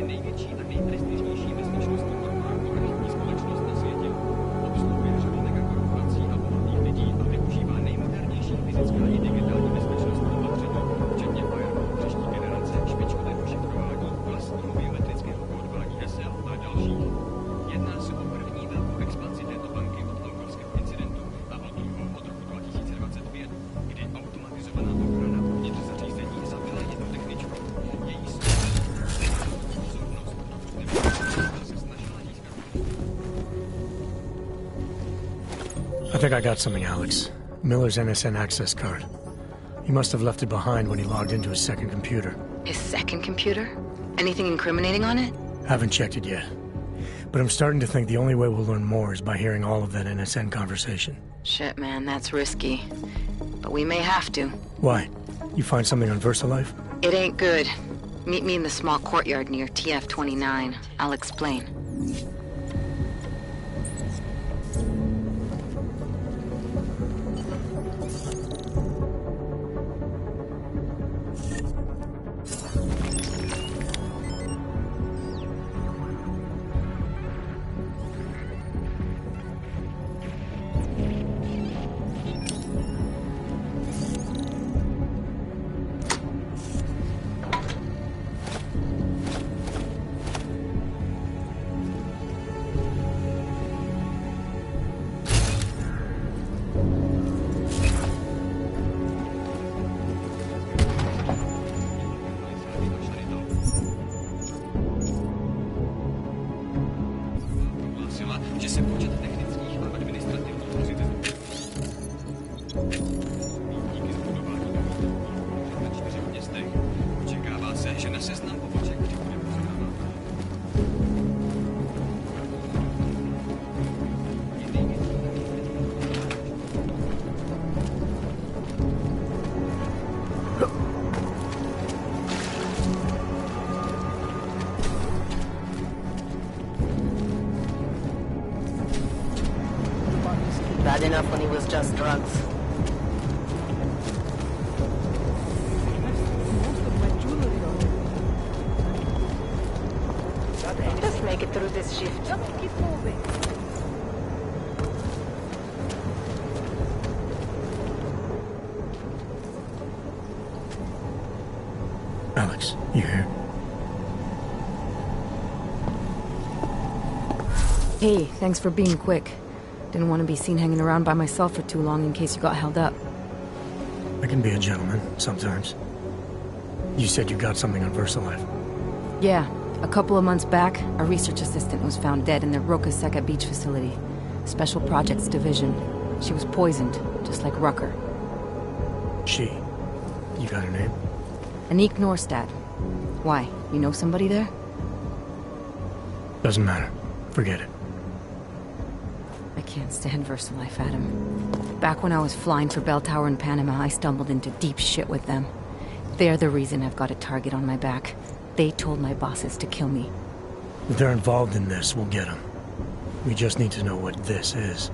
největší a nejprestižnější bezpečnostní korporátní realitní společnost na světě. Obsluhuje řadu megakorporací a bohatých lidí a využívá nejmodernější fyzická i digitální bezpečnostní opatření, včetně firewall třetí generace, špičkového šifrování, vlastního biometrického kódování hesel a dalších. Jedná se o první velkou expanzi této banky od hongkonského incidentu a o druhou od roku 2025, kdy automatizovaná ochrana uvnitř zařízení zabila jednu techničku. Její I think I got something, Alex. Miller's NSN access card. He must have left it behind when he logged into his second computer. His second computer? Anything incriminating on it? Haven't checked it yet. But I'm starting to think the only way we'll learn more is by hearing all of that NSN conversation. Shit, man, that's risky. But we may have to. Why? You find something on VersaLife? It ain't good. Meet me in the small courtyard near TF-29. I'll explain. že se počet technických a administrativních pozic díky zbudování nových na 4 městech. Očekává se, že na seznam poboček přibude pozorován. Bad enough when he was just drugs. Just make it through this shift. Just keep moving. Alex, you here? Hey, thanks for being quick. Didn't want to be seen hanging around by myself for too long in case you got held up. I can be a gentleman, sometimes. You said you got something on VersaLife. Yeah, a couple of months back, a research assistant was found dead in the Roka Seka beach facility. Special Projects Division. She was poisoned, just like Rucker. She. You got her name? Anik Norstad. Why? You know somebody there? Doesn't matter. Forget it. I can't stand VersaLife, Adam. Back when I was flying for Bell Tower in Panama, I stumbled into deep shit with them. They're the reason I've got a target on my back. They told my bosses to kill me. If they're involved in this, we'll get them. We just need to know what this is.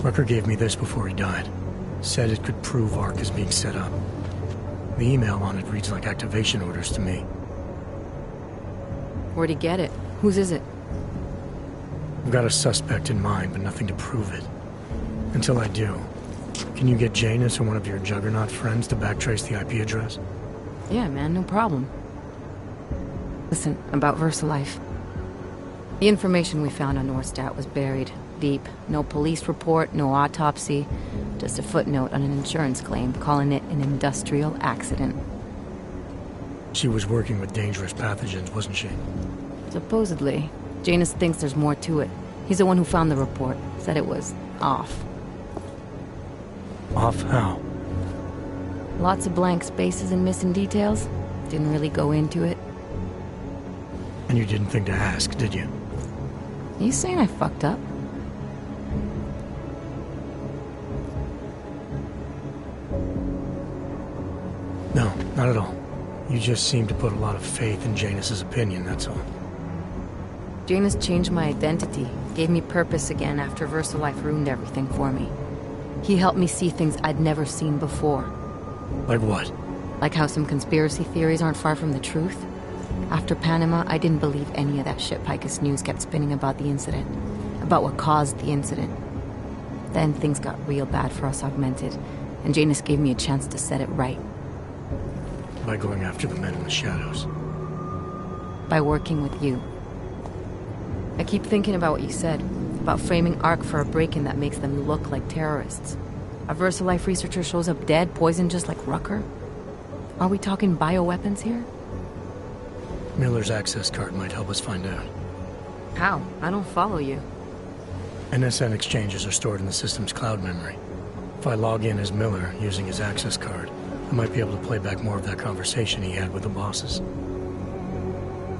Rucker gave me this before he died. Said it could prove ARC is being set up. The email on it reads like activation orders to me. Where'd he get it? Whose is it? I've got a suspect in mind, but nothing to prove it. Until I do, can you get Janus or one of your Juggernaut friends to backtrace the IP address? Yeah, man, no problem. Listen, about VersaLife. The information we found on Northstat was buried deep. No police report, no autopsy, just a footnote on an insurance claim calling it an industrial accident. She was working with dangerous pathogens, wasn't she? Supposedly. Janus thinks there's more to it. He's the one who found the report. Said it was off. Off how? Lots of blank spaces and missing details. Didn't really go into it. And you didn't think to ask, did you? You saying I fucked up? No, not at all. You just seem to put a lot of faith in Janus's opinion, that's all. Janus changed my identity, gave me purpose again after VersaLife ruined everything for me. He helped me see things I'd never seen before. Like what? Like how some conspiracy theories aren't far from the truth. After Panama, I didn't believe any of that shit Picus News kept spinning about the incident. About what caused the incident. Then things got real bad for us Augmented, and Janus gave me a chance to set it right. By going after the men in the shadows. By working with you. I keep thinking about what you said, about framing ARC for a break-in that makes them look like terrorists. A VersaLife researcher shows up dead, poisoned just like Rucker? Are we talking bioweapons here? Miller's access card might help us find out. How? I don't follow you. NSN exchanges are stored in the system's cloud memory. If I log in as Miller using his access card, I might be able to play back more of that conversation he had with the bosses.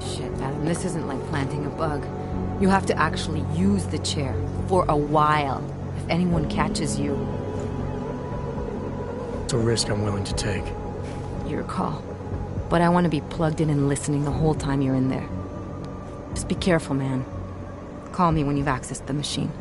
Shit, Adam, this isn't like planting a bug. You have to actually use the chair for a while, if anyone catches you. It's a risk I'm willing to take. Your call. But I want to be plugged in and listening the whole time you're in there. Just be careful, man. Call me when you've accessed the machine.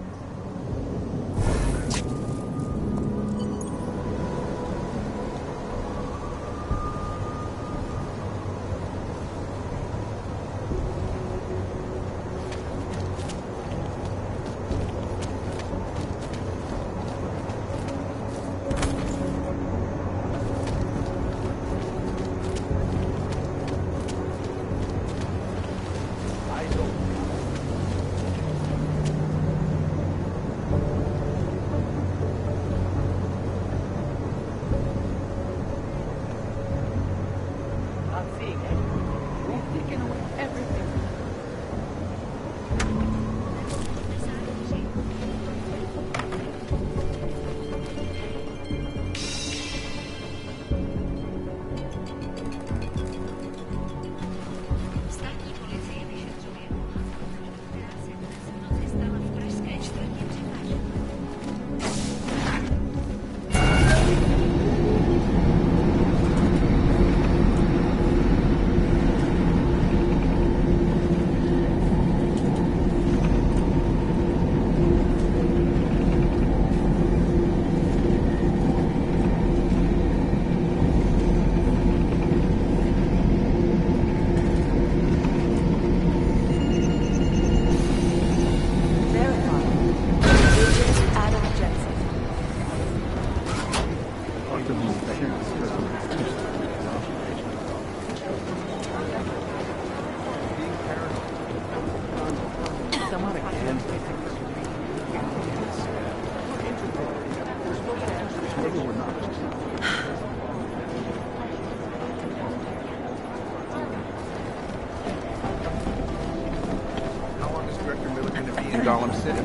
Gollum sitting.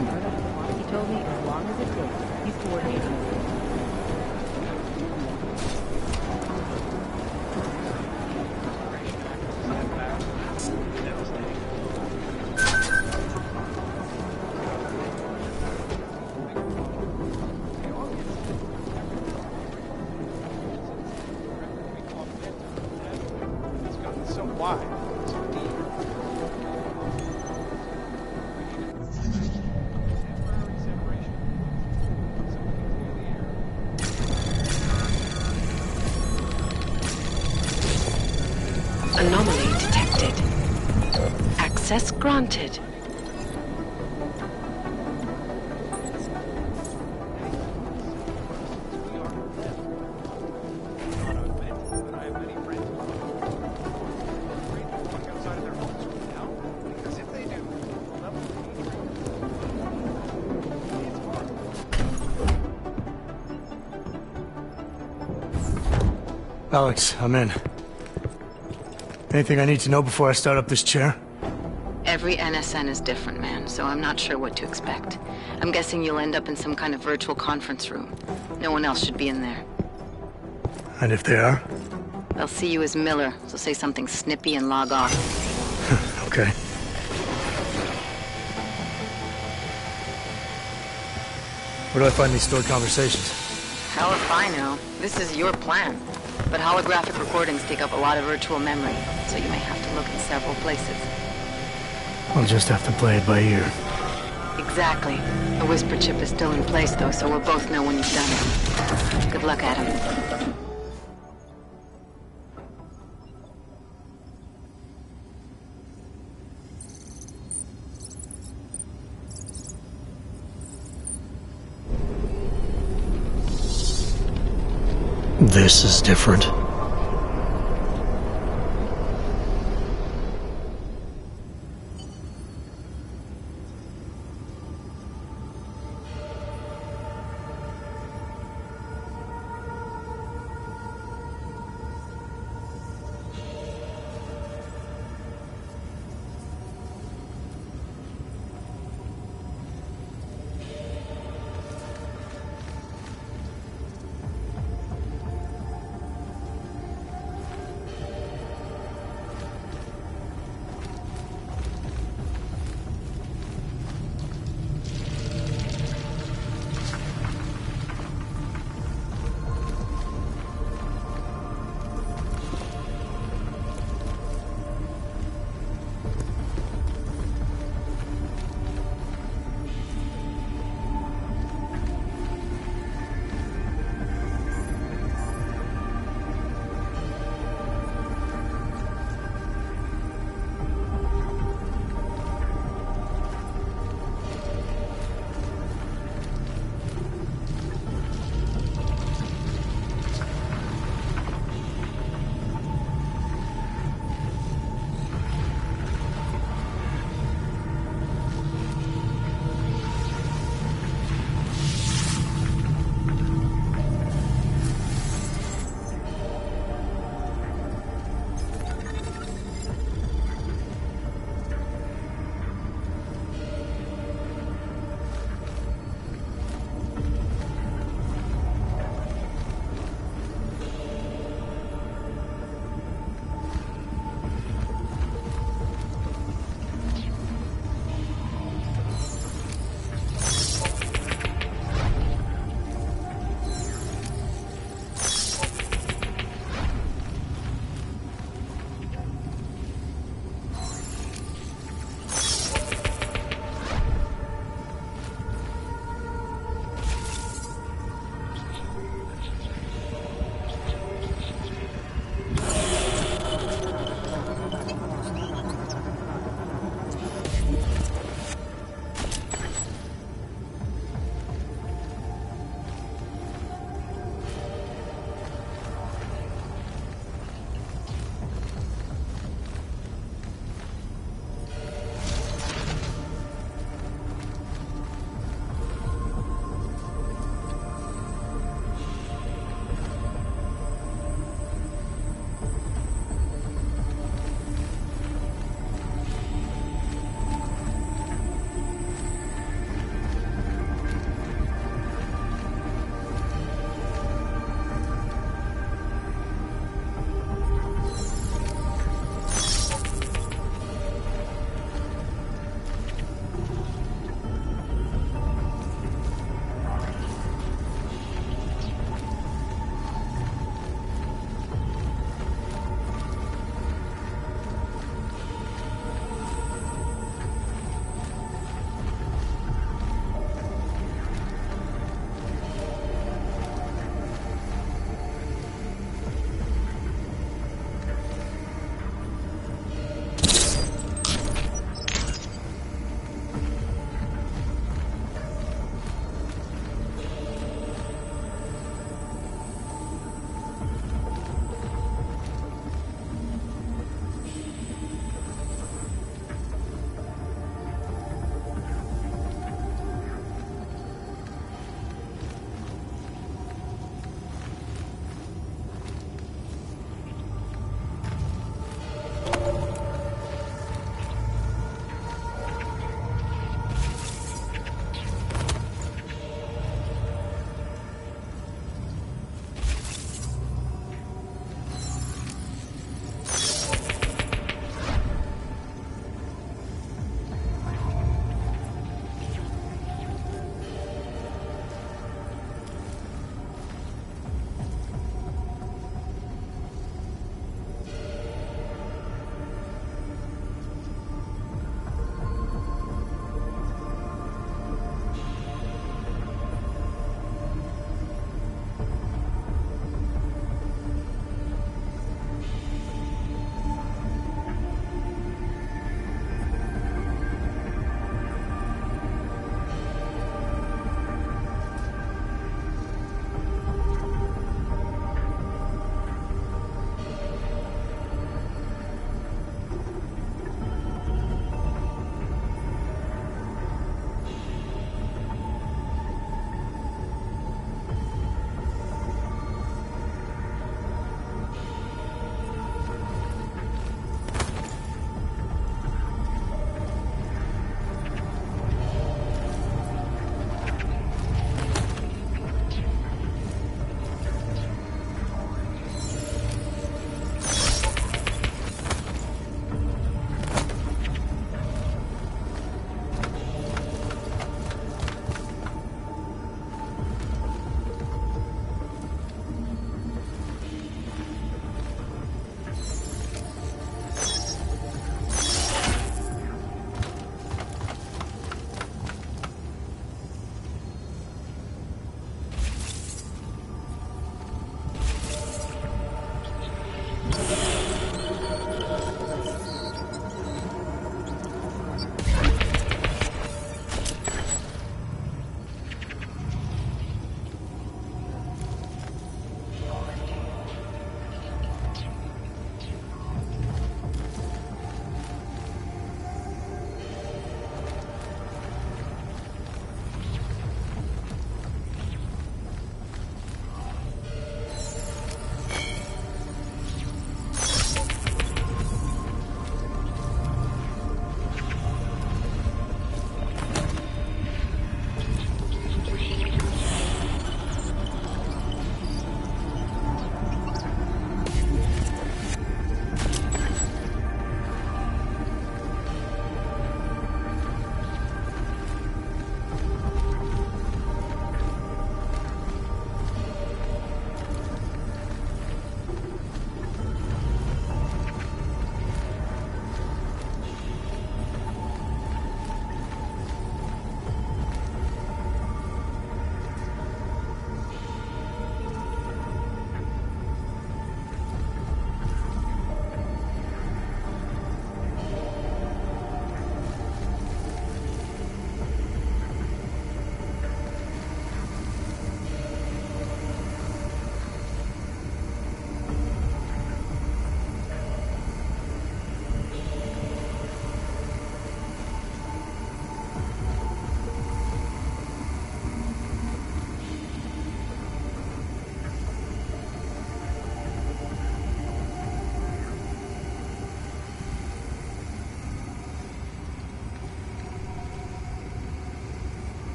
He told me as long as it takes, he's coordinating. So why? Access granted. Alex, I'm in. Anything I need to know before I start up this chair? Every NSN is different, man, so I'm not sure what to expect. I'm guessing you'll end up in some kind of virtual conference room. No one else should be in there. And if they are? They'll see you as Miller, so say something snippy and log off. Okay. Where do I find these stored conversations? Hell if I know. This is your plan. But holographic recordings take up a lot of virtual memory, so you may have to look in several places. I'll just have to play it by ear. Exactly. The whisper chip is still in place, though, so we'll both know when you've done it. Good luck, Adam. This is different.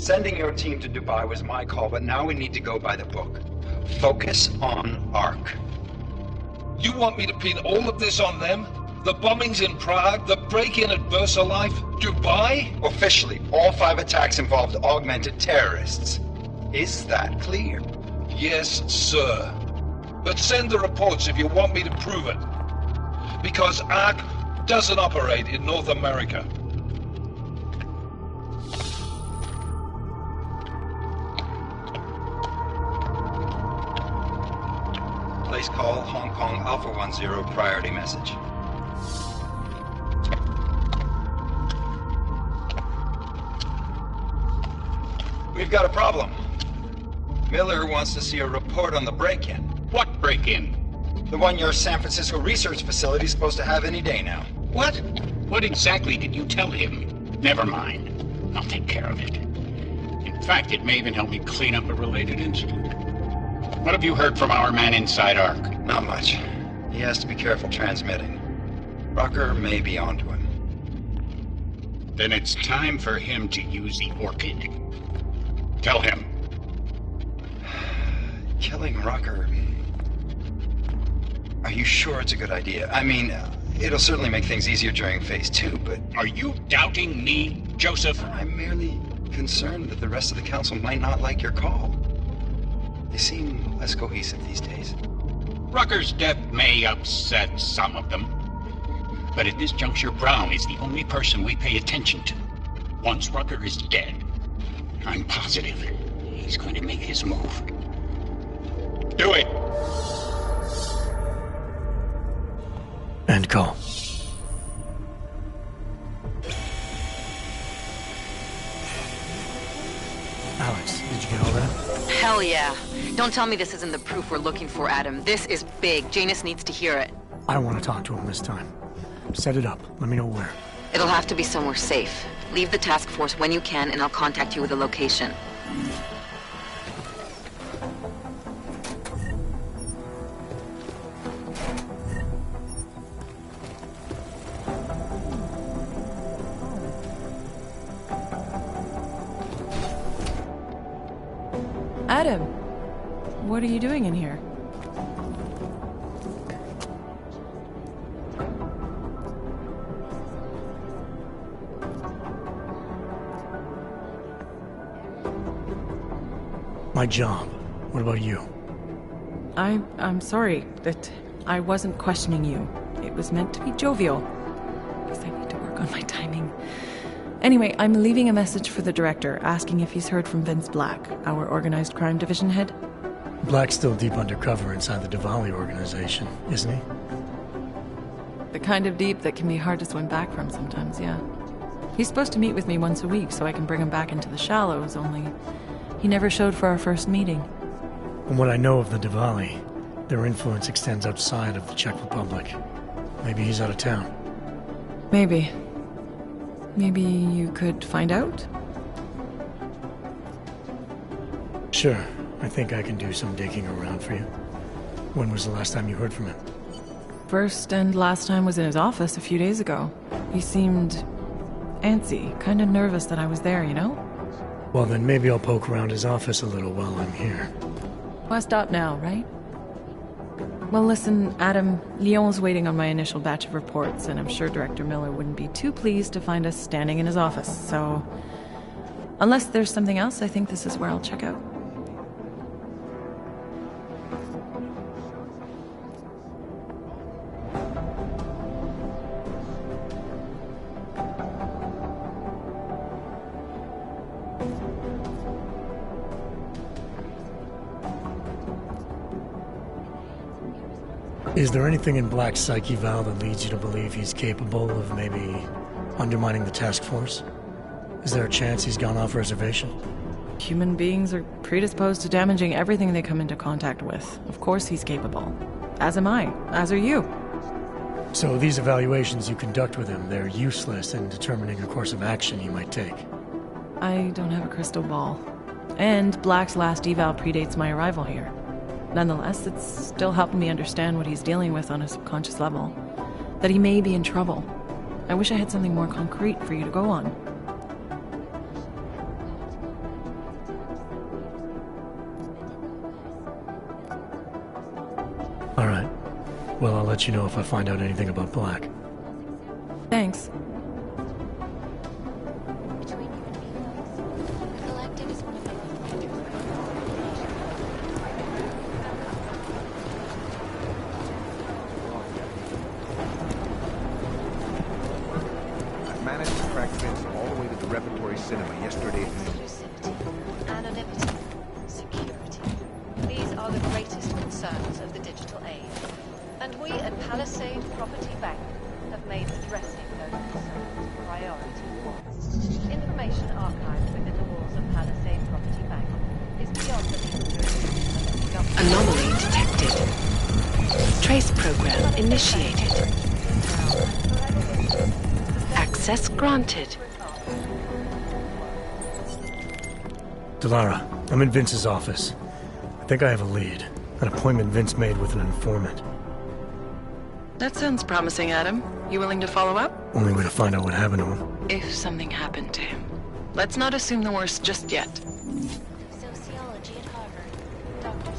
Sending your team to Dubai was my call, but now we need to go by the book. Focus on ARC. You want me to pin all of this on them? The bombings in Prague, the break-in at VersaLife, Dubai? Officially, all 5 attacks involved augmented terrorists. Is that clear? Yes, sir. But send the reports if you want me to prove it. Because ARC doesn't operate in North America. Place call Hong Kong Alpha 10 priority message. We've got a problem. Miller wants to see a report on the break-in. What break-in? The one your San Francisco research facility is supposed to have any day now. What? What exactly did you tell him? Never mind. I'll take care of it. In fact, it may even help me clean up a related incident. What have you heard from our man inside ARC? Not much. He has to be careful transmitting. Rucker may be onto him. Then it's time for him to use the Orchid. Tell him. Killing Rucker... Are you sure it's a good idea? I mean, it'll certainly make things easier during Phase 2, but... Are you doubting me, Joseph? I'm merely concerned that the rest of the council might not like your call. They seem less cohesive these days. Rucker's death may upset some of them. But at this juncture, Brown is the only person we pay attention to. Once Rucker is dead, I'm positive he's going to make his move. Do it! End call. Alex, did you get all that? Hell yeah. Don't tell me this isn't the proof we're looking for, Adam. This is big. Janus needs to hear it. I want to talk to him this time. Set it up. Let me know where. It'll have to be somewhere safe. Leave the task force when you can, and I'll contact you with a location. Adam, what are you doing in here? My job. What about you? I'm sorry that I wasn't questioning you. It was meant to be jovial. Guess I need to work on my timing. Anyway, I'm leaving a message for the director, asking if he's heard from Vince Black, our organized crime division head. Black's still deep undercover inside the Diwali organization, isn't he? The kind of deep that can be hard to swim back from sometimes, yeah. He's supposed to meet with me once a week so I can bring him back into the shallows, only he never showed for our first meeting. From what I know of the Diwali, their influence extends outside of the Czech Republic. Maybe he's out of town. Maybe. Maybe you could find out? Sure. I think I can do some digging around for you. When was the last time you heard from him? First and last time was in his office a few days ago. He seemed antsy, kind of nervous that I was there, you know? Well, then maybe I'll poke around his office a little while I'm here. Well, stop now, right? Well, listen, Adam, Lyon's waiting on my initial batch of reports, and I'm sure Director Miller wouldn't be too pleased to find us standing in his office, so... Unless there's something else, I think this is where I'll check out. Is there anything in Black's psyche, Val, that leads you to believe he's capable of maybe undermining the task force? Is there a chance he's gone off reservation? Human beings are predisposed to damaging everything they come into contact with. Of course he's capable. As am I. As are you. So these evaluations you conduct with him, they're useless in determining a course of action he might take? I don't have a crystal ball. And Black's last eval predates my arrival here. Nonetheless, it's still helping me understand what he's dealing with on a subconscious level. That he may be in trouble. I wish I had something more concrete for you to go on. All right. Well, I'll let you know if I find out anything about Black. Thanks. I managed to track Vince all the way to the Repertory Cinema yesterday at noon. Exclusivity, anonymity, security. These are the greatest concerns of the digital age. And we at Palisade Property Bank have made addressing those concerns a priority. Information archived within the walls of Palisade Property Bank is beyond the legal jurisdiction of the government. Anomaly detected. Trace program initiated. Access granted. Delara, I'm in Vince's office. I think I have a lead. An appointment Vince made with an informant. That sounds promising, Adam. You willing to follow up? Only way to find out what happened to him. If something happened to him. Let's not assume the worst just yet. Sociology at Harvard. Dr.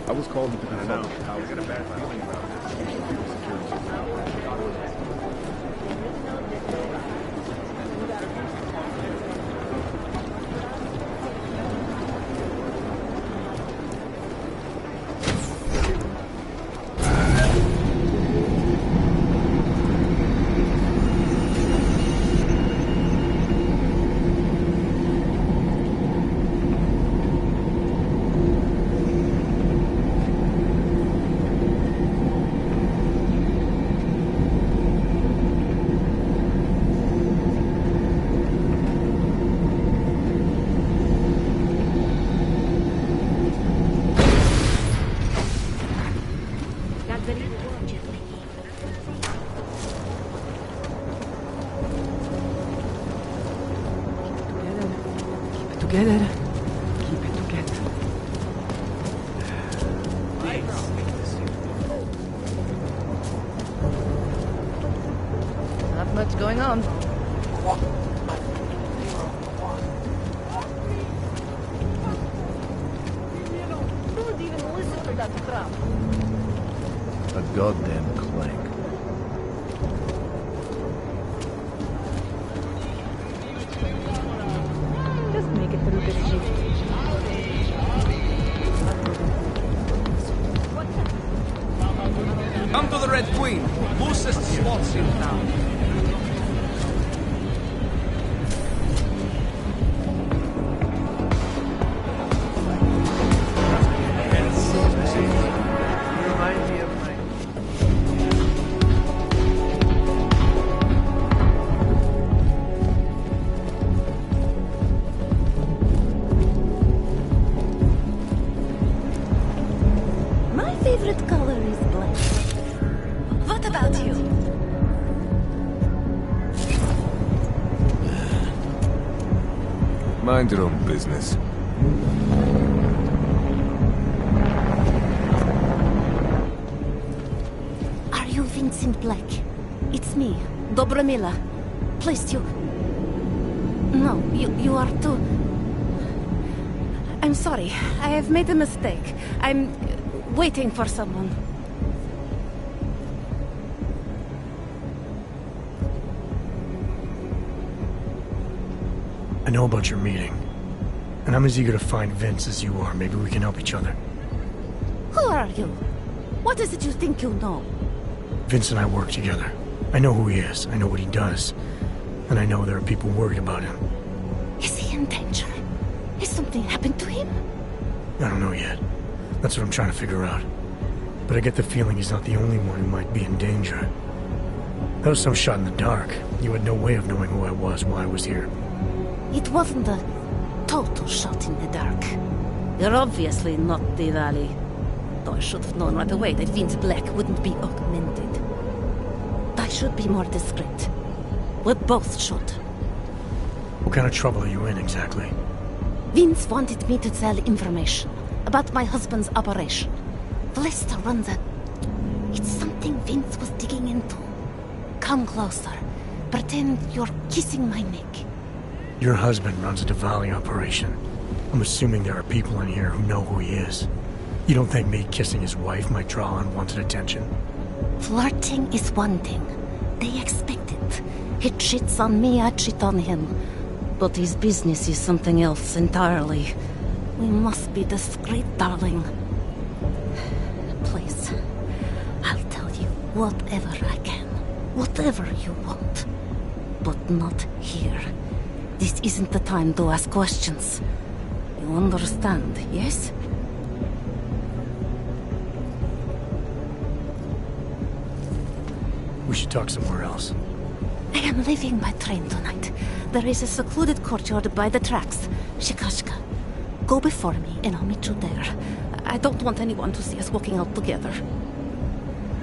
I was called to the public house. I got a bad feeling about Together. Keep it together. Not much going on. Who'd even listen to that crap? a goddamn clank. Just make it through this shit. Come to the Red Queen. Loosest slots in town. Remind me of my... My favorite color is black. What about you? Mind your own business. Are you Vincent Black? It's me, Dobromila. Placed you... No, you are too... I'm sorry. I have made a mistake. I'm waiting for someone. I know about your meeting. And I'm as eager to find Vince as you are. Maybe we can help each other. Who are you? What is it you think you know? Vince and I work together. I know who he is. I know what he does. And I know there are people worried about him. Is he in danger? Has something happened to him? I don't know yet. That's what I'm trying to figure out. But I get the feeling he's not the only one who might be in danger. That was some shot in the dark. You had no way of knowing who I was while I was here. It wasn't a total shot in the dark. You're obviously not Diwali. Though I should have known right away that Vince Black wouldn't be augmented. I should be more discreet. We both should. What kind of trouble are you in, exactly? Vince wanted me to tell information about my husband's operation. Lester runs a... It's something Vince was digging into. Come closer. Pretend you're kissing my neck. Your husband runs a Diwali operation. I'm assuming there are people in here who know who he is. You don't think me kissing his wife might draw unwanted attention? Flirting is one thing. They expect it. He cheats on me, I cheat on him. But his business is something else entirely. We must be discreet, darling. Please, I'll tell you whatever I can. Whatever you want. But not here. This isn't the time to ask questions. You understand, yes? We should talk somewhere else. I am leaving by train tonight. There is a secluded courtyard by the tracks. Shikashka. Go before me and I'll meet you there. I don't want anyone to see us walking out together.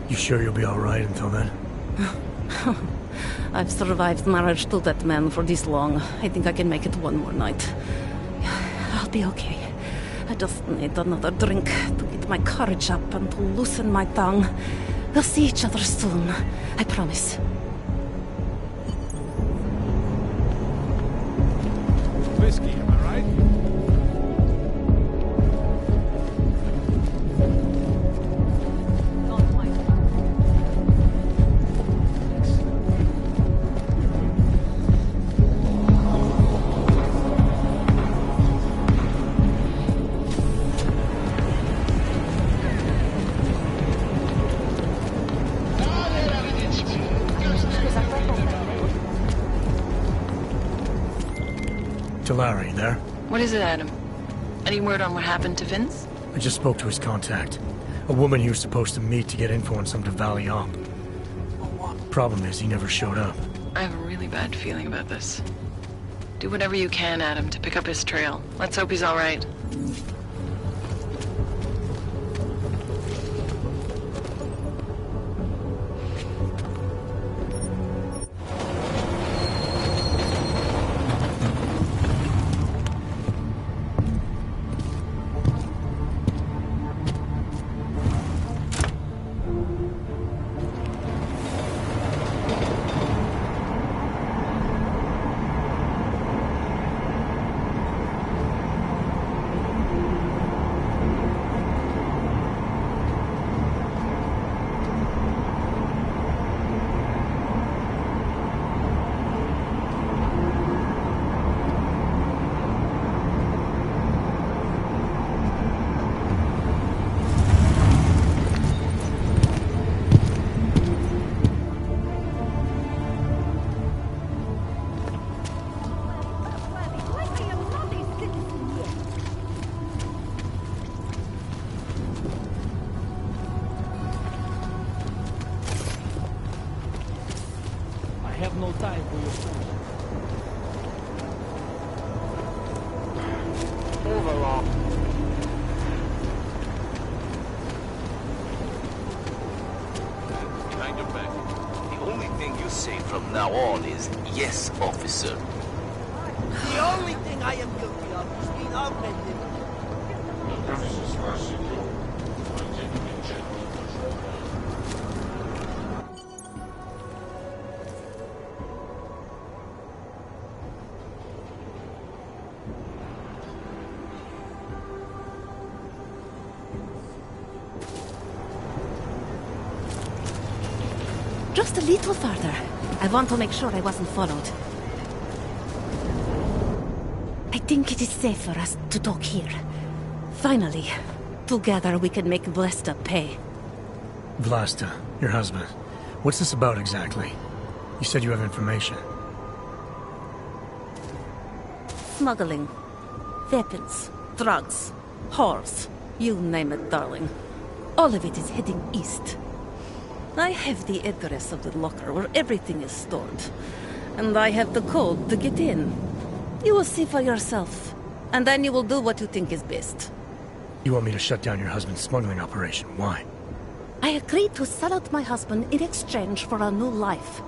You sure you'll be alright until then? I've survived marriage to that man for this long. I think I can make it one more night. I'll be okay. I just need another drink to get my courage up and to loosen my tongue. We'll see each other soon. I promise. Whiskey, am I right? Larry, there? What is it, Adam? Any word on what happened to Vince? I just spoke to his contact. A woman he was supposed to meet to get info on some Diwali op. Problem is, he never showed up. I have a really bad feeling about this. Do whatever you can, Adam, to pick up his trail. Let's hope he's all right. Yes, officer. The only thing I am guilty of is being augmented. Just a little further. I want to make sure I wasn't followed. I think it is safe for us to talk here. Finally, together we can make Vlasta pay. Vlasta, your husband. What's this about exactly? You said you have information. Smuggling. Weapons. Drugs. Whores. You name it, darling. All of it is heading east. I have the address of the locker where everything is stored. And I have the code to get in. You will see for yourself. And then you will do what you think is best. You want me to shut down your husband's smuggling operation? Why? I agreed to sell out my husband in exchange for a new life.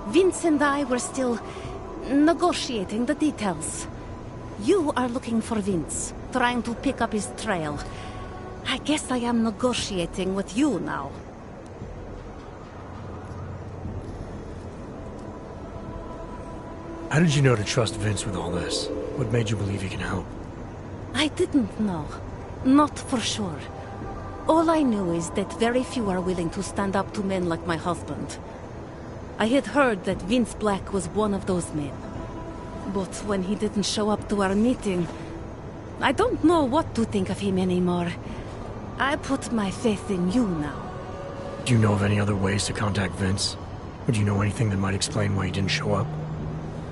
Vince and I were still negotiating the details. You are looking for Vince, trying to pick up his trail. I guess I am negotiating with you now. How did you know to trust Vince with all this? What made you believe he can help? I didn't know. Not for sure. All I knew is that very few are willing to stand up to men like my husband. I had heard that Vince Black was one of those men. But when he didn't show up to our meeting, I don't know what to think of him anymore. I put my faith in you now. Do you know of any other ways to contact Vince? Or do you know anything that might explain why he didn't show up?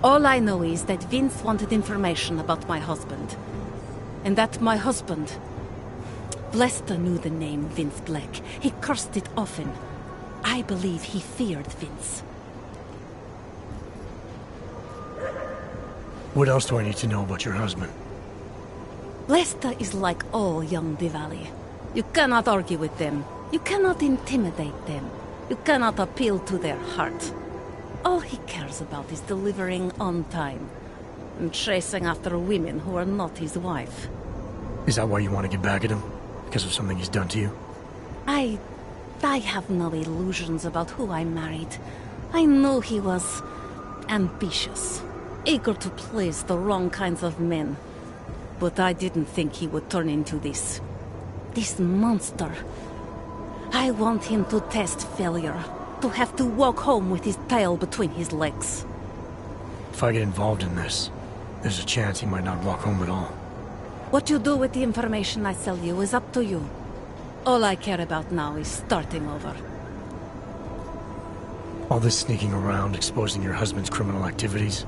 All I know is that Vince wanted information about my husband. And that my husband... Lester knew the name Vince Black. He cursed it often. I believe he feared Vince. What else do I need to know about your husband? Lester is like all young Diwali. You cannot argue with them. You cannot intimidate them. You cannot appeal to their heart. All he cares about is delivering on time. And chasing after women who are not his wife. Is that why you want to get back at him? Because of something he's done to you? I have no illusions about who I married. I know he was ambitious, eager to please the wrong kinds of men. But I didn't think he would turn into this monster. I want him to test failure, to have to walk home with his tail between his legs. If I get involved in this, there's a chance he might not walk home at all. What you do with the information I sell you is up to you. All I care about now is starting over. All this sneaking around, exposing your husband's criminal activities.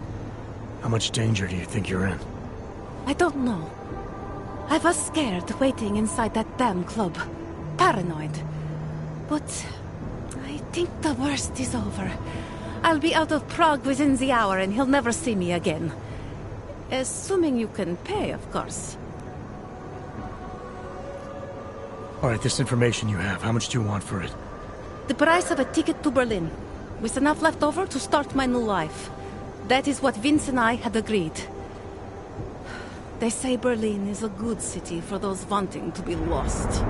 How much danger do you think you're in? I don't know. I was scared waiting inside that damn club. Paranoid. But I think the worst is over. I'll be out of Prague within the hour and he'll never see me again. Assuming you can pay, of course. Alright, this information you have, how much do you want for it? The price of a ticket to Berlin, with enough left over to start my new life. That is what Vince and I had agreed. They say Berlin is a good city for those wanting to be lost.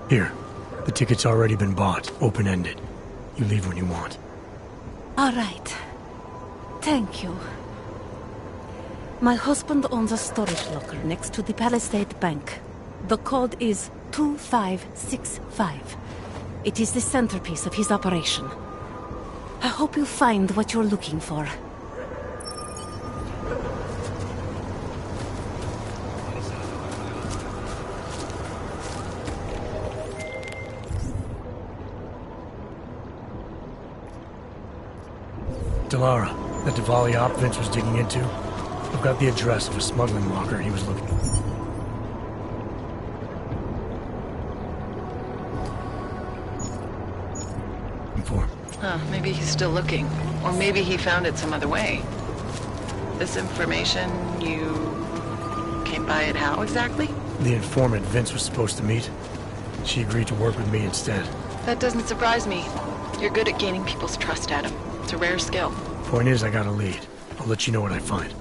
Here, the ticket's already been bought, open-ended. You leave when you want. All right. Thank you. My husband owns a storage locker next to the Palisade Bank. The code is 2565. It is the centerpiece of his operation. I hope you find what you're looking for. Delara, that Diwali op Vince was digging into? I've got the address of a smuggling locker he was looking for. Maybe he's still looking. Or maybe he found it some other way. This information, you came by it how exactly? The informant Vince was supposed to meet. She agreed to work with me instead. That doesn't surprise me. You're good at gaining people's trust, Adam. It's a rare skill. Point is, I got a lead. I'll let you know what I find.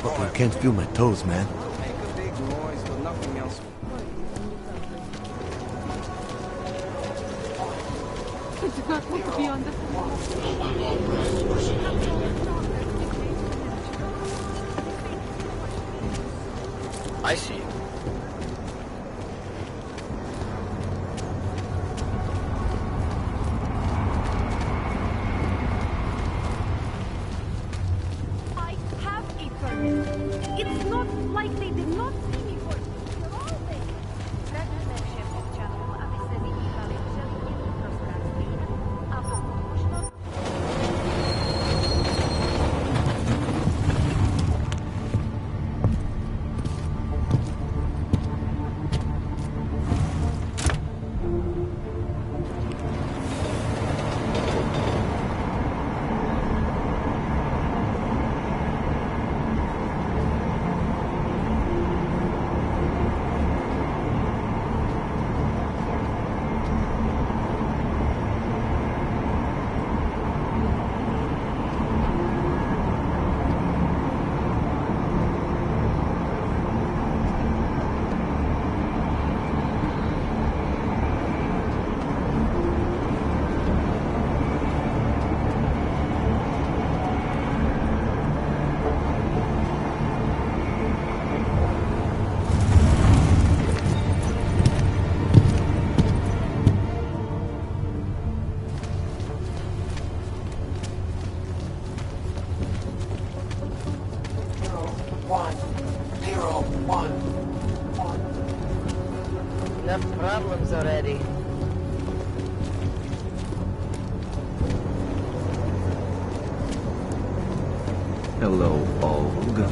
Fucking can't feel my toes, man. Make a big noise, but nothing else. I did not want to be on this. I see. I have a permit. It's not like they did not see me for Enough problems already. Hello, Olga.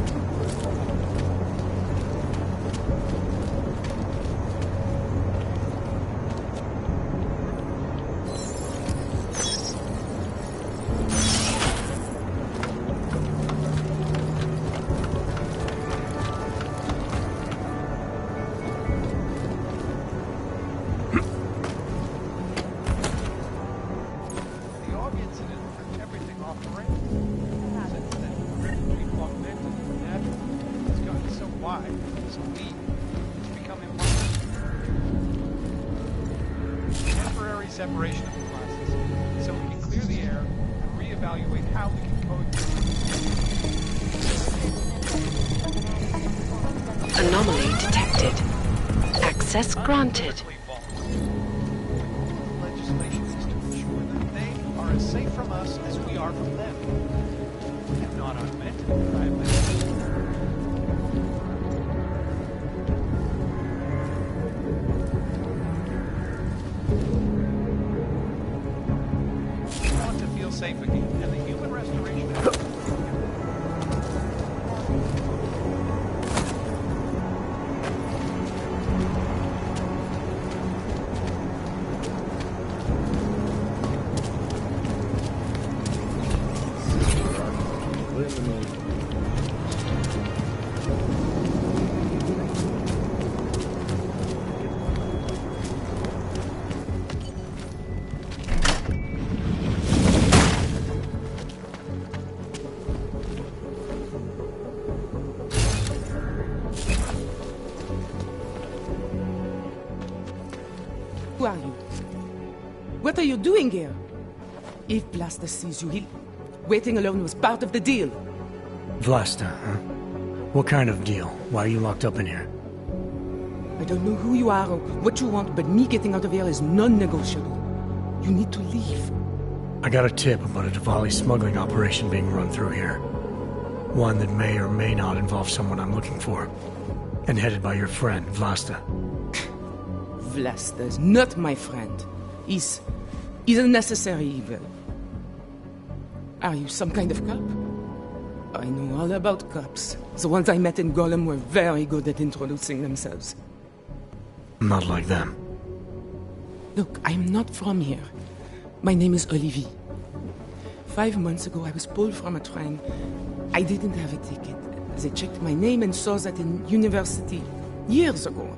Separation of the classes, so we can clear the air and reevaluate how we can coexist. Anomaly detected. Access granted. Legislation is to ensure that they are as safe from us as we are from them. If not augmented, privately. Safe again, and the human restoration. Who are you? What are you doing here? If Blaster sees you, he'll... Waiting alone was part of the deal. Vlasta, huh? What kind of deal? Why are you locked up in here? I don't know who you are or what you want, but me getting out of here is non-negotiable. You need to leave. I got a tip about a Diwali smuggling operation being run through here. One that may or may not involve someone I'm looking for. And headed by your friend, Vlasta. Vlasta is not my friend. He's a necessary evil. Are you some kind of cop? I know all about cops. The ones I met in Golem were very good at introducing themselves. Not like them. Look, I'm not from here. My name is Olivier. 5 months ago, I was pulled from a train. I didn't have a ticket. They checked my name and saw that in university, years ago.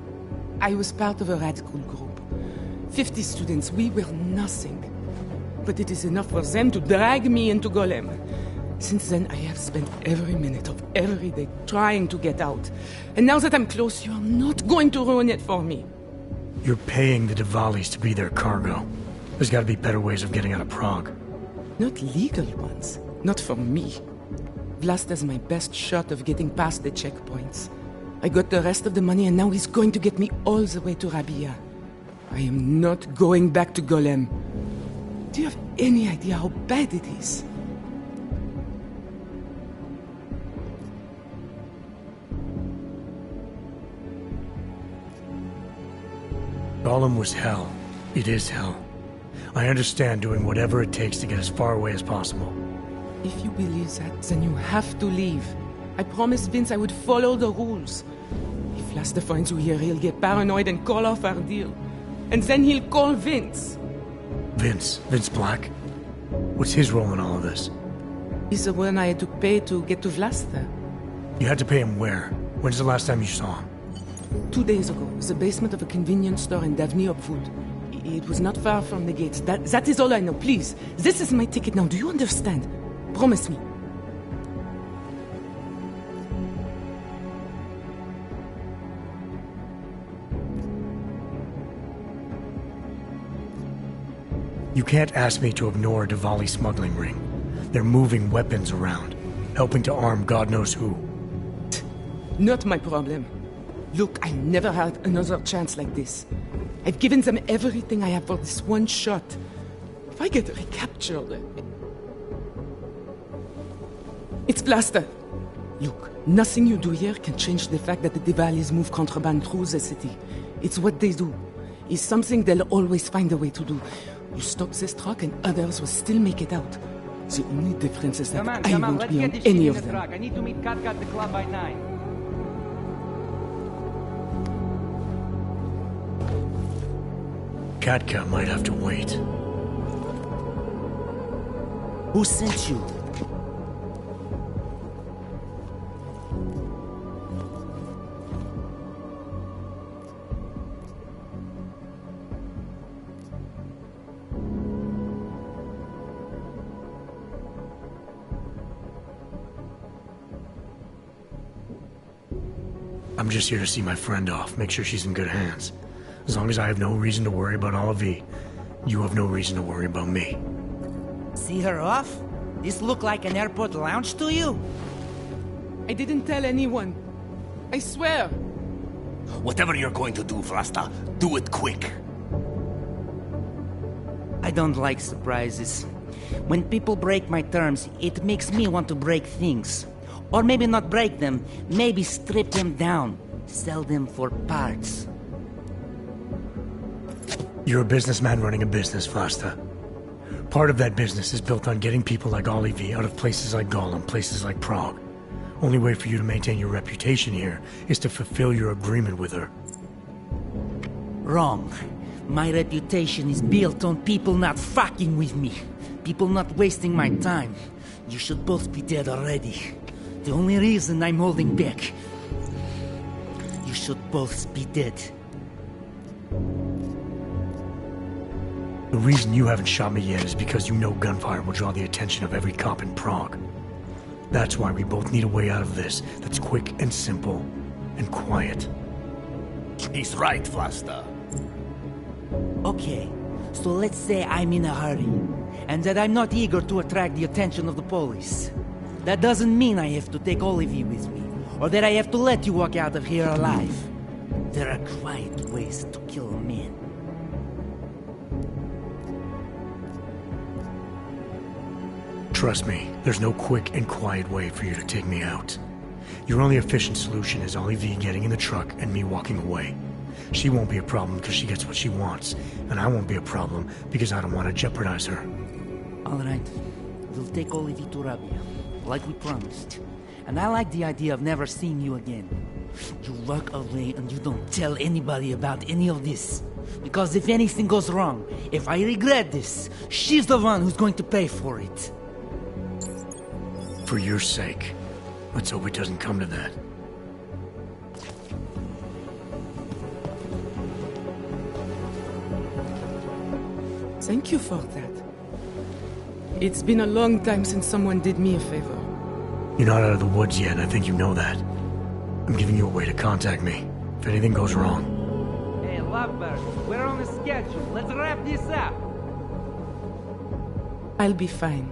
I was part of a radical group. 50 students, we were nothing. But it is enough for them to drag me into Golem. Since then, I have spent every minute of every day trying to get out. And now that I'm close, you are not going to ruin it for me. You're paying the Diwalis to be their cargo. There's got to be better ways of getting out of Prague. Not legal ones. Not for me. Vlasta's my best shot of getting past the checkpoints. I got the rest of the money and now he's going to get me all the way to Rabia. I am not going back to Golem. Do you have any idea how bad it is? Golem was hell. It is hell. I understand doing whatever it takes to get as far away as possible. If you believe that, then you have to leave. I promised Vince I would follow the rules. If Vlasta finds you here, he'll get paranoid and call off our deal. And then he'll call Vince. Vince? Vince Black? What's his role in all of this? He's the one I had to pay to get to Vlasta. You had to pay him where? When's the last time you saw him? 2 days ago, the basement of a convenience store in Davni Upwood. It was not far from the gates. That is all I know. Please, this is my ticket now. Do you understand? Promise me. You can't ask me to ignore a Diwali smuggling ring. They're moving weapons around, helping to arm God knows who. Not my problem. Look, I never had another chance like this. I've given them everything I have for this one shot. If I get recaptured... It's Vlasta. Look, nothing you do here can change the fact that the Devalis move contraband through the city. It's what they do. It's something they'll always find a way to do. You stop this truck and others will still make it out. The only difference is that I won't be on any of them. I need to meet Katka at the club by 9. Katka might have to wait. Who sent you? I'm just here to see my friend off, make sure she's in good hands. As long as I have no reason to worry about Olivier, you have no reason to worry about me. See her off? This look like an airport lounge to you? I didn't tell anyone. I swear. Whatever you're going to do, Vlasta, do it quick. I don't like surprises. When people break my terms, it makes me want to break things. Or maybe not break them, maybe strip them down. Sell them for parts. You're a businessman running a business, Vlasta. Part of that business is built on getting people like Olivier out of places like Gollum, places like Prague. Only way for you to maintain your reputation here is to fulfill your agreement with her. Wrong. My reputation is built on people not fucking with me. People not wasting my time. You should both be dead already. The only reason I'm holding back. You should both be dead. The reason you haven't shot me yet is because you know gunfire will draw the attention of every cop in Prague. That's why we both need a way out of this that's quick and simple and quiet. He's right, Vlasta. Okay, so let's say I'm in a hurry, and that I'm not eager to attract the attention of the police. That doesn't mean I have to take Olivier with me, or that I have to let you walk out of here alive. There are quiet ways to kill a man. Trust me, there's no quick and quiet way for you to take me out. Your only efficient solution is Olivier getting in the truck and me walking away. She won't be a problem because she gets what she wants, and I won't be a problem because I don't want to jeopardize her. All right, we'll take Olivier to Rabia, like we promised. And I like the idea of never seeing you again. You walk away and you don't tell anybody about any of this. Because if anything goes wrong, if I regret this, she's the one who's going to pay for it. For your sake, let's hope it doesn't come to that. Thank you for that. It's been a long time since someone did me a favor. You're not out of the woods yet, and I think you know that. I'm giving you a way to contact me, if anything goes wrong. Hey, Lovebird, we're on a schedule. Let's wrap this up. I'll be fine.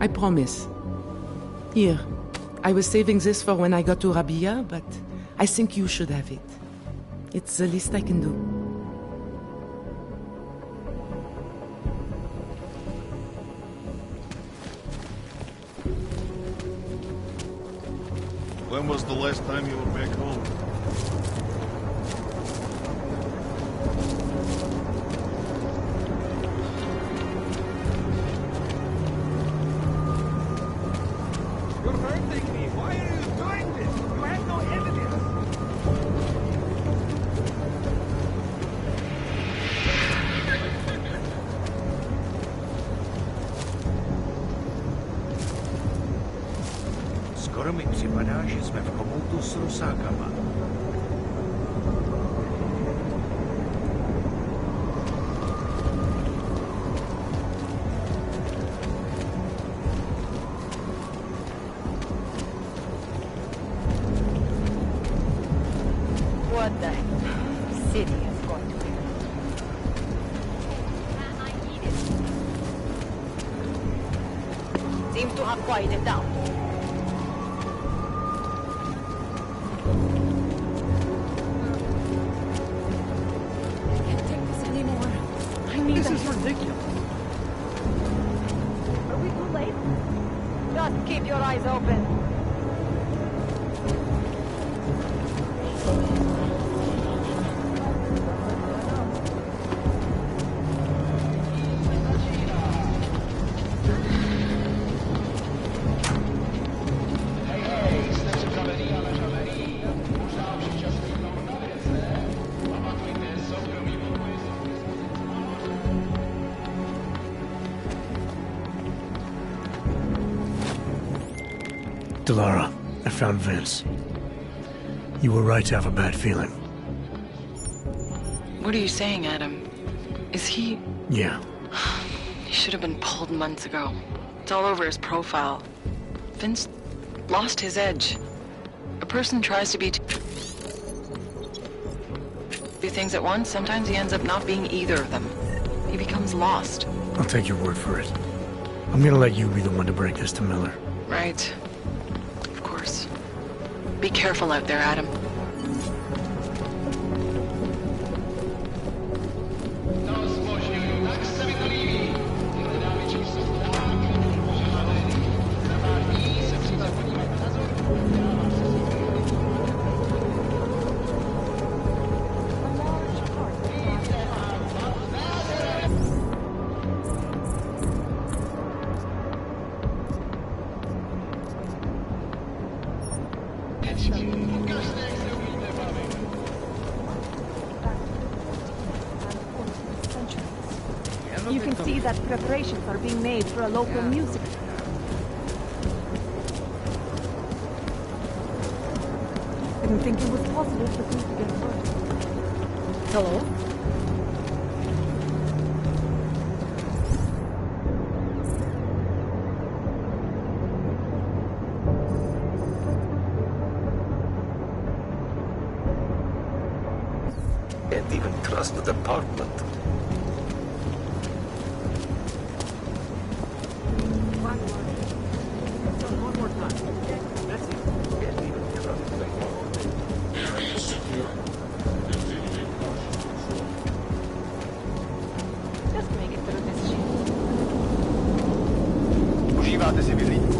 I promise. Here, I was saving this for when I got to Rabia, but I think you should have it. It's the least I can do. When was the last time you were back home? You're hurting me. Why are you doing this? You have no evidence. Skoro mi připadá, že jsme v komoutu s Rusákama. What the city is going to be? Seems to have quieted down. This is ridiculous. Are we too late? Just keep your eyes open. Delara, I found Vince. You were right to have a bad feeling. What are you saying, Adam? Is he... Yeah. He should have been pulled months ago. It's all over his profile. Vince lost his edge. A person tries to be two things at once, sometimes he ends up not being either of them. He becomes lost. I'll take your word for it. I'm gonna let you be the one to break this to Miller. Right. Of course. Be careful out there, Adam. You can see that preparations are being made for a local music. Didn't think it was possible for things to get worse. Hello? Can't even trust the department. One more time. That's it. Can't even trust them. Just make it through this shit. Užíváte si vyhlídku.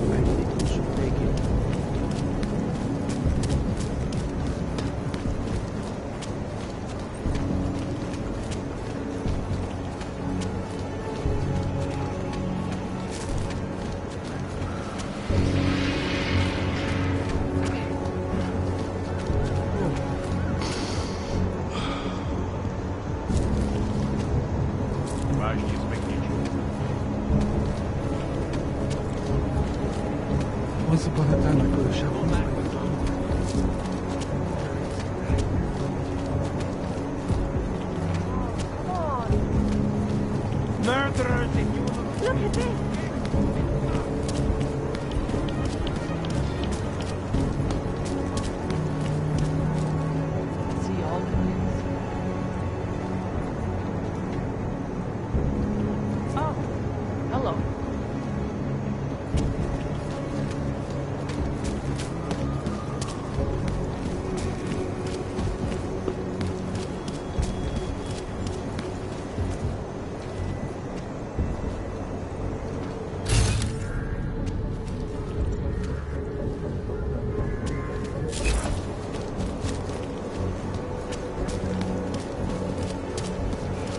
Take it. Once upon a time, I could have shoveled my Murderers in uniform. Look at this. See all the things. Oh, hello.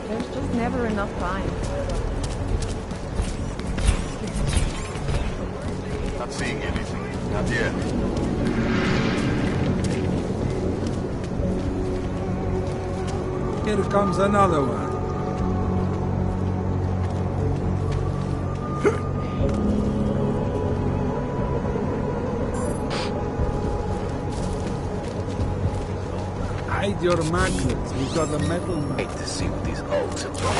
There's just never enough time. Not seeing anything. Not yet. Here comes another one. Hide your magnets. We've got a metal man. Hate to see what these hogs have done.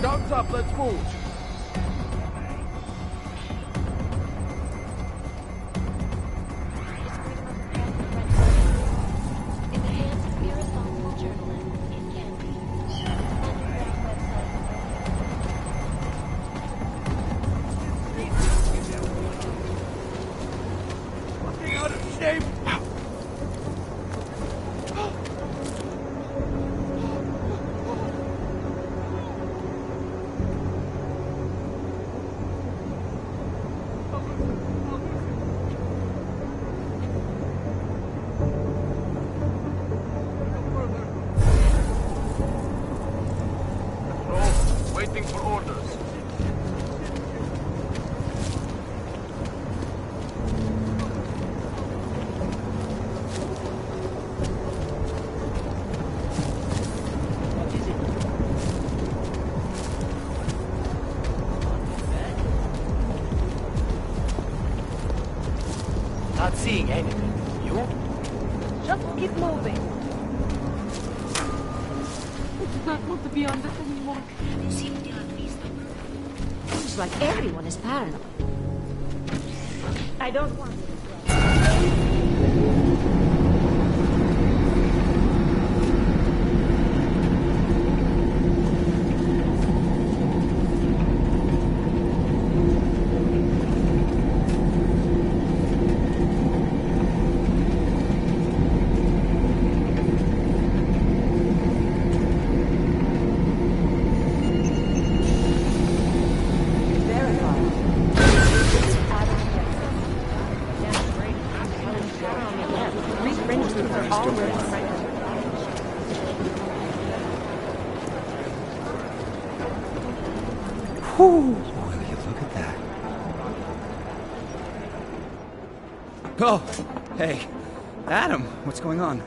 Guns up, let's move. In the hands of irresponsible journalists, it can be. Underground website. Fucking out of shape. Waiting for orders. Not seeing anything. You? Just keep moving. I do not want to be on this anymore. Seems like everyone is paranoid. I don't want it. Whew. Will you look at that? Oh, hey. Adam, what's going on?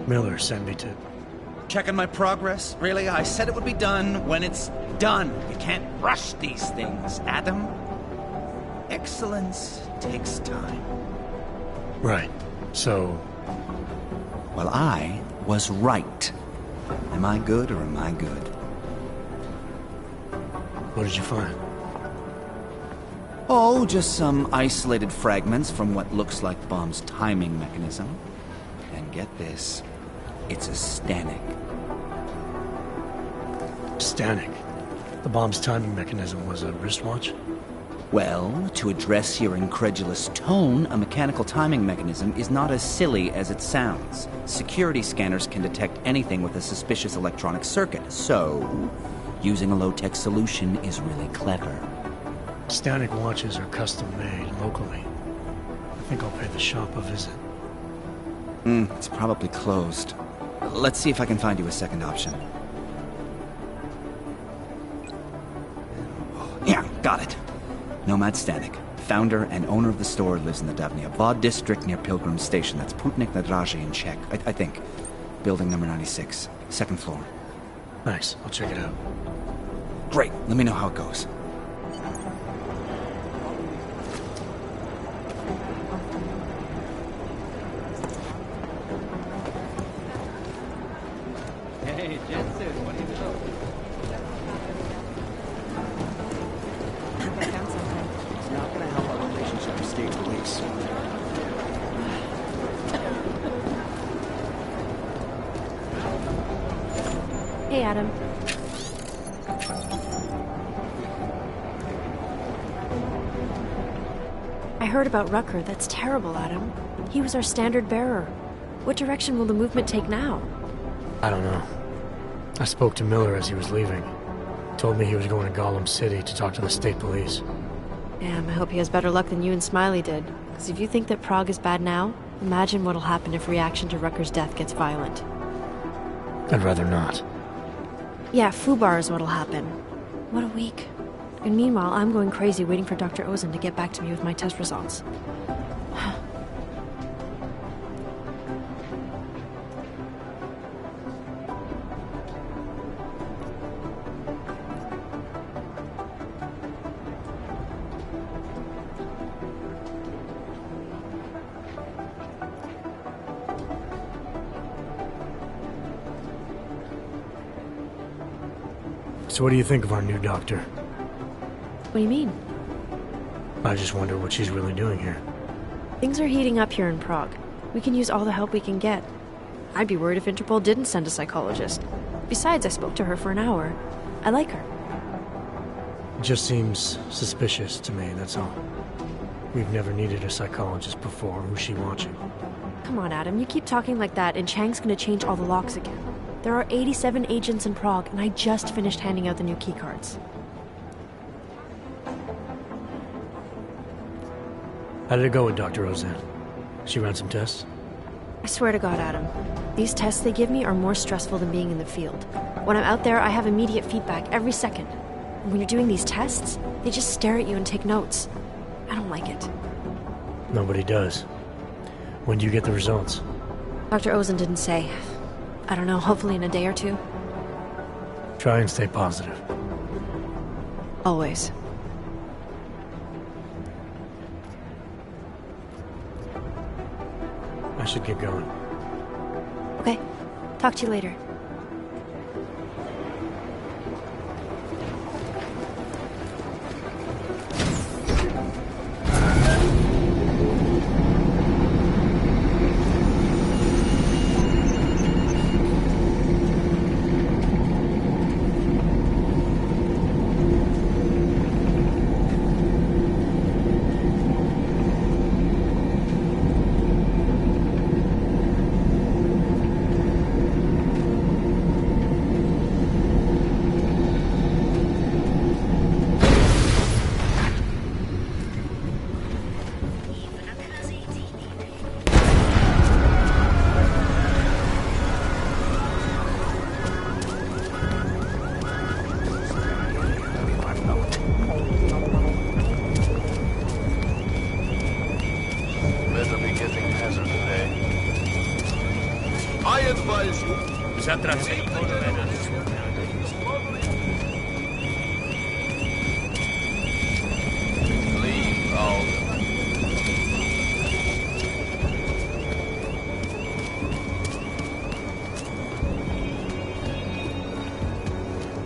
Miller sent me to... Checking my progress? Really? I said it would be done when it's done. You can't rush these things, Adam. Excellence takes time. Right. So... Well, I was right. Am I good or am I good? What did you find? Oh, just some isolated fragments from what looks like Bomb's timing mechanism. And get this, it's a Stanek. Stanek? The bomb's timing mechanism was a wristwatch? Well, to address your incredulous tone, a mechanical timing mechanism is not as silly as it sounds. Security scanners can detect anything with a suspicious electronic circuit, so using a low-tech solution is really clever. Stanek watches are custom-made locally. I think I'll pay the shop a visit. It's probably closed. Let's see if I can find you a second option. Yeah, got it. Nomad Stanek, founder and owner of the store, lives in the Davnia Vod district near Pilgrim Station. That's Putnik na Draži in Czech, I think. Building number 96, second floor. Nice, I'll check it out. Great, let me know how it goes. Hey, Jensen, what do you know? It's not gonna help our relationship with state police. Hey, Adam. I heard about Rucker. That's terrible, Adam. He was our standard bearer. What direction will the movement take now? I don't know. I spoke to Miller as he was leaving. Told me he was going to Gollum City to talk to the state police. Damn, I hope he has better luck than you and Smiley did. Because if you think that Prague is bad now, imagine what'll happen if reaction to Rucker's death gets violent. I'd rather not. Yeah, Fubar is what'll happen. What a week. And meanwhile, I'm going crazy waiting for Dr. Ozan to get back to me with my test results. So what do you think of our new doctor? What do you mean? I just wonder what she's really doing here. Things are heating up here in Prague. We can use all the help we can get. I'd be worried if Interpol didn't send a psychologist. Besides, I spoke to her for an hour. I like her. It just seems suspicious to me, that's all. We've never needed a psychologist before. Who's she watching? Come on, Adam. You keep talking like that, and Chang's gonna change all the locks again. There are 87 agents in Prague, and I just finished handing out the new keycards. How did it go with Dr. Roseanne? She ran some tests? I swear to God, Adam. These tests they give me are more stressful than being in the field. When I'm out there, I have immediate feedback every second. And when you're doing these tests, they just stare at you and take notes. I don't like it. Nobody does. When do you get the results? Dr. Ozen didn't say. I don't know, hopefully in a day or two. Try and stay positive. Always. I should get going. Okay. Talk to you later.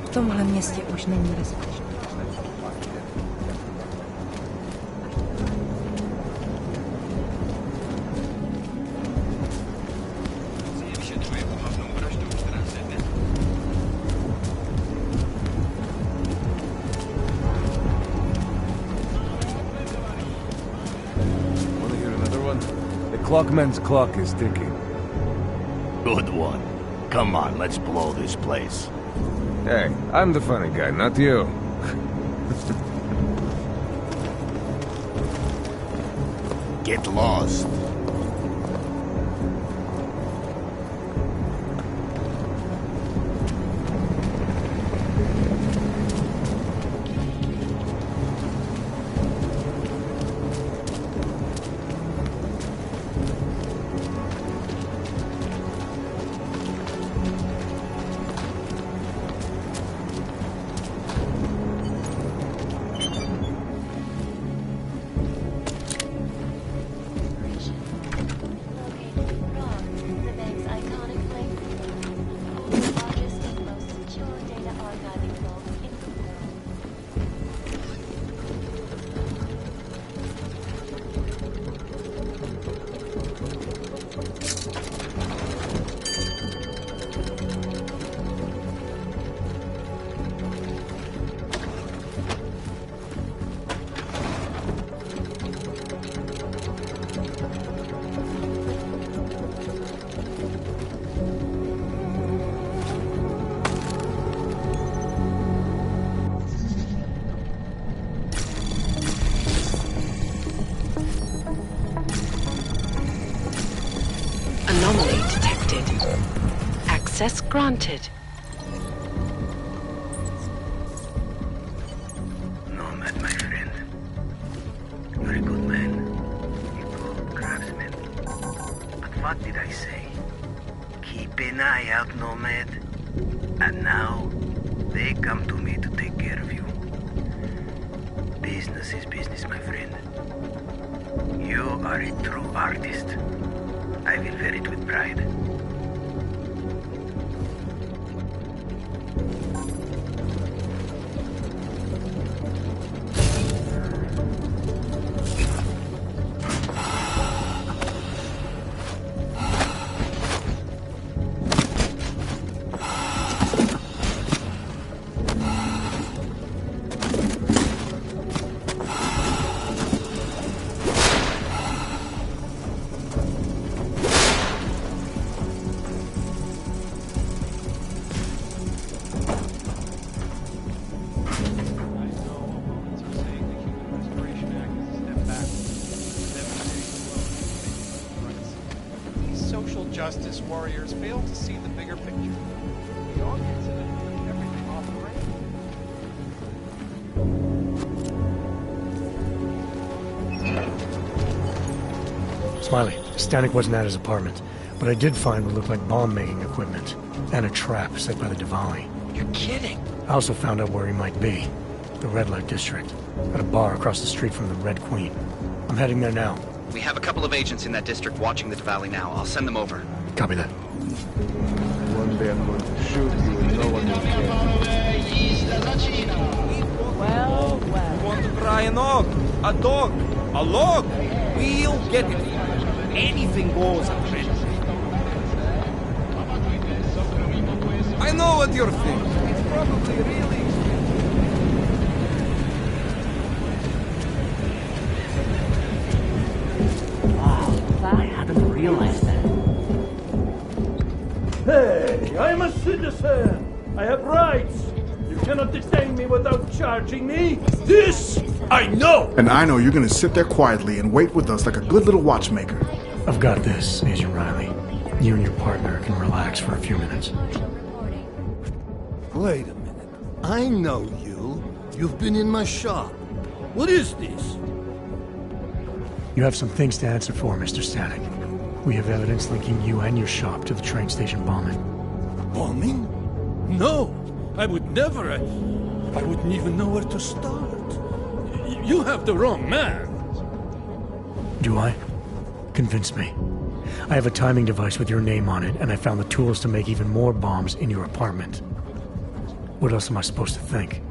V tomhle městě už není bezpečné. Want to hear another one? The clockman's clock is ticking. Good one. Come on, let's blow this place. Hey, I'm the funny guy, not you. Get lost. Anomaly detected. Access granted. Nomad, my friend. You're a good man. A good craftsman. But what did I say? Keep an eye out, Nomad. And now, they come to me to take care of you. Business is business, my friend. You are a true artist. I will wear it with pride. justice warriors fail to see the bigger picture. The Ogg incident took everything off the rails. Smiley, Stanek wasn't at his apartment, but I did find what looked like bomb-making equipment and a trap set by the Diwali. You're kidding. I also found out where he might be. The Red Light District. At a bar across the street from the Red Queen. I'm heading there now. We have a couple of agents in that district watching the Diwali now. I'll send them over. Copy that. One day I'm going to shoot you and no one will care. Well. You want to try an Ogg? A dog? A log? We'll get it. Anything goes at Red. I know what you're thinking. It's probably really... I hadn't realized that. Hey, I'm a citizen. I have rights. You cannot detain me without charging me. This I know. And I know you're gonna sit there quietly and wait with us like a good little watchmaker. I've got this, Agent Riley. You and your partner can relax for a few minutes. Wait a minute. I know you. You've been in my shop. What is this? You have some things to answer for, Mr. Stanek. We have evidence linking you and your shop to the train station bombing. Bombing? No, I would never. I wouldn't even know where to start. You have the wrong man. Do I? Convince me. I have a timing device with your name on it, and I found the tools to make even more bombs in your apartment. What else am I supposed to think?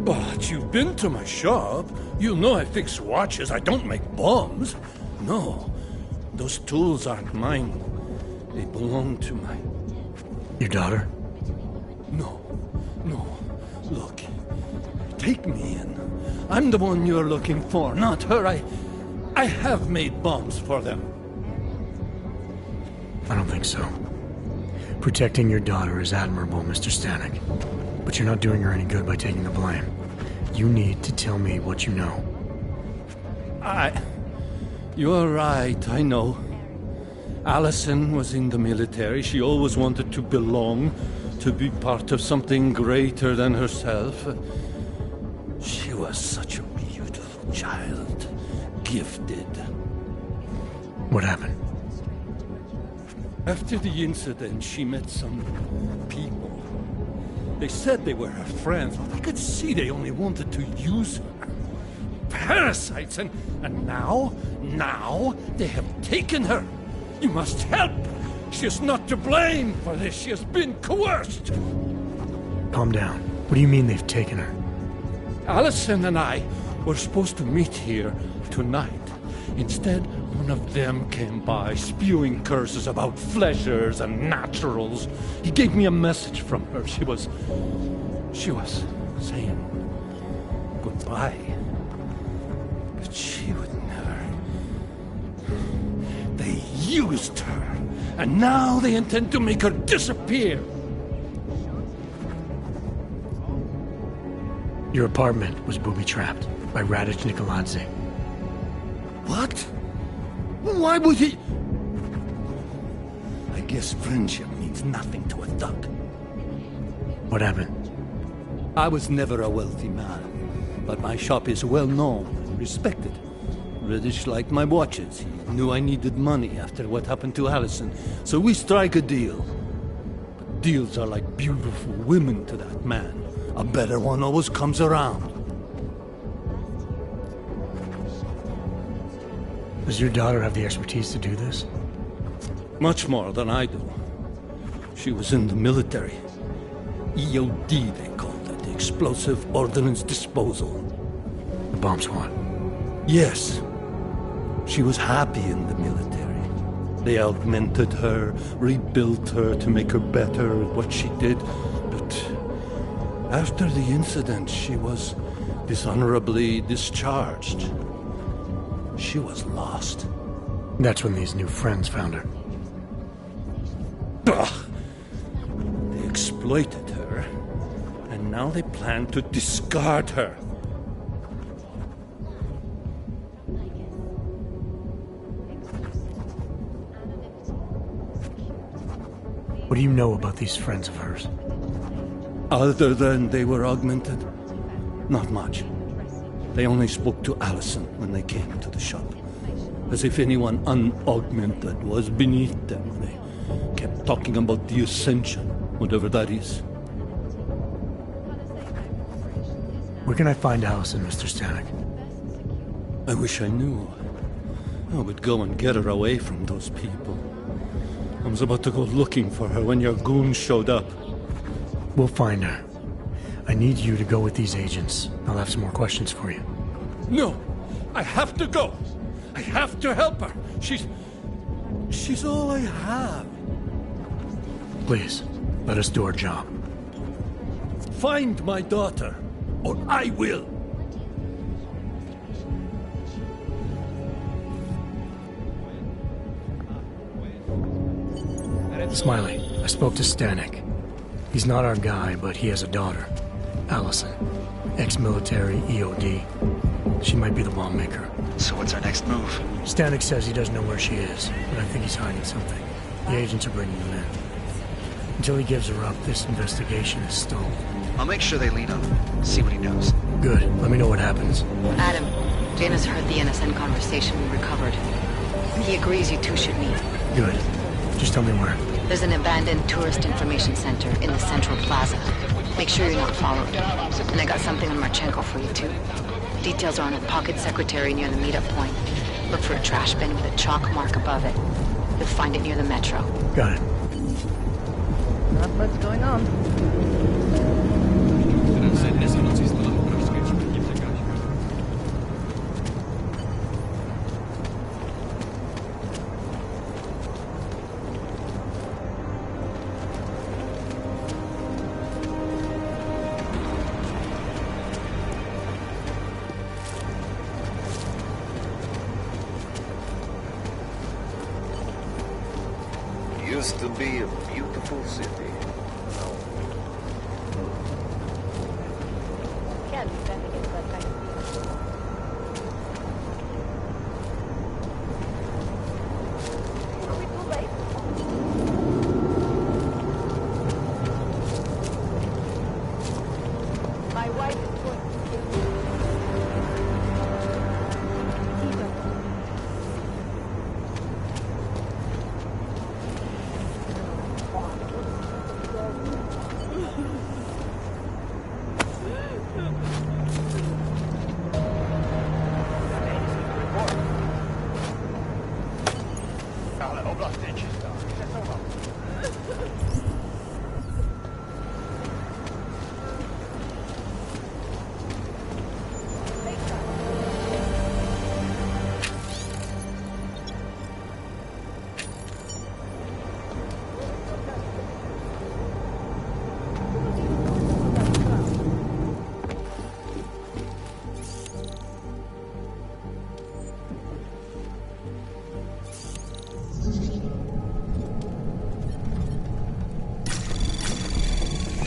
But you've been to my shop. You know I fix watches. I don't make bombs. No, those tools aren't mine. They belong to my... Your daughter? No. Look, take me in. I'm the one you're looking for, not her. I have made bombs for them. I don't think so. Protecting your daughter is admirable, Mr. Stanek. But you're not doing her any good by taking the blame. You need to tell me what you know. You're right, I know. Allison was in the military. She always wanted to belong, to be part of something greater than herself. She was such a beautiful child. Gifted. What happened? After the incident, she met some people. They said they were her friends, but I could see they only wanted to use her. Parasites, and now they have taken her. You must help. She is not to blame for this. She has been coerced. Calm down. What do you mean they've taken her? Allison and I were supposed to meet here tonight. Instead, one of them came by, spewing curses about fleshers and naturals. He gave me a message from her. She was saying goodbye. But she would never. They used her, and now they intend to make her disappear. Your apartment was booby-trapped by Radic Nikoladze. What? Why would he? I guess friendship means nothing to a thug. What happened? I was never a wealthy man, but my shop is well known and respected. Radic liked my watches. He knew I needed money after what happened to Allison, so we strike a deal. But deals are like beautiful women to that man. A better one always comes around. Does your daughter have the expertise to do this? Much more than I do. She was in the military. EOD, they called it, the Explosive Ordnance Disposal. The bomb squad? Yes. She was happy in the military. They augmented her, rebuilt her to make her better at what she did. But after the incident, she was dishonorably discharged. She was lost. That's when these new friends found her. Ugh. They exploited her, and now they plan to discard her. What do you know about these friends of hers? Other than they were augmented? Not much. They only spoke to Allison when they came to the shop. As if anyone unaugmented was beneath them. They kept talking about the Ascension, whatever that is. Where can I find Allison, Mr. Stanek? I wish I knew. I would go and get her away from those people. I was about to go looking for her when your goons showed up. We'll find her. I need you to go with these agents. I'll have some more questions for you. No! I have to go! I have to help her! She's all I have. Please, let us do our job. Find my daughter, or I will! Smiley, I spoke to Stanek. He's not our guy, but he has a daughter, Allison. Ex-military, EOD. She might be the lawmaker. So what's our next move? Stanek says he doesn't know where she is, but I think he's hiding something. The agents are bringing him in. Until he gives her up, this investigation is stalled. I'll make sure they lead him. See what he knows. Good. Let me know what happens. Adam, Janus heard the NSN conversation we recovered. He agrees you two should meet. Good. Just tell me where. There's an abandoned tourist information center in the central plaza. Make sure you're not followed. And I got something on Marchenko for you, too. Details are on a pocket secretary near the meetup point. Look for a trash bin with a chalk mark above it. You'll find it near the metro. Got it. Not much going on. Used to be a beautiful city. Can't be bending into that kind of Are we too late? My wife is going to kill me.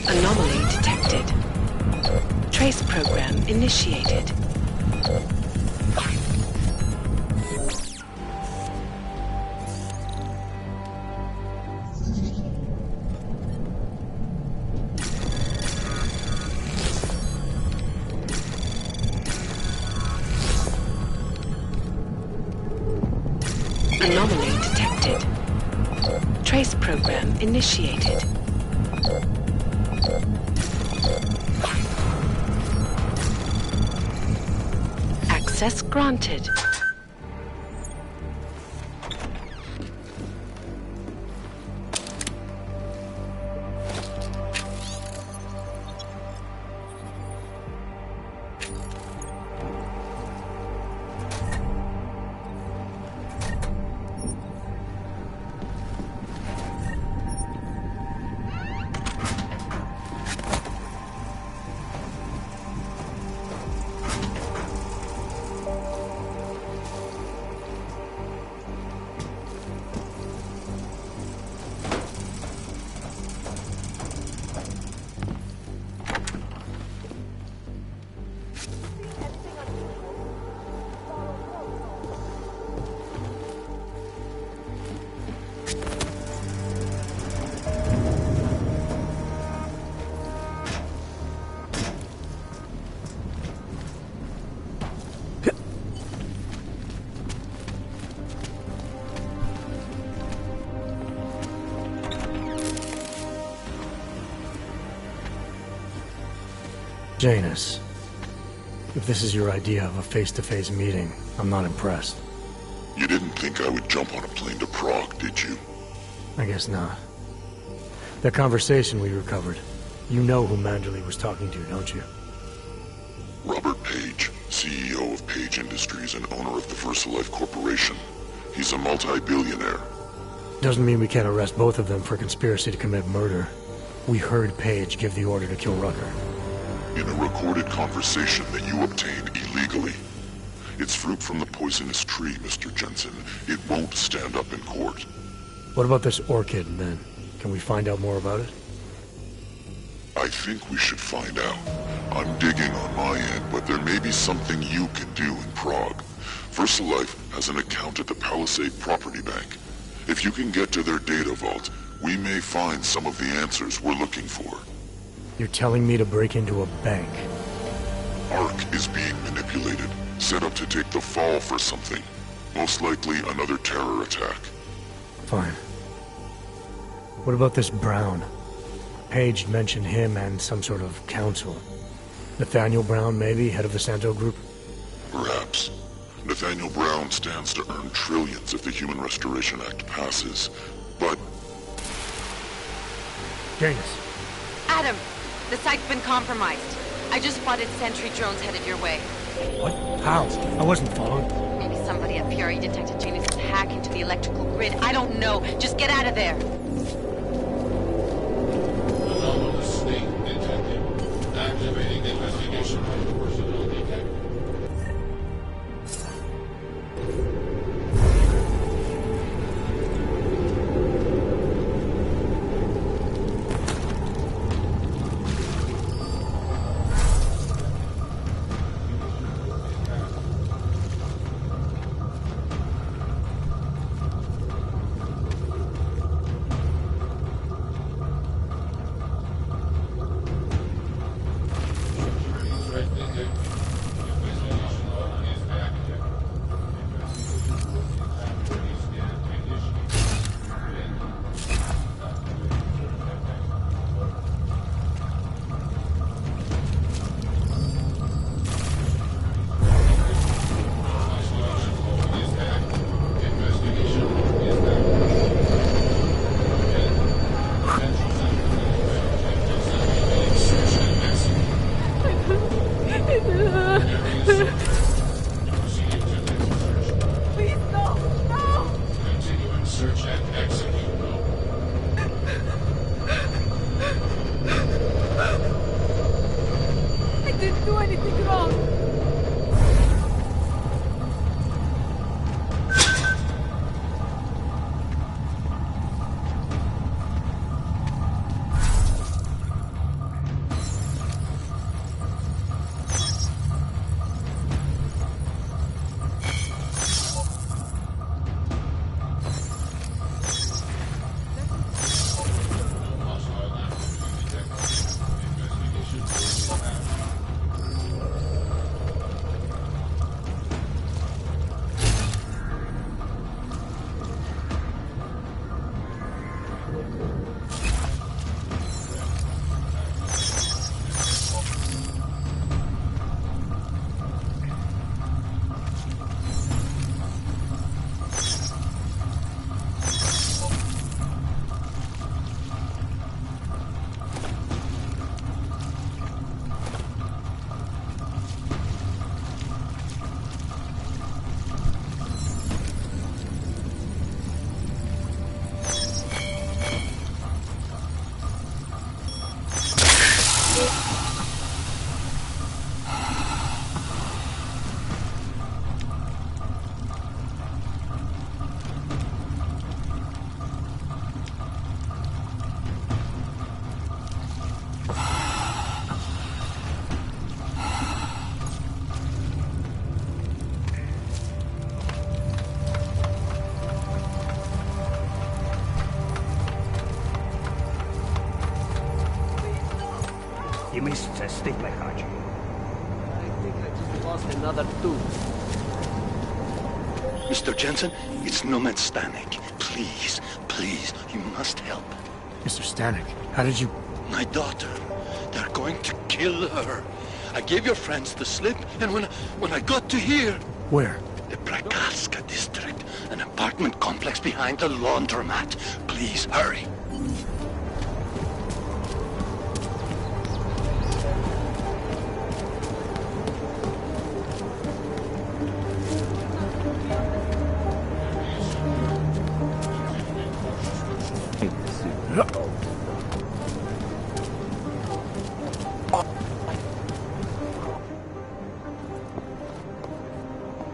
Anomaly detected. Trace program initiated. Anomaly detected. Trace program initiated. Access granted. Janus, if this is your idea of a face-to-face meeting, I'm not impressed. You didn't think I would jump on a plane to Prague, did you? I guess not. That conversation we recovered, you know who Manderley was talking to, don't you? Robert Page, CEO of Page Industries and owner of the VersaLife Corporation. He's a multi-billionaire. Doesn't mean we can't arrest both of them for conspiracy to commit murder. We heard Page give the order to kill Rucker. In a recorded conversation that you obtained illegally. It's fruit from the poisonous tree, Mr. Jensen. It won't stand up in court. What about this orchid, then? Can we find out more about it? I think we should find out. I'm digging on my end, but there may be something you can do in Prague. VersaLife has an account at the Palisade Property Bank. If you can get to their data vault, we may find some of the answers we're looking for. You're telling me to break into a bank? ARC is being manipulated, set up to take the fall for something. Most likely another terror attack. Fine. What about this Brown? Page mentioned him and some sort of council. Nathaniel Brown, maybe, head of the Santo Group? Perhaps. Nathaniel Brown stands to earn trillions if the Human Restoration Act passes, but... Janus. Adam, the site's been compromised. I just spotted sentry drones headed your way. What? How? I wasn't followed. Maybe somebody at PRE detected Janus' hack into the electrical grid. I don't know. Just get out of there. Activating investigation. Personnel detected. You missed a stick like Archie. I think I just lost another tooth. Mr. Jensen, it's Nomad Stanek. Please, please, you must help. Mr. Stanek, how did you... My daughter. They're going to kill her. I gave your friends the slip, and when I got to here... Where? The Prakarska district, an apartment complex behind the laundromat. Please, hurry.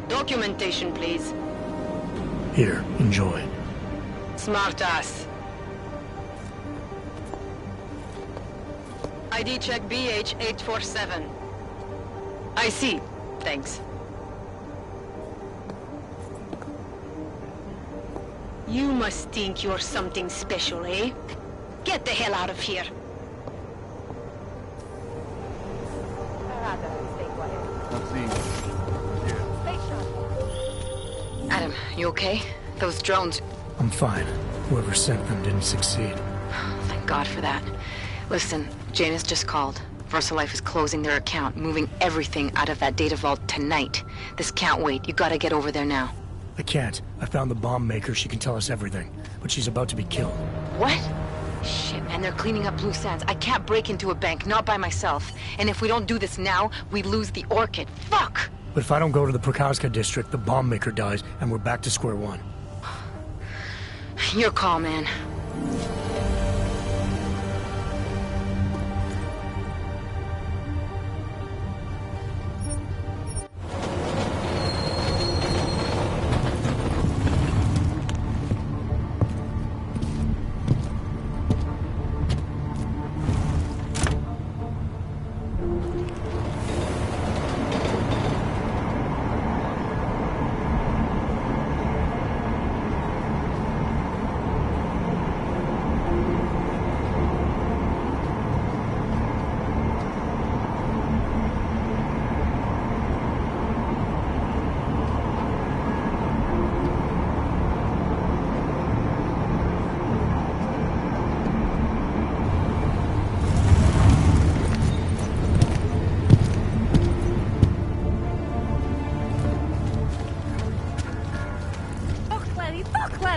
Documentation, please. Here, enjoy. Smart ass. ID check BH847. I see. Thanks. You must think you're something special, eh? Get the hell out of here. Adam, you okay? Those drones... I'm fine. Whoever sent them didn't succeed. Thank God for that. Listen, Janus just called. VersaLife is closing their account, moving everything out of that data vault tonight. This can't wait. You gotta get over there now. I can't. I found the bomb maker. She can tell us everything. But she's about to be killed. What? Shit, man, they're cleaning up loose ends. I can't break into a bank, not by myself. And if we don't do this now, we lose the Orchid. Fuck! But if I don't go to the Prakarska district, the bomb maker dies, and we're back to square one. Your call, man.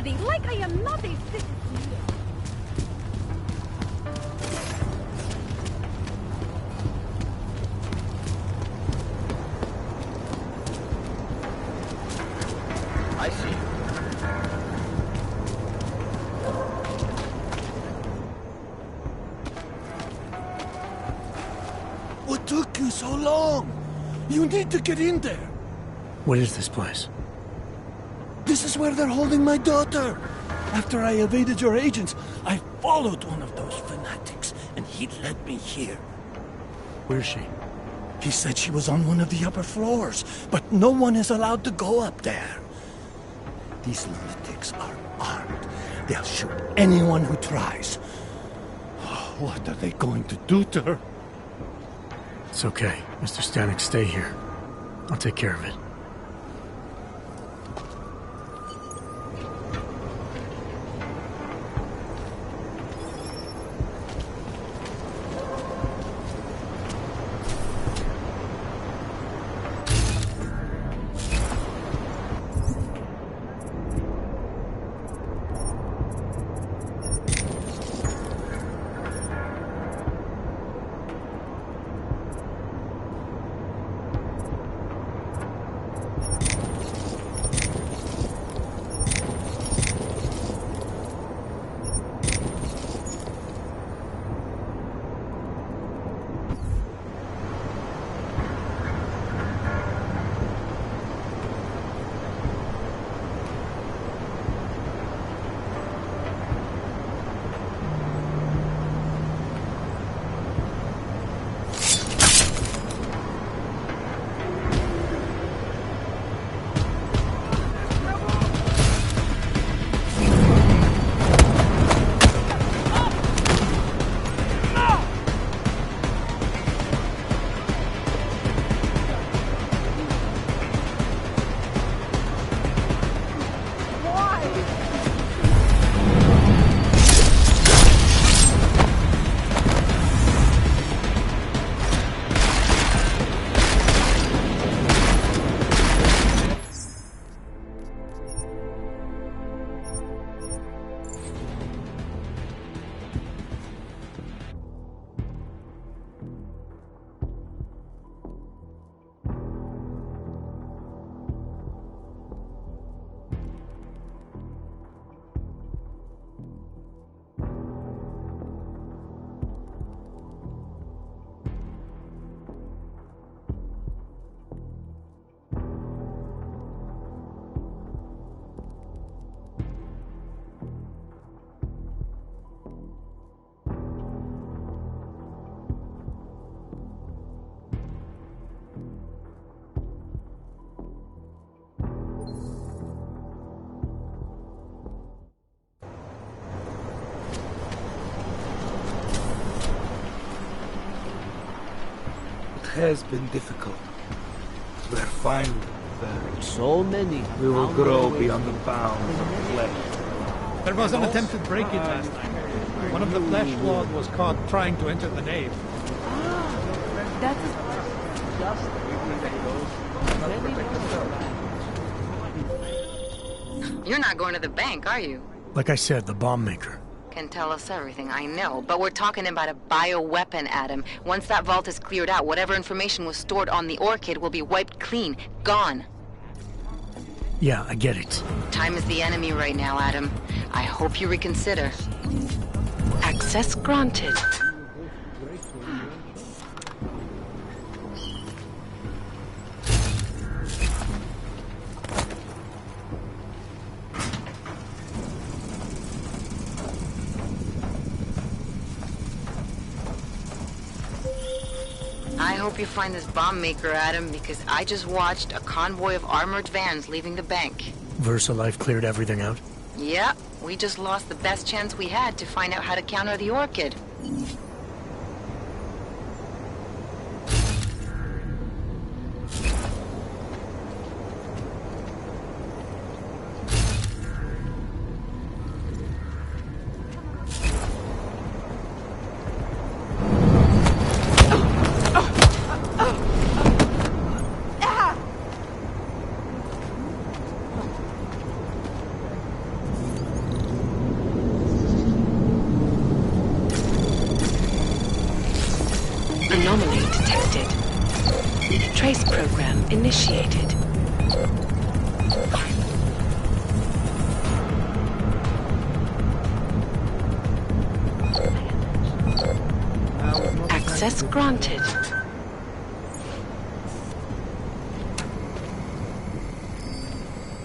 Like I am not a citizen. I see. What took you so long? You need to get in there. What is this place? This is where they're holding my daughter. After I evaded your agents, I followed one of those fanatics, and he led me here. Where's she? He said she was on one of the upper floors, but no one is allowed to go up there. These lunatics are armed. They'll shoot anyone who tries. What are they going to do to her? It's okay. Mr. Stanek, stay here. I'll take care of it. has been difficult. We're finally there. So many. We will grow beyond the bounds of the flesh. There was an attempted break-in last night. One of the flesh lord was caught trying to enter the nave. That is You're not going to the bank, are you? Like I said, the bomb maker. Can tell us everything, I know. But we're talking about a bioweapon, Adam. Once that vault is cleared out, whatever information was stored on the Orchid will be wiped clean. Gone. Yeah, I get it. Time is the enemy right now, Adam. I hope you reconsider. Access granted. I hope you find this bomb maker, Adam, because I just watched a convoy of armored vans leaving the bank. VersaLife cleared everything out? Yeah, we just lost the best chance we had to find out how to counter the Orchid. Anomaly detected. Trace program initiated. Access granted.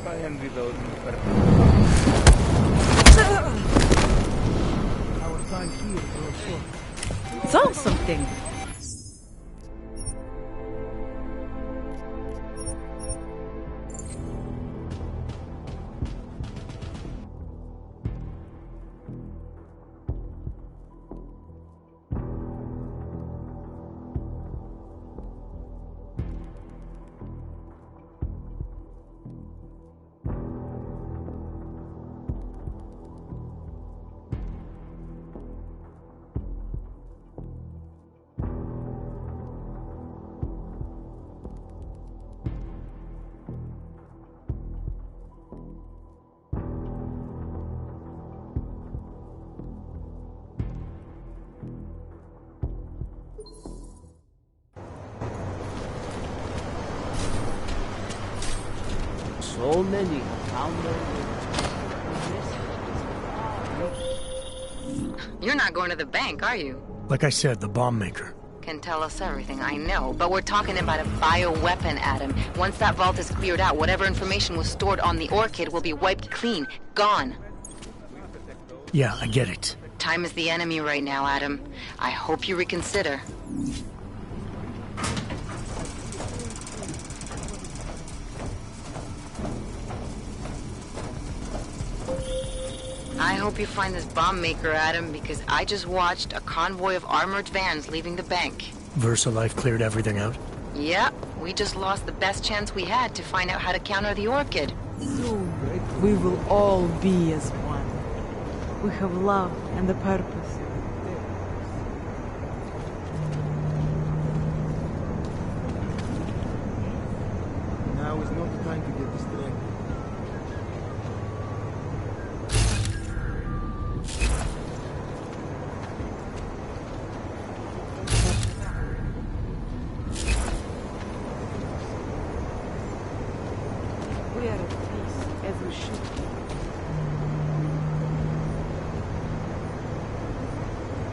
I envy those Our time here grows short. Saw something. So many have found their way. You're not going to the bank, are you? Like I said, the bomb maker. Can tell us everything, I know. But we're talking about a bioweapon, Adam. Once that vault is cleared out, whatever information was stored on the Orchid will be wiped clean. Gone. Yeah, I get it. Time is the enemy right now, Adam. I hope you reconsider. I hope you find this bomb maker, Adam, because I just watched a convoy of armored vans leaving the bank. VersaLife cleared everything out? Yeah, we just lost the best chance we had to find out how to counter the Orchid. Soon, we will all be as one. We have love and a purpose. Now is not the time to get distracted. We are at peace, as we should be.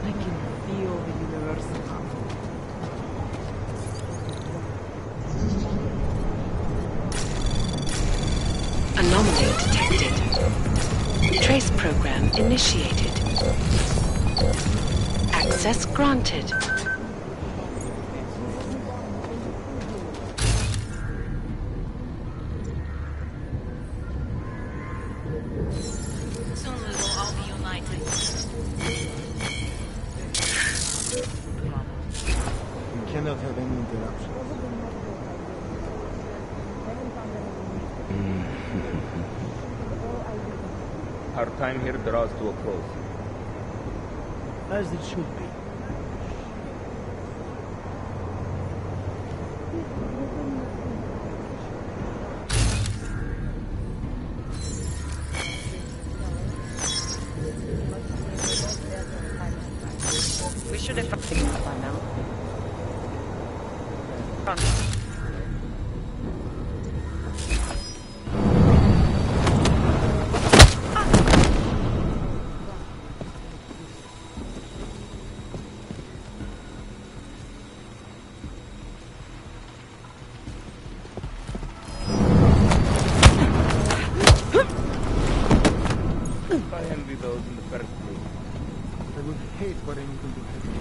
I can feel the universal harmony. Anomaly detected. Trace program initiated. Access granted. Soon we will all be united. We cannot have any interruption. Our time here draws to a close. As it should be. We should have figured it by now. Run. I envy those in the first place. I would hate for anything to happen.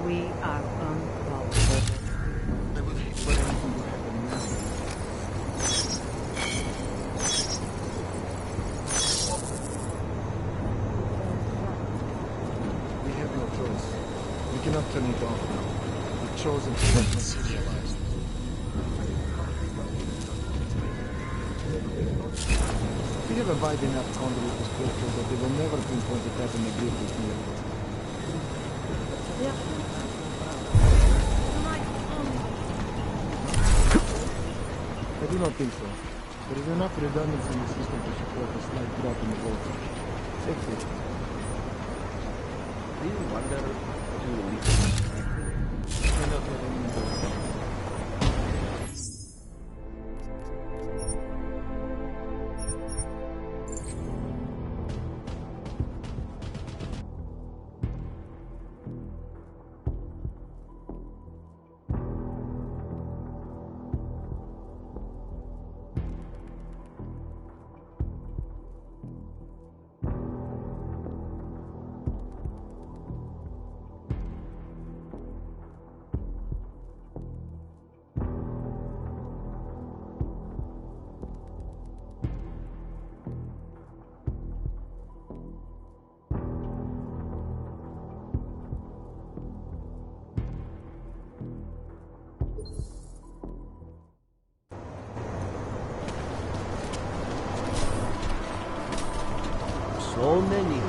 We are uncalled. I would hate for anything to happen now. We have no choice. We cannot turn it off now. The chosen has been realized. We have a wide enough conduit to structure that they will never pinpoint the pattern of vehicle here. I do not think so. There is enough redundancy in the system to support a slight drop in the voltage. Safely. Do you wonder what you will leave? I don't have any idea. So many.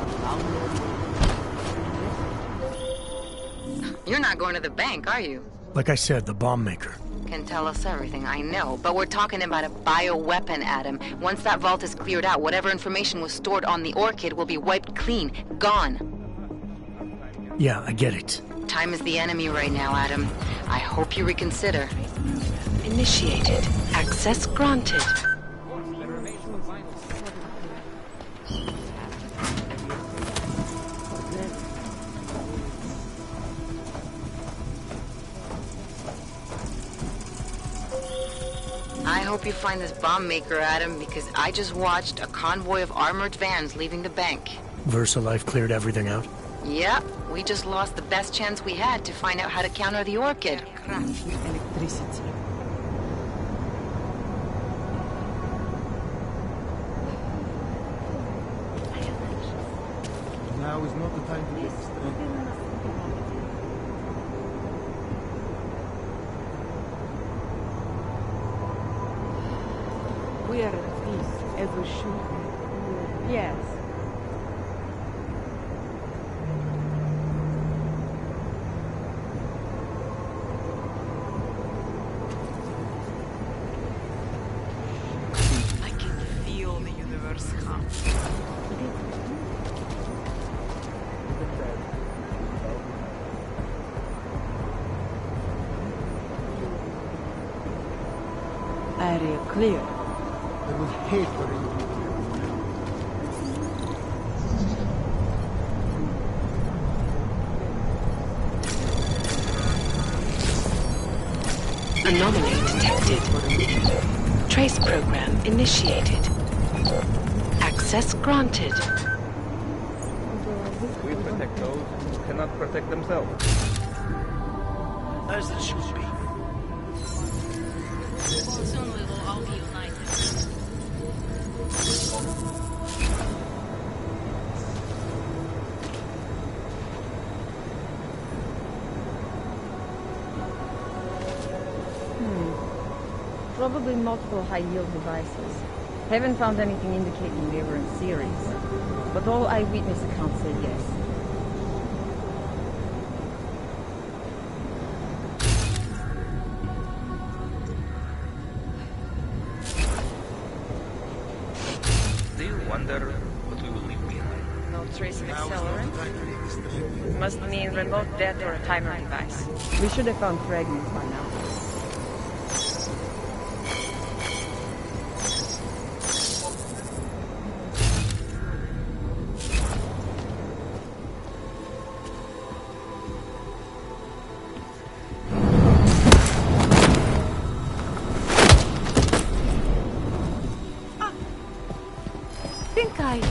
You're not going to the bank, are you? Like I said, the bomb maker. Can tell us everything, I know. But we're talking about a bioweapon, Adam. Once that vault is cleared out, whatever information was stored on the Orchid will be wiped clean. Gone. Yeah, I get it. Time is the enemy right now, Adam. I hope you reconsider. Initiated. Access granted. I hope you find this bomb maker, Adam, because I just watched a convoy of armored vans leaving the bank. VersaLife cleared everything out? Yep, we just lost the best chance we had to find out how to counter the Orchid. Electricity. Now is not the time to get distracted. We are at peace, as we should be. Yes. I can feel the universe come. clear. I would hate for you to be clear. Anomaly detected. Trace program initiated. Access granted. We protect those who cannot protect themselves. As it should be. Soon we will all be united. Probably multiple high-yield devices. Haven't found anything indicating they were in series. But all eyewitness accounts say yes. Do you wonder what we will leave behind? No trace of accelerant? Must mean remote death or a timer device. We should have found fragments by now. Think I...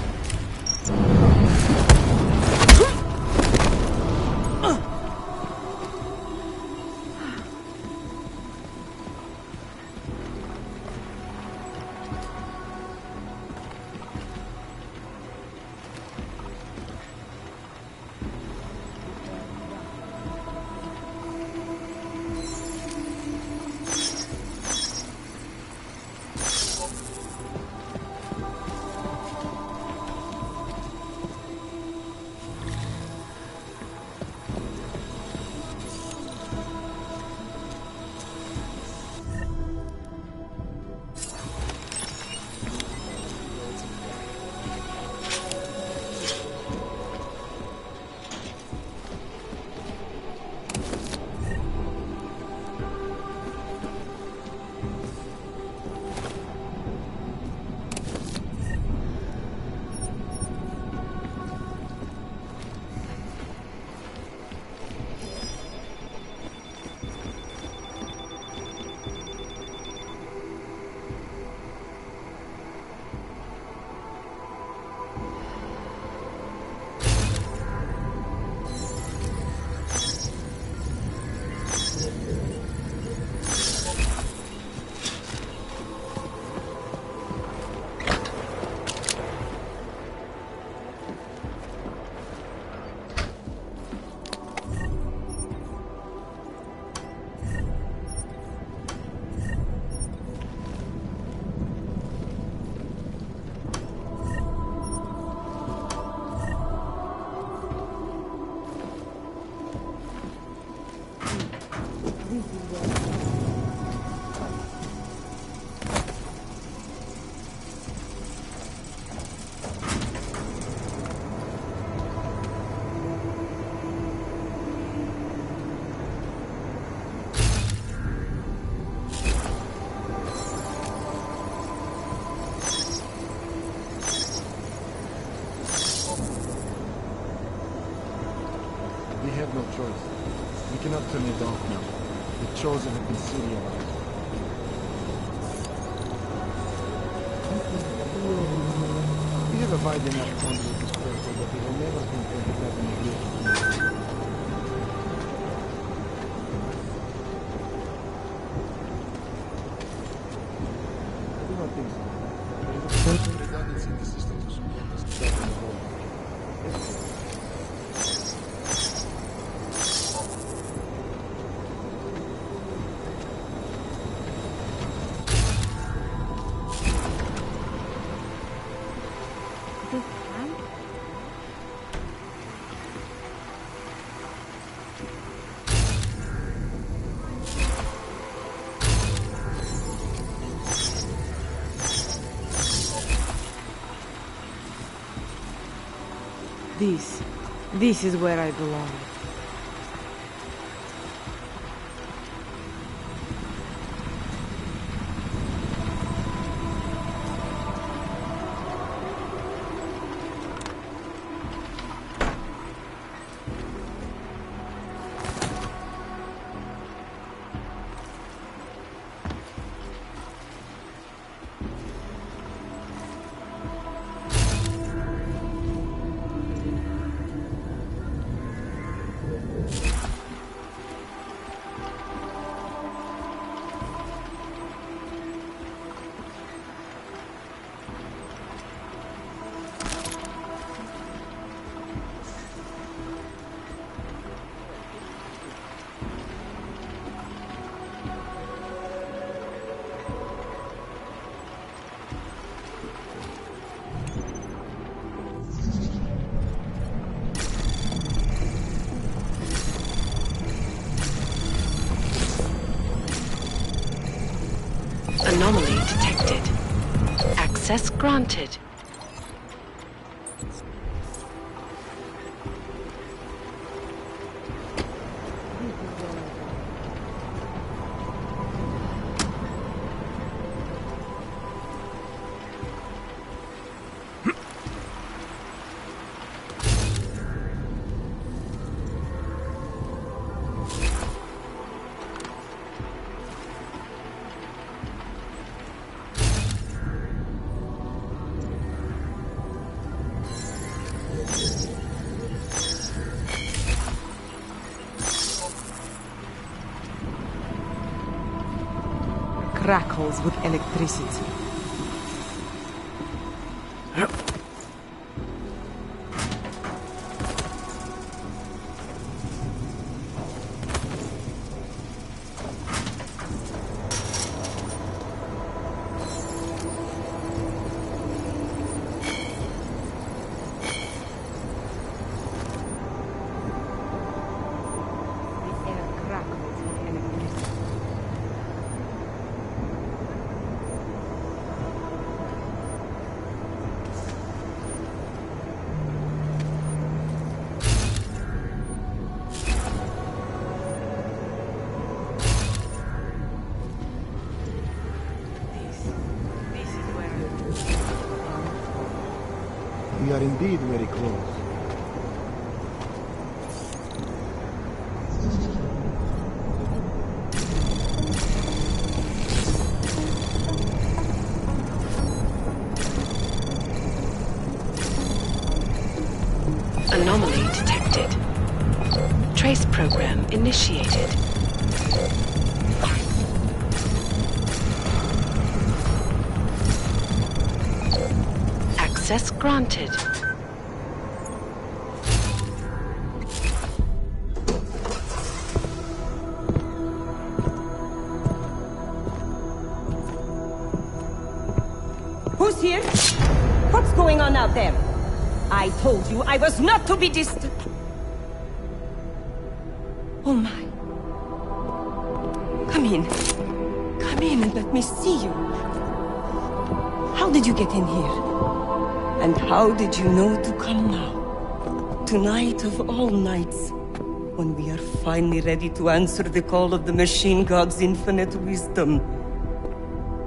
We have no choice. We cannot turn it off now. The chosen have been serialized. We have a wide enough conduit to circle that they will never think that it has any real. I do not think so. There is a certain redundancy in the system to support this threat in the world. This is where I belong. Access granted. Crackles with electricity. We are indeed very close. Anomaly detected. Trace program initiated. Access granted. Who's here? What's going on out there? I told you I was not to be distant. Oh my. Come in. Come in and let me see you. How did you get in here? And how did you know to come now? Tonight of all nights, when we are finally ready to answer the call of the machine god's infinite wisdom.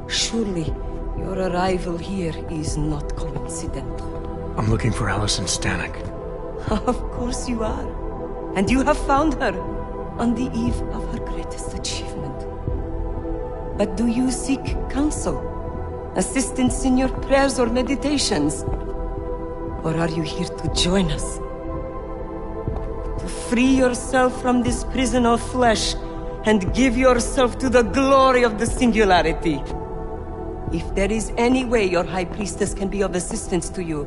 Surely, your arrival here is not coincidental. I'm looking for Allison Stanek. Of course you are. And you have found her on the eve of her greatest achievement. But do you seek counsel? Assistance in your prayers or meditations? Or are you here to join us? To free yourself from this prison of flesh and give yourself to the glory of the singularity? If there is any way your High Priestess can be of assistance to you,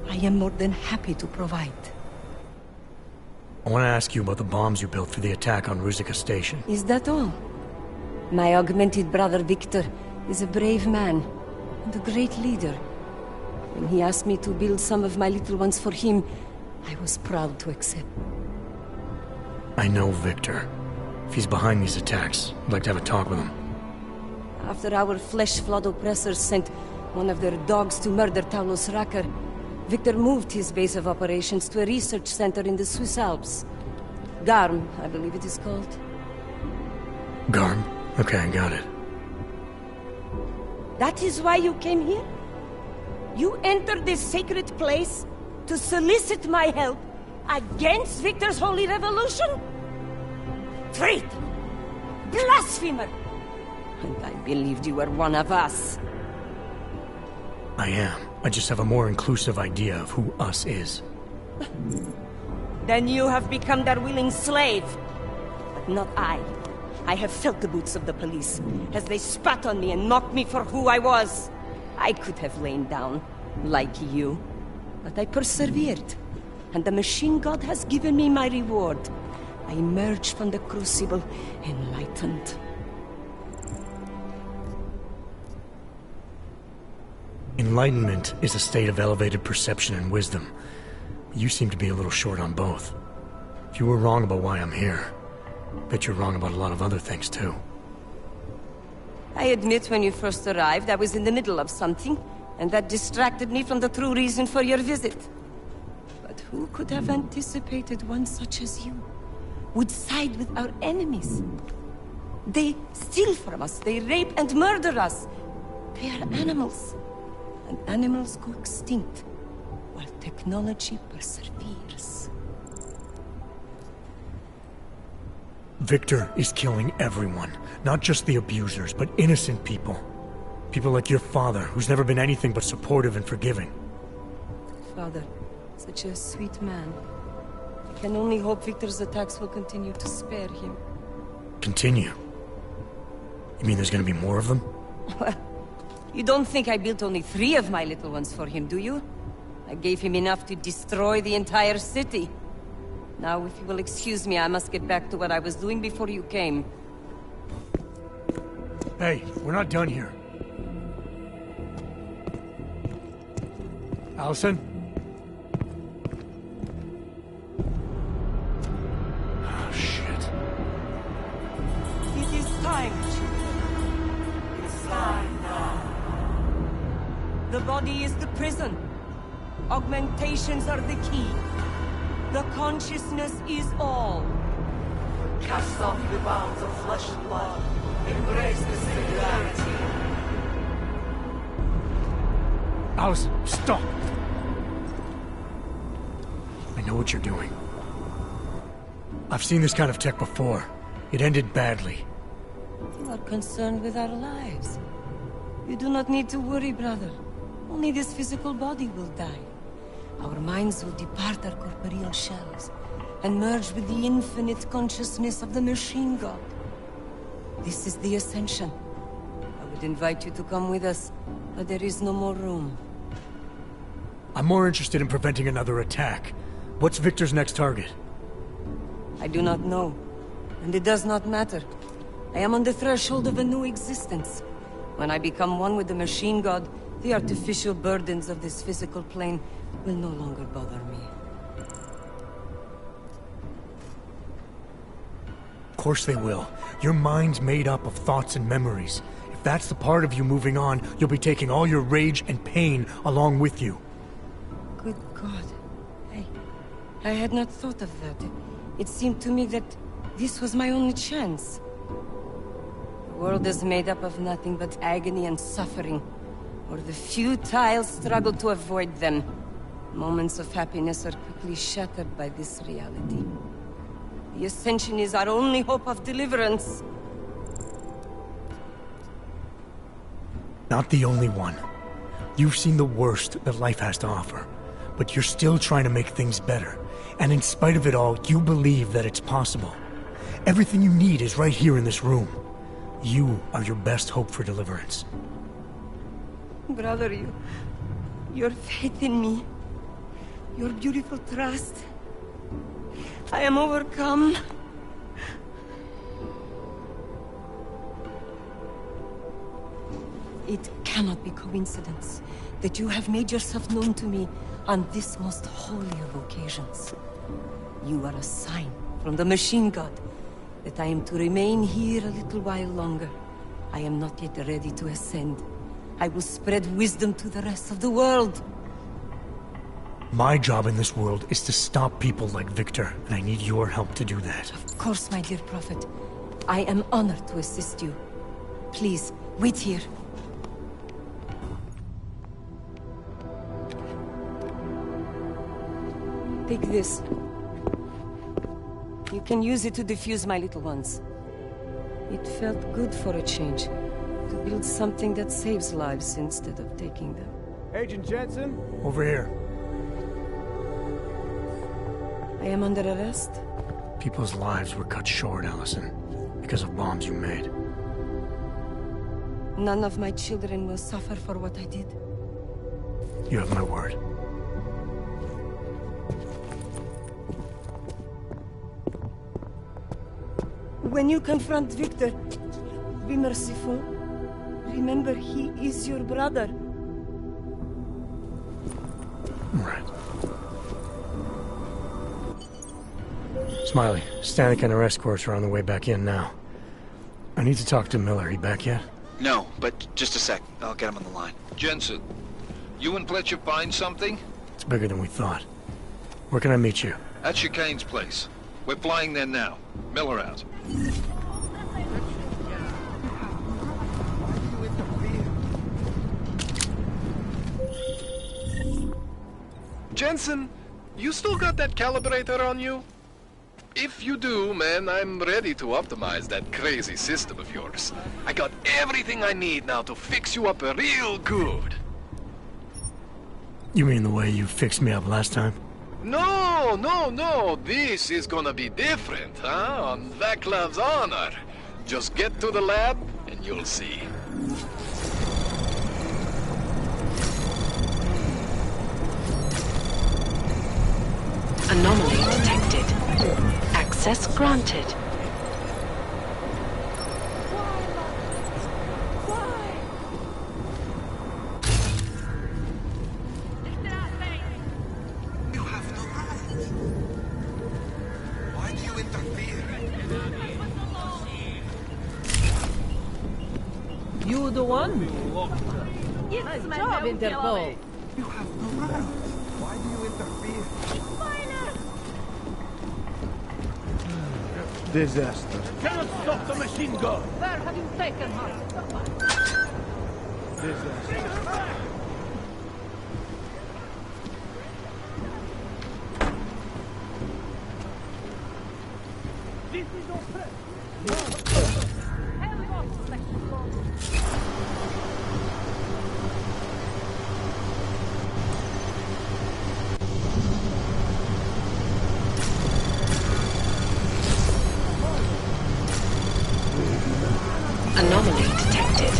I am more than happy to provide. I want to ask you about the bombs you built for the attack on Ruzicka Station. Is that all? My augmented brother Victor is a brave man and a great leader. When he asked me to build some of my little ones for him, I was proud to accept. I know Victor. If he's behind these attacks, I'd like to have a talk with him. After our flesh-flood oppressors sent one of their dogs to murder Talos Racker, Victor moved his base of operations to a research center in the Swiss Alps. Garm, I believe it is called. Garm? Okay, got it. That is why you came here? You entered this sacred place to solicit my help against Victor's holy revolution? Traitor! Blasphemer! And I believed you were one of us. I am. I just have a more inclusive idea of who us is. Then you have become their willing slave. But not I. I have felt the boots of the police as they spat on me and mocked me for who I was. I could have lain down, like you. But I persevered. And the machine god has given me my reward. I emerged from the crucible enlightened. Enlightenment is a state of elevated perception and wisdom. You seem to be a little short on both. If you were wrong about why I'm here, I bet you're wrong about a lot of other things too. I admit when you first arrived, I was in the middle of something, and that distracted me from the true reason for your visit. But who could have anticipated one such as you would side with our enemies? They steal from us, they rape and murder us. They are animals, and animals go extinct, while technology perseveres. Victor is killing everyone, not just the abusers, but innocent people. People like your father, who's never been anything but supportive and forgiving. Father, such a sweet man. I can only hope Victor's attacks will continue to spare him. Continue? You mean there's gonna be more of them? Well, you don't think I built only 3 of my little ones for him, do you? I gave him enough to destroy the entire city. Now, if you will excuse me, I must get back to what I was doing before you came. Hey, we're not done here. Allison? Oh, shit. It is time, children. It's time now. The body is the prison. Augmentations are the key. The consciousness is all. Cast off the bounds of flesh and blood. Embrace the singularity. Allison, stop! I know what you're doing. I've seen this kind of tech before. It ended badly. You are concerned with our lives. You do not need to worry, brother. Only this physical body will die. Our minds will depart our corporeal shells and merge with the infinite consciousness of the machine god. This is the ascension. I would invite you to come with us, but there is no more room. I'm more interested in preventing another attack. What's Victor's next target? I do not know, and it does not matter. I am on the threshold of a new existence. When I become one with the machine god, the artificial burdens of this physical plane will no longer bother me. Of course they will. Your mind's made up of thoughts and memories. If that's the part of you moving on, you'll be taking all your rage and pain along with you. Good God. I had not thought of that. It seemed to me that this was my only chance. The world is made up of nothing but agony and suffering, or the futile struggle to avoid them. Moments of happiness are quickly shattered by this reality. The Ascension is our only hope of deliverance. Not the only one. You've seen the worst that life has to offer, but you're still trying to make things better. And in spite of it all, you believe that it's possible. Everything you need is right here in this room. You are your best hope for deliverance. Brother, your faith in me, your beautiful trust. I am overcome. It cannot be coincidence that you have made yourself known to me on this most holy of occasions. You are a sign from the machine god that I am to remain here a little while longer. I am not yet ready to ascend. I will spread wisdom to the rest of the world. My job in this world is to stop people like Victor, and I need your help to do that. Of course, my dear prophet. I am honored to assist you. Please, wait here. Take this. You can use it to defuse my little ones. It felt good for a change, to build something that saves lives instead of taking them. Agent Jensen? Over here. I am under arrest? People's lives were cut short, Allison, because of bombs you made. None of my children will suffer for what I did. You have my word. When you confront Victor, be merciful. Remember, he is your brother. Right. Smiley, Stanek and her escorts are on the way back in now. I need to talk to Miller. He back yet? No, but just a sec. I'll get him on the line. Jensen, You and Fletcher find something? It's bigger than we thought. Where can I meet you? At Chicane's place. We're flying there now. Miller out. Jensen, you still got that calibrator on you? If you do, man, I'm ready to optimize that crazy system of yours. I got everything I need now to fix you up real good. You mean the way you fixed me up last time? No, no, no. This is gonna be different, huh? On Vaclav's honor. Just get to the lab and you'll see. Anomaly detected. Access granted. You have no right. Why do you interfere? You the one? Nice job, Interpol. You have no right. Why do you interfere? Disaster. Cannot stop the machine gun! Where have you taken her? Disaster. This is your friend. Hell off, Section Lord. Anomaly detected.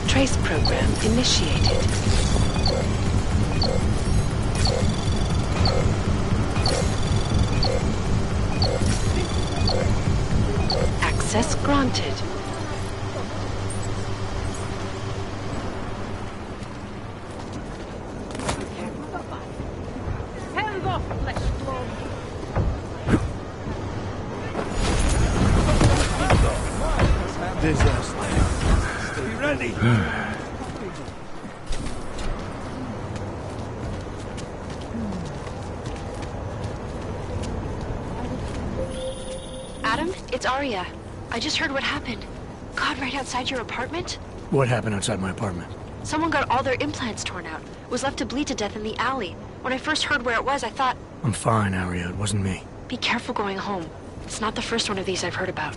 Trace program initiated. Access granted. Hands off, Flesh Lord. Disaster. Be ready! Adam, it's Arya. I just heard what happened. God, right outside your apartment? What happened outside my apartment? Someone got all their implants torn out. Was left to bleed to death in the alley. When I first heard where it was, I thought... I'm fine, Arya. It wasn't me. Be careful going home. It's not the first one of these I've heard about.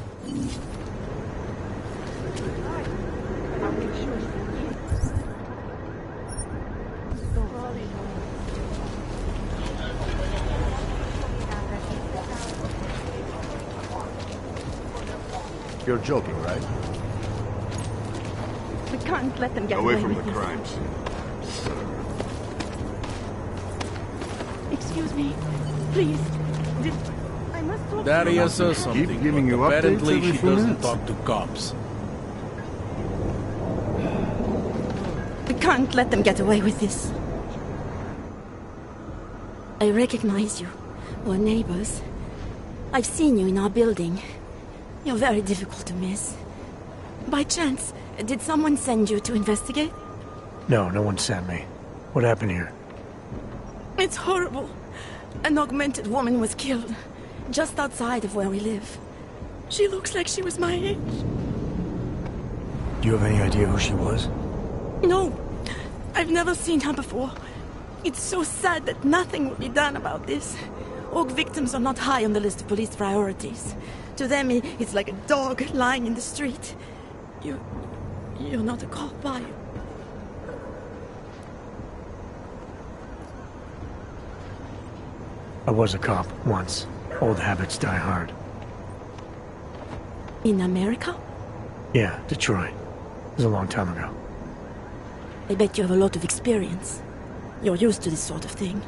You're joking, right? We can't let them get Away away from with the this. crime scene. Excuse me. Please. I must talk Daria to says something, Keep giving but you updates apparently every she few doesn't minutes. talk to cops. We can't let them get away with this. I recognize you. We're neighbors. I've seen you in our building. You're very difficult to miss. By chance, did someone send you to investigate? No, no one sent me. What happened here? It's horrible. An augmented woman was killed, just outside of where we live. She looks like she was my age. Do you have any idea who she was? No, I've never seen her before. It's so sad that nothing will be done about this. Org victims are not high on the list of police priorities. To them, it's like a dog lying in the street. You're not a cop, are you? I was a cop once. Old habits die hard. In America? Yeah, Detroit. It was a long time ago. I bet you have a lot of experience. You're used to this sort of thing.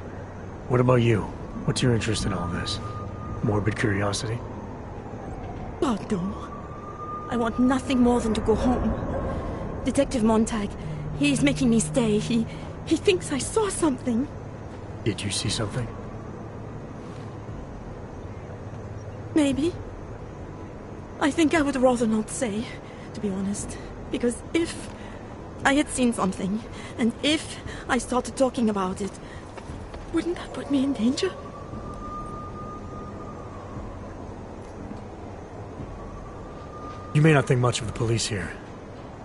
What about you? What's your interest in all this? Morbid curiosity? Oh, no. I want nothing more than to go home. Detective Montag, he's making me stay. He thinks I saw something. Did you see something? Maybe. I think I would rather not say, to be honest. Because if I had seen something, and if I started talking about it, wouldn't that put me in danger? You may not think much of the police here.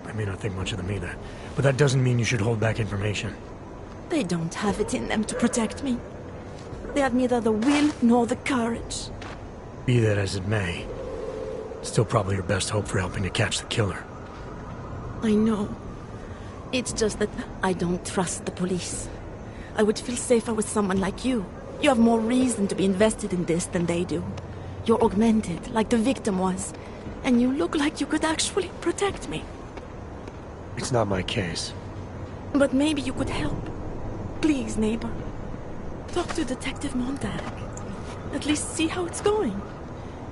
I may not think much of them either. But that doesn't mean you should hold back information. They don't have it in them to protect me. They have neither the will nor the courage. Be that as it may, still probably your best hope for helping to catch the killer. I know. It's just that I don't trust the police. I would feel safer with someone like you. You have more reason to be invested in this than they do. You're augmented, like the victim was. And you look like you could actually protect me. It's not my case. But maybe you could help. Please, neighbor. Talk to Detective Mehnkehnd. At least see how it's going.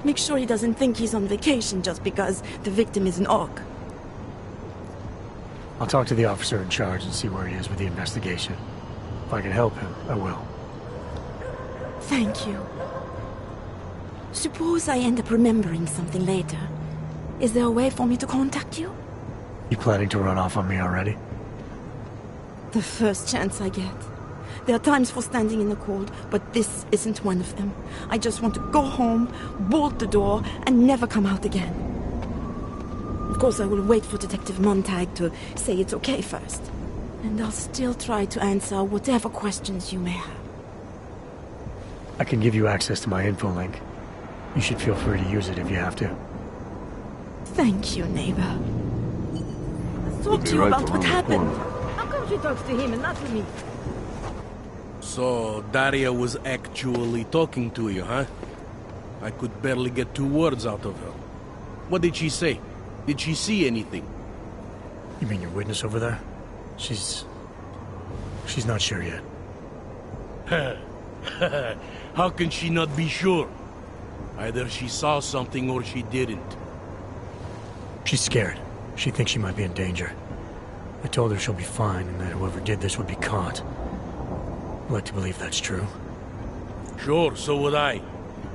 Make sure he doesn't think he's on vacation just because the victim is an orc. I'll talk to the officer in charge and see where he is with the investigation. If I can help him, I will. Thank you. Suppose I end up remembering something later. Is there a way for me to contact you? You planning to run off on me already? The first chance I get. There are times for standing in the cold, but this isn't one of them. I just want to go home, bolt the door, and never come out again. Of course, I will wait for Detective Mehnkehnd to say it's okay first. And I'll still try to answer whatever questions you may have. I can give you access to my info link. You should feel free to use it if you have to. Thank you, neighbor. Let's talk to you about what happened. How come she talks to him and not to me? So, Daria was actually talking to you, huh? I could barely get 2 words out of her. What did she say? Did she see anything? You mean your witness over there? She's not sure yet. How can she not be sure? Either she saw something or she didn't. She's scared. She thinks she might be in danger. I told her she'll be fine and that whoever did this would be caught. I'd like to believe that's true. Sure, so would I.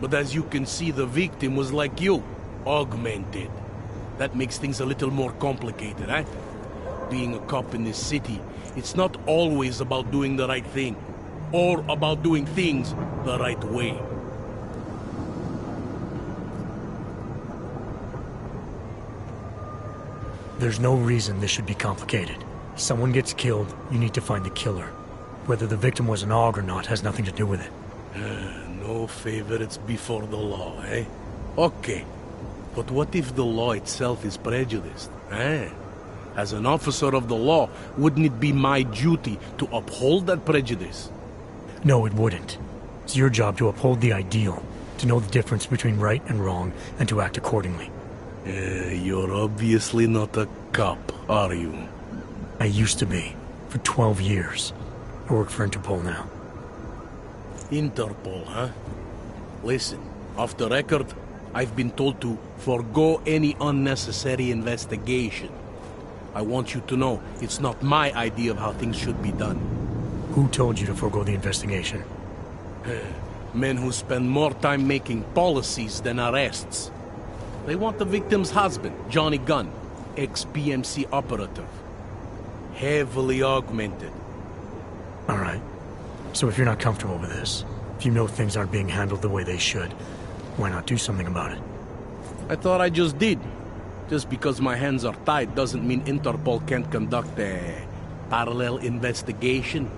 But as you can see, the victim was like you, augmented. That makes things a little more complicated, eh? Being a cop in this city, it's not always about doing the right thing, or about doing things the right way. There's no reason this should be complicated. Someone gets killed, you need to find the killer. Whether the victim was an aug or not has nothing to do with it. No favorites before the law, eh? Okay. But what if the law itself is prejudiced, eh? As an officer of the law, wouldn't it be my duty to uphold that prejudice? No, it wouldn't. It's your job to uphold the ideal, to know the difference between right and wrong, and to act accordingly. You're obviously not a cop, are you? I used to be, for 12 years. I work for Interpol now. Interpol, huh? Listen, off the record, I've been told to forgo any unnecessary investigation. I want you to know it's not my idea of how things should be done. Who told you to forgo the investigation? Men who spend more time making policies than arrests. They want the victim's husband, Johnny Gunn, ex-PMC operative. Heavily augmented. All right. So if you're not comfortable with this, if you know things aren't being handled the way they should, why not do something about it? I thought I just did. Just because my hands are tied doesn't mean Interpol can't conduct a parallel investigation.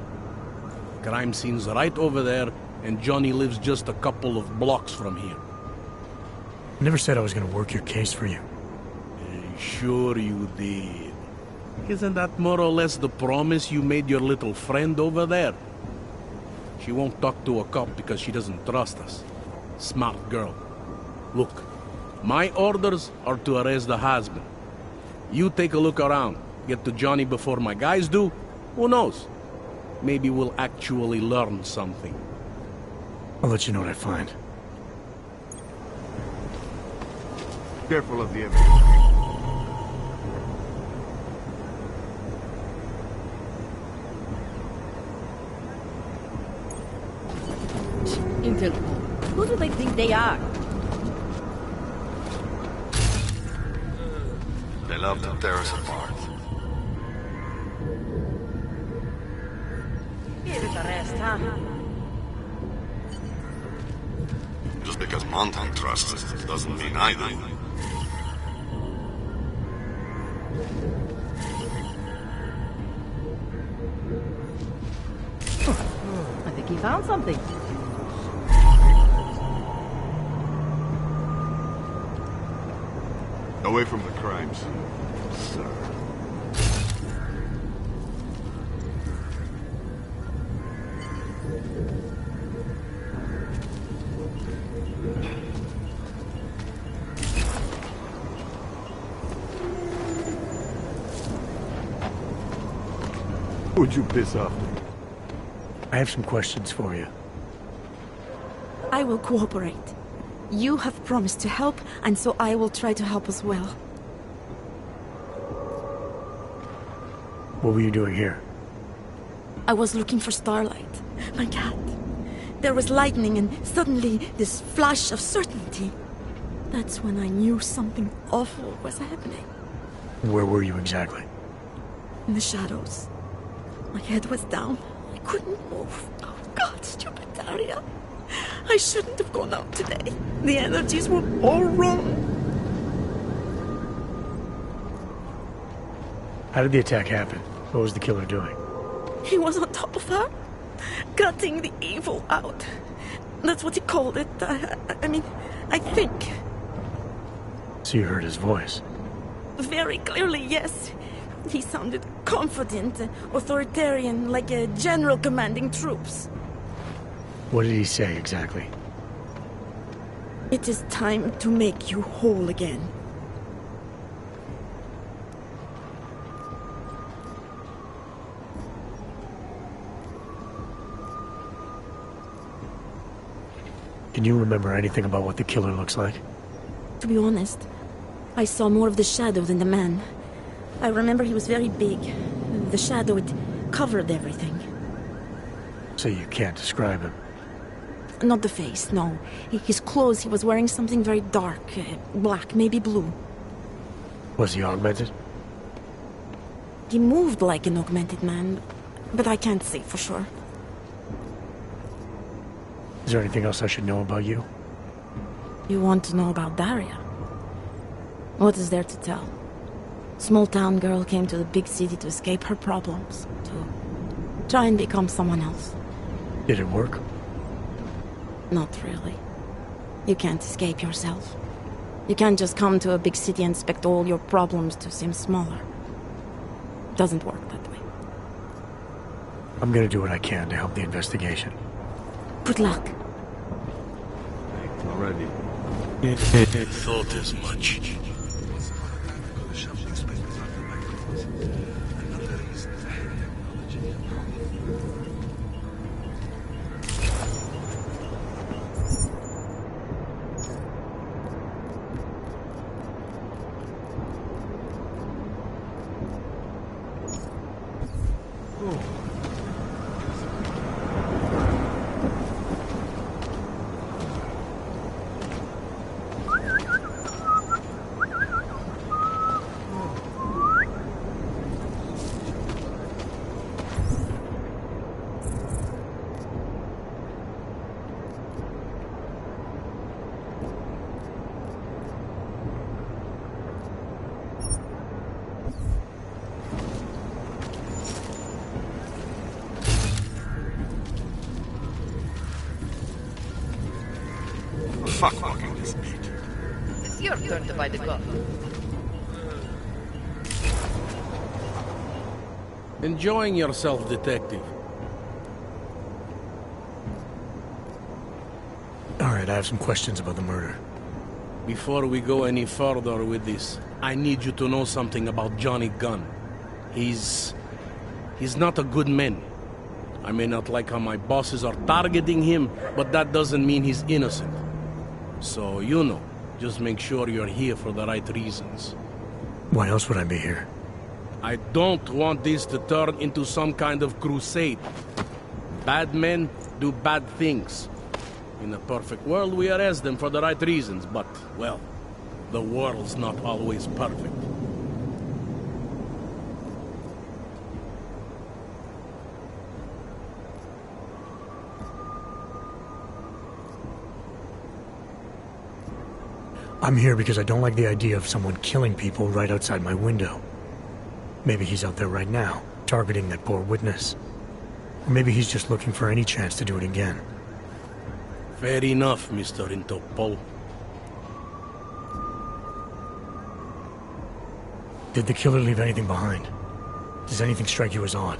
Crime scene's right over there, and Johnny lives just a couple of blocks from here. I never said I was going to work your case for you. Sure you did. Isn't that more or less the promise you made your little friend over there? She won't talk to a cop because she doesn't trust us. Smart girl. Look, my orders are to arrest the husband. You take a look around. Get to Johnny before my guys do. Who knows? Maybe we'll actually learn something. I'll let you know what I find. Careful of the evidence. Interpol. Who do they think they are? They love to tear us apart. Give it a rest, huh? Just because Mehnkehnd trusts us doesn't mean I do. I think he found something. Away from the crime scene, sir. Who'd you piss off? I have some questions for you. I will cooperate. You have promised to help, and so I will try to help as well. What were you doing here? I was looking for Starlight, my cat. There was lightning and suddenly this flash of certainty. That's when I knew something awful was happening. Where were you exactly? In the shadows. My head was down. I couldn't move. Oh God, stupid Daria. I shouldn't have gone out today. The energies were all wrong. How did the attack happen? What was the killer doing? He was on top of her, gutting the evil out. That's what he called it. I mean, I think. So you heard his voice? Very clearly, yes. He sounded confident, authoritarian, like a general commanding troops. What did he say exactly? It is time to make you whole again. Can you remember anything about what the killer looks like? To be honest, I saw more of the shadow than the man. I remember he was very big. The shadow, it covered everything. So you can't describe him? Not the face, no. His clothes, he was wearing something very dark. Black, maybe blue. Was he augmented? He moved like an augmented man, but I can't say for sure. Is there anything else I should know about you? You want to know about Daria? What is there to tell? Small town girl came to the big city to escape her problems, to try and become someone else. Did it work? Not really. You can't escape yourself. You can't just come to a big city and expect all your problems to seem smaller. It doesn't work that way. I'm gonna do what I can to help the investigation. Good luck. Already. Thought as much. Fuck walking this beat. It's your turn to buy the gun. Enjoying yourself, detective. Alright, I have some questions about the murder. Before we go any further with this, I need you to know something about Johnny Gunn. He's not a good man. I may not like how my bosses are targeting him, but that doesn't mean he's innocent. So, you know, just make sure you're here for the right reasons. Why else would I be here? I don't want this to turn into some kind of crusade. Bad men do bad things. In a perfect world, we arrest them for the right reasons, but, well, the world's not always perfect. I'm here because I don't like the idea of someone killing people right outside my window. Maybe he's out there right now, targeting that poor witness. Or maybe he's just looking for any chance to do it again. Fair enough, Mr. Interpol. Did the killer leave anything behind? Does anything strike you as odd?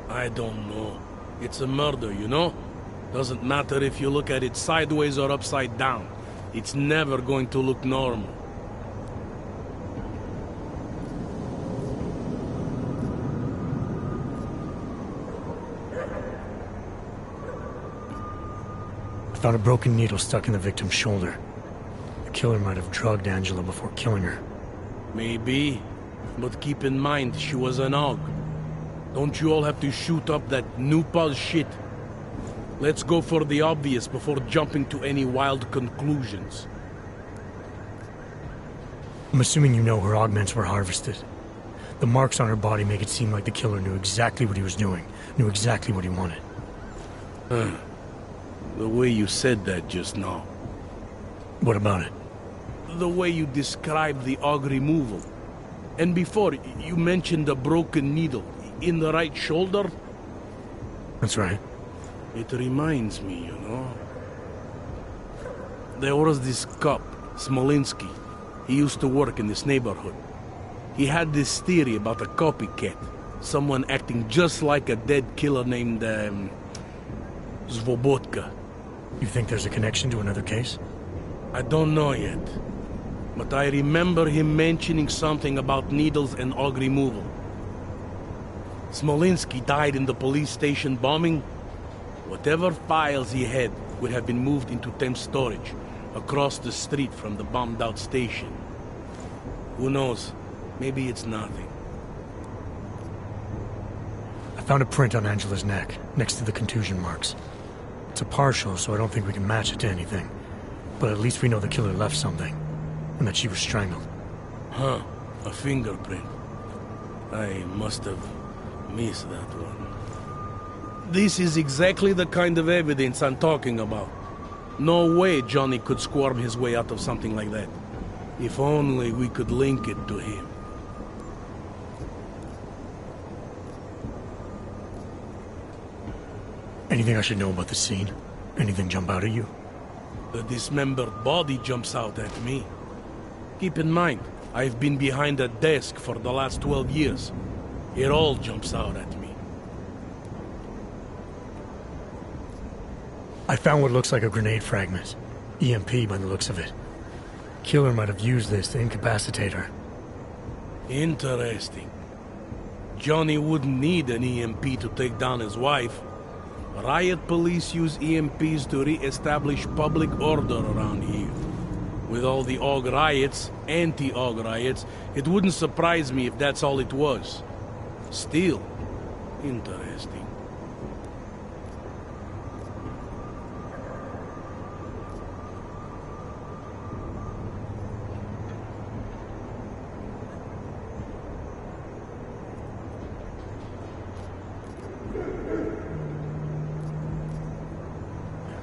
I don't know. It's a murder, you know? Doesn't matter if you look at it sideways or upside down. It's never going to look normal. I found a broken needle stuck in the victim's shoulder. The killer might have drugged Angela before killing her. Maybe, but keep in mind she was an AUG. Don't you all have to shoot up that new pulse shit? Let's go for the obvious before jumping to any wild conclusions. I'm assuming you know her augments were harvested. The marks on her body make it seem like the killer knew exactly what he was doing, knew exactly what he wanted. The way you said that just now. What about it? The way you described the AUG removal. And before, you mentioned a broken needle in the right shoulder? That's right. It reminds me, you know. There was this cop, Smolinski. He used to work in this neighborhood. He had this theory about a copycat. Someone acting just like a dead killer named, Svobodka. You think there's a connection to another case? I don't know yet. But I remember him mentioning something about needles and AUG removal. Smolinski died in the police station bombing. Whatever files he had would have been moved into temp storage, across the street from the bombed-out station. Who knows? Maybe it's nothing. I found a print on Angela's neck, next to the contusion marks. It's a partial, so I don't think we can match it to anything. But at least we know the killer left something, and that she was strangled. Huh, a fingerprint. I must have missed that one. This is exactly the kind of evidence I'm talking about. No way Johnny could squirm his way out of something like that. If only we could link it to him. Anything I should know about the scene? Anything jump out at you? The dismembered body jumps out at me. Keep in mind, I've been behind a desk for the last 12 years. It all jumps out at me. I found what looks like a grenade fragment. EMP by the looks of it. Killer might have used this to incapacitate her. Interesting. Johnny wouldn't need an EMP to take down his wife. Riot police use EMPs to re-establish public order around here. With all the AUG riots, anti-AUG riots, it wouldn't surprise me if that's all it was. Still, interesting.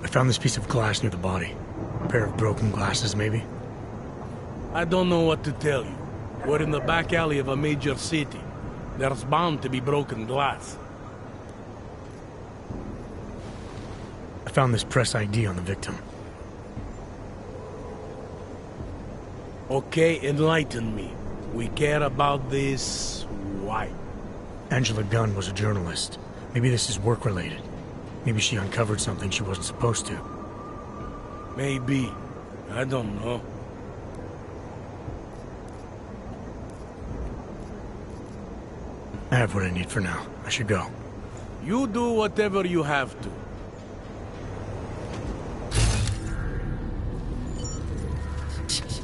I found this piece of glass near the body. A pair of broken glasses, maybe? I don't know what to tell you. We're in the back alley of a major city. There's bound to be broken glass. I found this press ID on the victim. Okay, enlighten me. We care about this... why? Angela Gunn was a journalist. Maybe this is work-related. Maybe she uncovered something she wasn't supposed to. Maybe. I don't know. I have what I need for now. I should go. You do whatever you have to.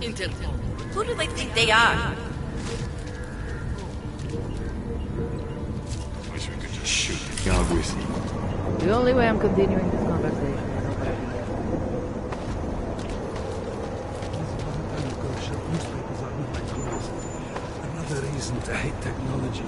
Interpol. Who do they think they are? Wish we could just shoot the dog with you. The only way I'm continuing this conversation is over at the Another reason to hate technology.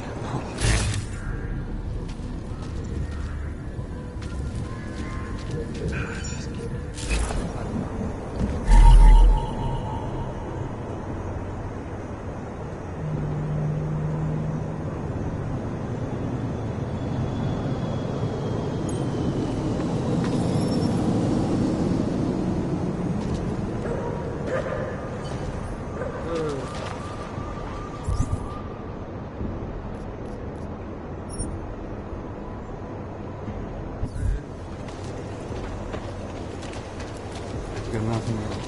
got nothing else.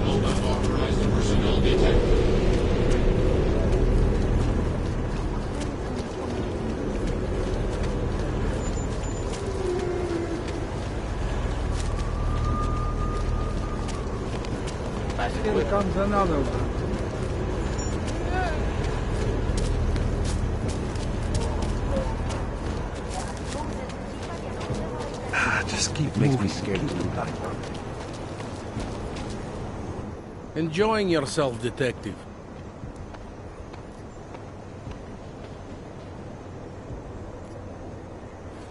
All unauthorized personnel detected. Here comes another one. Just keep moving. Makes me scared to look back. Enjoying yourself, detective.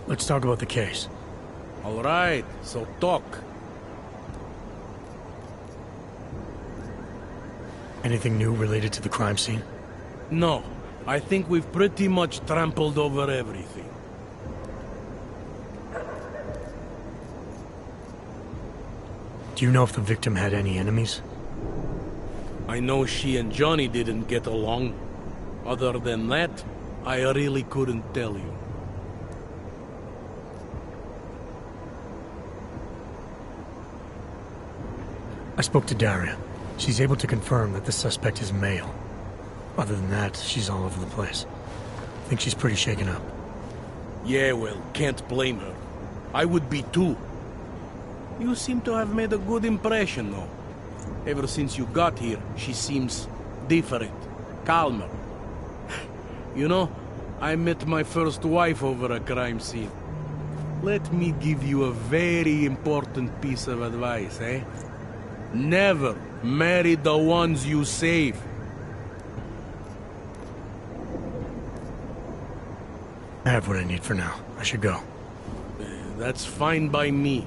Let's talk about the case. All right, so talk. Anything new related to the crime scene? No. I think we've pretty much trampled over everything. Do you know if the victim had any enemies? I know she and Johnny didn't get along. Other than that, I really couldn't tell you. I spoke to Daria. She's able to confirm that the suspect is male. Other than that, she's all over the place. I think she's pretty shaken up. Yeah, well, can't blame her. I would be too. You seem to have made a good impression, though. Ever since you got here, she seems different, calmer. You know, I met my first wife over a crime scene. Let me give you a very important piece of advice, eh? Never marry the ones you save. I have what I need for now. I should go. That's fine by me.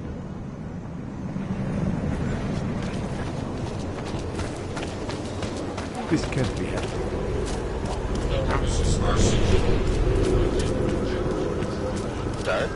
This can't be happening. The premises are secured. Dad?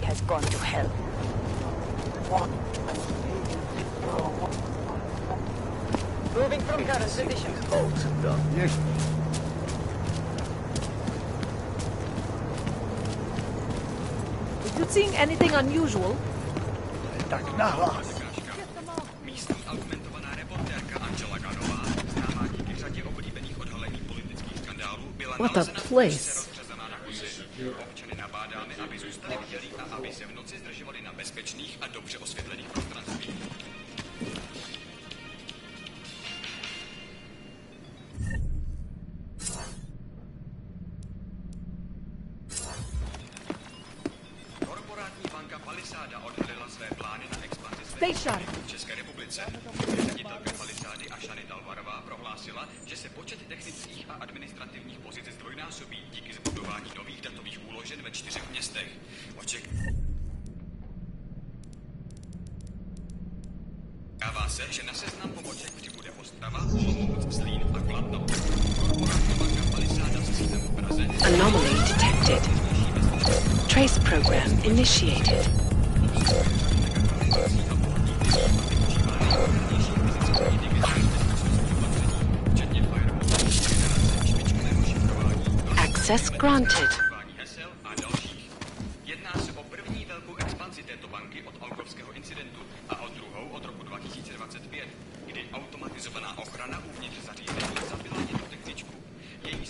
Has gone to hell. Moving from current position. Yes. Did you see anything unusual? What a place. Stay sharp. V České republice ředitelka Palisády Ashany Dalvarová prohlásila, že se počet technických a administrativních pozic zdvojnásobí díky zbudování nových datových úložen ve 4 městech. Očekává se, že na seznam poboček přibude Ostrava, Olomouc, Zlín a Kladno. Korporátní banka Palisáda se sídlem v Praze. Anomaly detected. Trace program initiated. Access granted. Jedná se o první velkou expanzi této banky od Algovského incidentu a o druhou od roku 2025, kdy automatizovaná ochrana uvnitř zařízení zabila jednu techničku. Její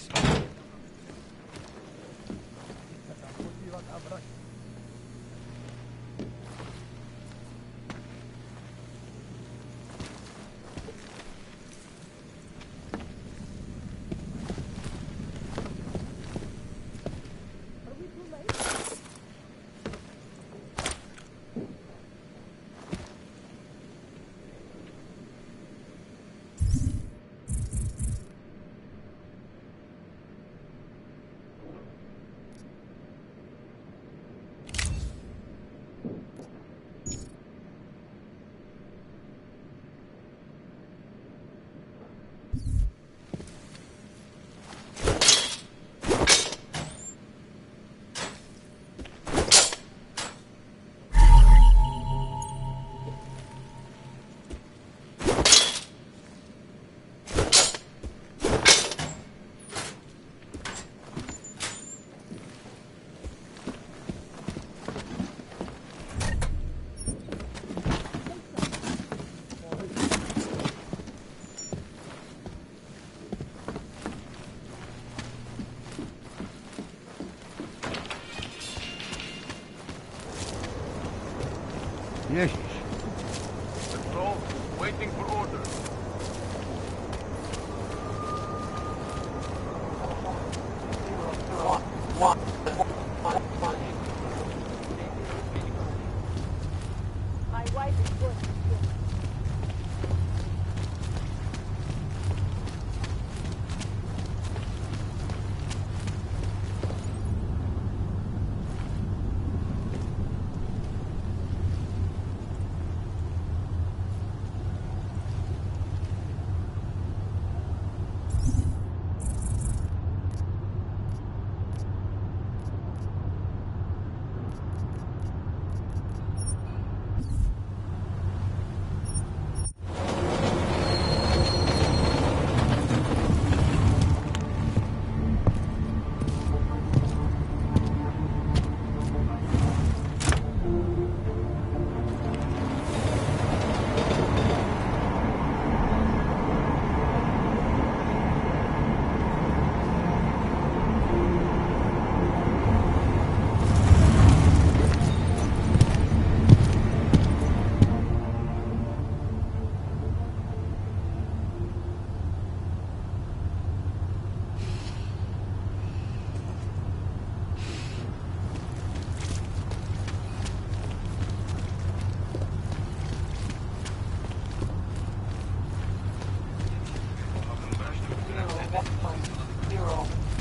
Yes. Patrol, waiting for orders. My wife is good.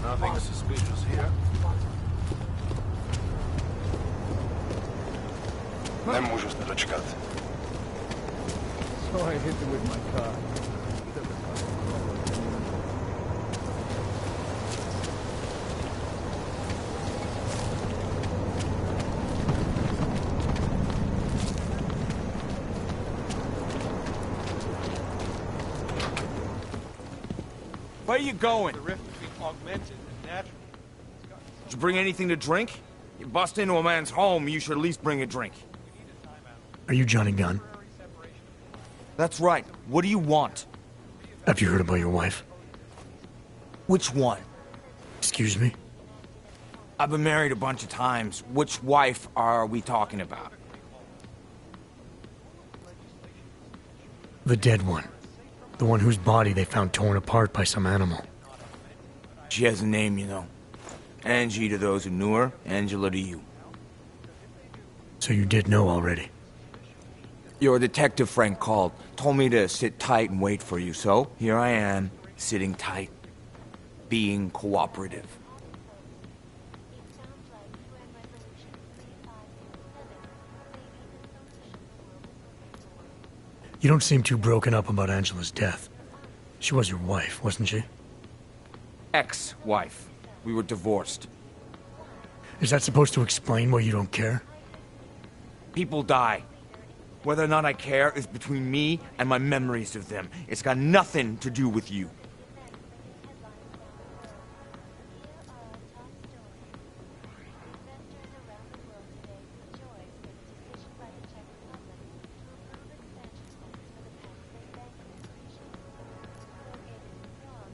Nothing suspicious here. Nemůžu se dočkat. So I hit him with my car. Where you going? The rift between augmented and natural. Did you bring anything to drink? You bust into a man's home, you should at least bring a drink. Are you Johnny Gunn? That's right. What do you want? Have you heard about your wife? Which one? Excuse me? I've been married a bunch of times. Which wife are we talking about? The dead one. The one whose body they found torn apart by some animal. She has a name, you know. Angie to those who knew her, Angela to you. So you did know already? Your detective friend called, told me to sit tight and wait for you, so here I am, sitting tight, being cooperative. You don't seem too broken up about Angela's death. She was your wife, wasn't she? Ex-wife. We were divorced. Is that supposed to explain why you don't care? People die. Whether or not I care is between me and my memories of them. It's got nothing to do with you.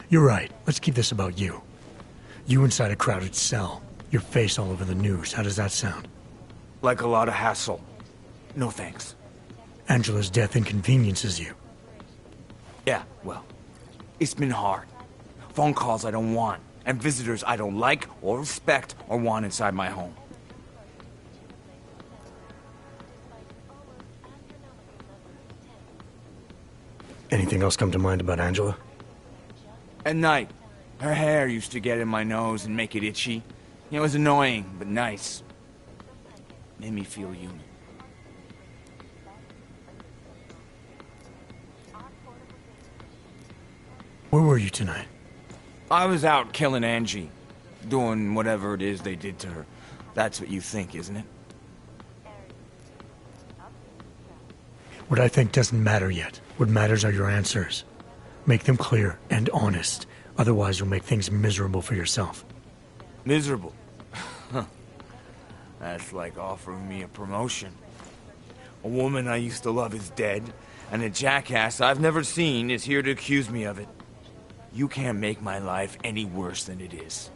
You're right. Let's keep this about you. You inside a crowded cell. Your face all over the news. How does that sound? Like a lot of hassle. No thanks. Angela's death inconveniences you. Yeah, well, it's been hard. Phone calls I don't want, and visitors I don't like or respect or want inside my home. Anything else come to mind about Angela? At night, her hair used to get in my nose and make it itchy. It was annoying, but nice. Made me feel human. Where were you tonight? I was out killing Angie. Doing whatever it is they did to her. That's what you think, isn't it? What I think doesn't matter yet. What matters are your answers. Make them clear and honest. Otherwise, you'll make things miserable for yourself. Miserable? That's like offering me a promotion. A woman I used to love is dead, and a jackass I've never seen is here to accuse me of it. You can't make my life any worse than it is.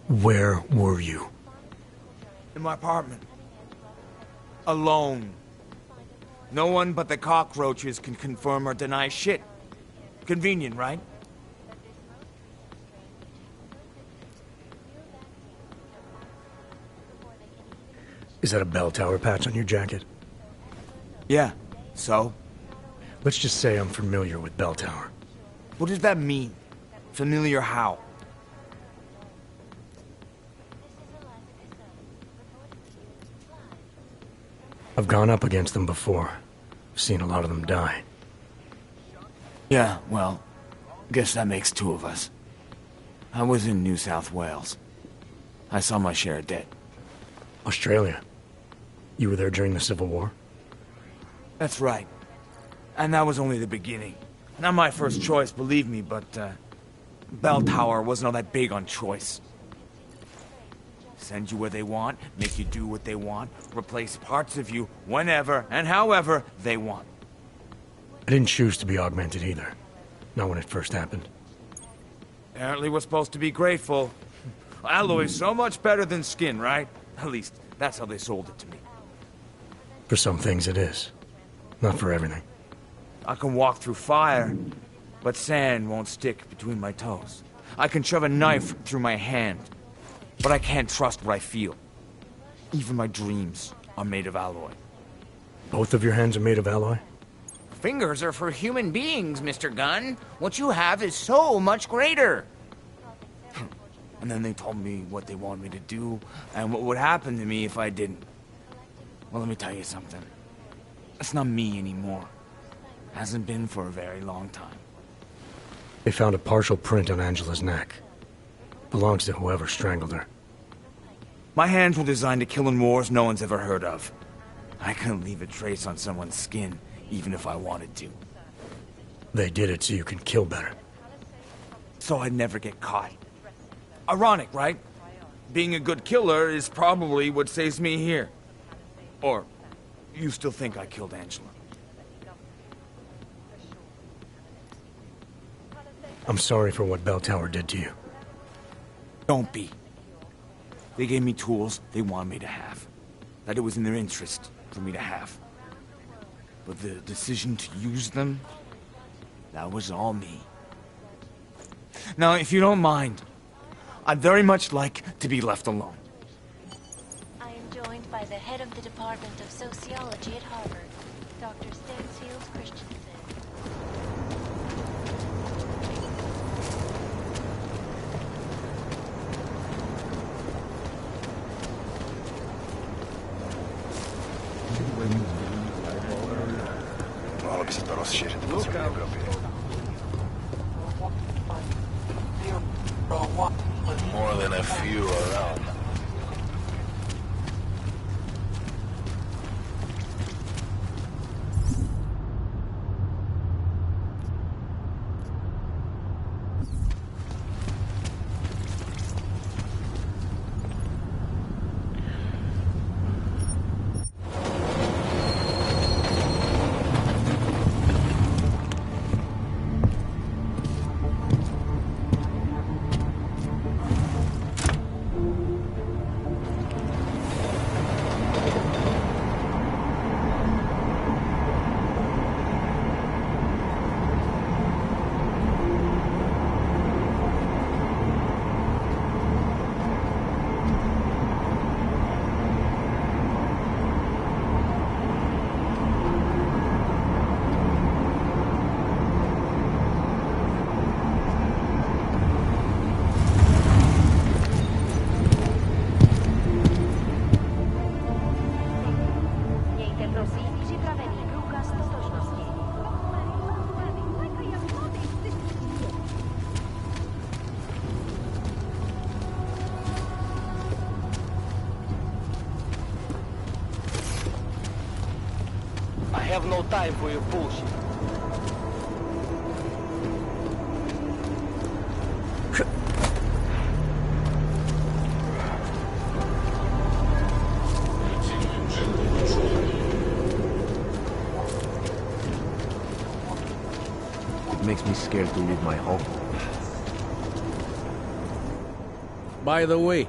Where were you? In my apartment. Alone. No one but the cockroaches can confirm or deny shit. Convenient, right? Is that a bell tower patch on your jacket? Yeah, so? Let's just say I'm familiar with bell tower. What does that mean? Familiar how? I've gone up against them before. Seen a lot of them die. Yeah, well, guess that makes two of us. I was in New South Wales. I saw my share of dead. Australia? You were there during the Civil War? That's right. And that was only the beginning. Not my first choice, believe me, but, Bell Tower wasn't all that big on choice. Send you where they want, make you do what they want, replace parts of you whenever and however they want. I didn't choose to be augmented either. Not when it first happened. Apparently we're supposed to be grateful. Alloy's so much better than skin, right? At least, that's how they sold it to me. For some things it is. Not for everything. I can walk through fire, but sand won't stick between my toes. I can shove a knife through my hand, but I can't trust what I feel. Even my dreams are made of alloy. Both of your hands are made of alloy? Fingers are for human beings, Mr. Gunn. What you have is so much greater. And then they told me what they wanted me to do, and what would happen to me if I didn't. Well, let me tell you something. It's not me anymore. Hasn't been for a very long time. They found a partial print on Angela's neck. Belongs to whoever strangled her. My hands were designed to kill in wars no one's ever heard of. I couldn't leave a trace on someone's skin, even if I wanted to. They did it so you can kill better. So I'd never get caught. Ironic, right? Being a good killer is probably what saves me here. Or, you still think I killed Angela? I'm sorry for what Bell Tower did to you. Don't be. They gave me tools they wanted me to have. That it was in their interest for me to have. But the decision to use them, that was all me. Now, if you don't mind, I'd very much like to be left alone. I am joined by the head of the Department of Sociology at Harvard, Dr. Stansfield Christensen. More than a few around. have no time for your bullshit. It makes me scared to leave my home. By the way,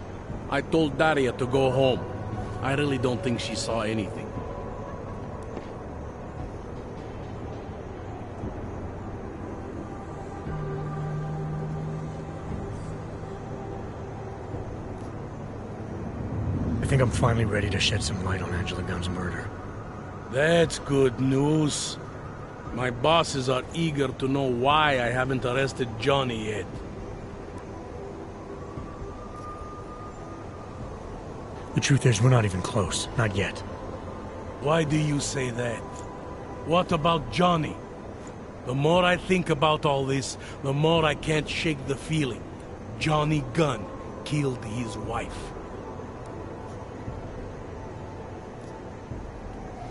I told Daria to go home. I really don't think she saw anything. I think I'm finally ready to shed some light on Angela Gunn's murder. That's good news. My bosses are eager to know why I haven't arrested Johnny yet. The truth is, we're not even close. Not yet. Why do you say that? What about Johnny? The more I think about all this, the more I can't shake the feeling. Johnny Gunn killed his wife.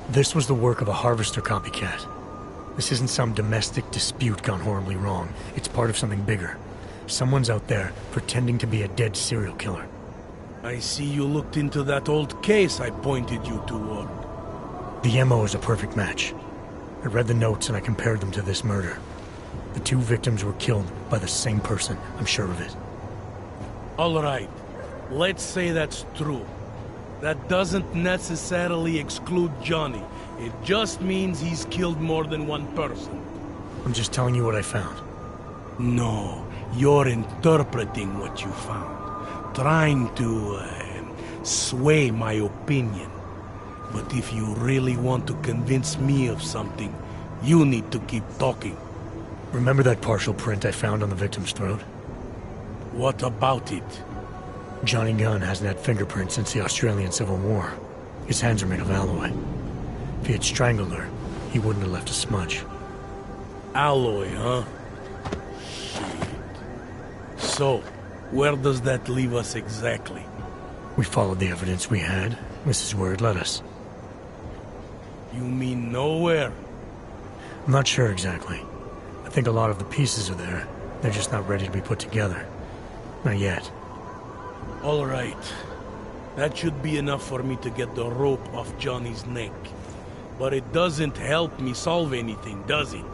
This was the work of a harvester copycat. This isn't some domestic dispute gone horribly wrong. It's part of something bigger. Someone's out there pretending to be a dead serial killer. I see you looked into that old case I pointed you toward. The MO is a perfect match. I read the notes and I compared them to this murder. The two victims were killed by the same person, I'm sure of it. All right. Let's say that's true. That doesn't necessarily exclude Johnny. It just means he's killed more than one person. I'm just telling you what I found. No, you're interpreting what you found. Trying to sway my opinion. But if you really want to convince me of something, you need to keep talking. Remember that partial print I found on the victim's throat? What about it? Johnny Gunn hasn't had fingerprints since the Australian Civil War. His hands are made of alloy. If he had strangled her, he wouldn't have left a smudge. Alloy, huh? Shit. So, where does that leave us exactly? We followed the evidence we had. This is where it led us. You mean nowhere? I'm not sure exactly. I think a lot of the pieces are there. They're just not ready to be put together. Not yet. All right. That should be enough for me to get the rope off Johnny's neck. But it doesn't help me solve anything, does it?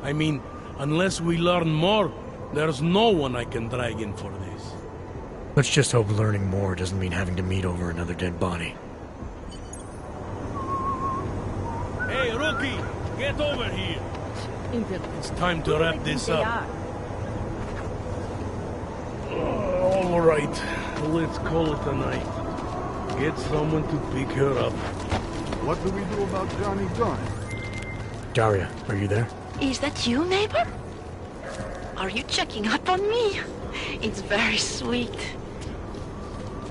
I mean, unless we learn more, there's no one I can drag in for this. Let's just hope learning more doesn't mean having to meet over another dead body. Hey, rookie! Get over here! It's time to wrap this up. All right. Let's call it a night. Get someone to pick her up. What do we do about Johnny Gunn? Daria, are you there? Is that you, neighbor? Are you checking up on me? It's very sweet.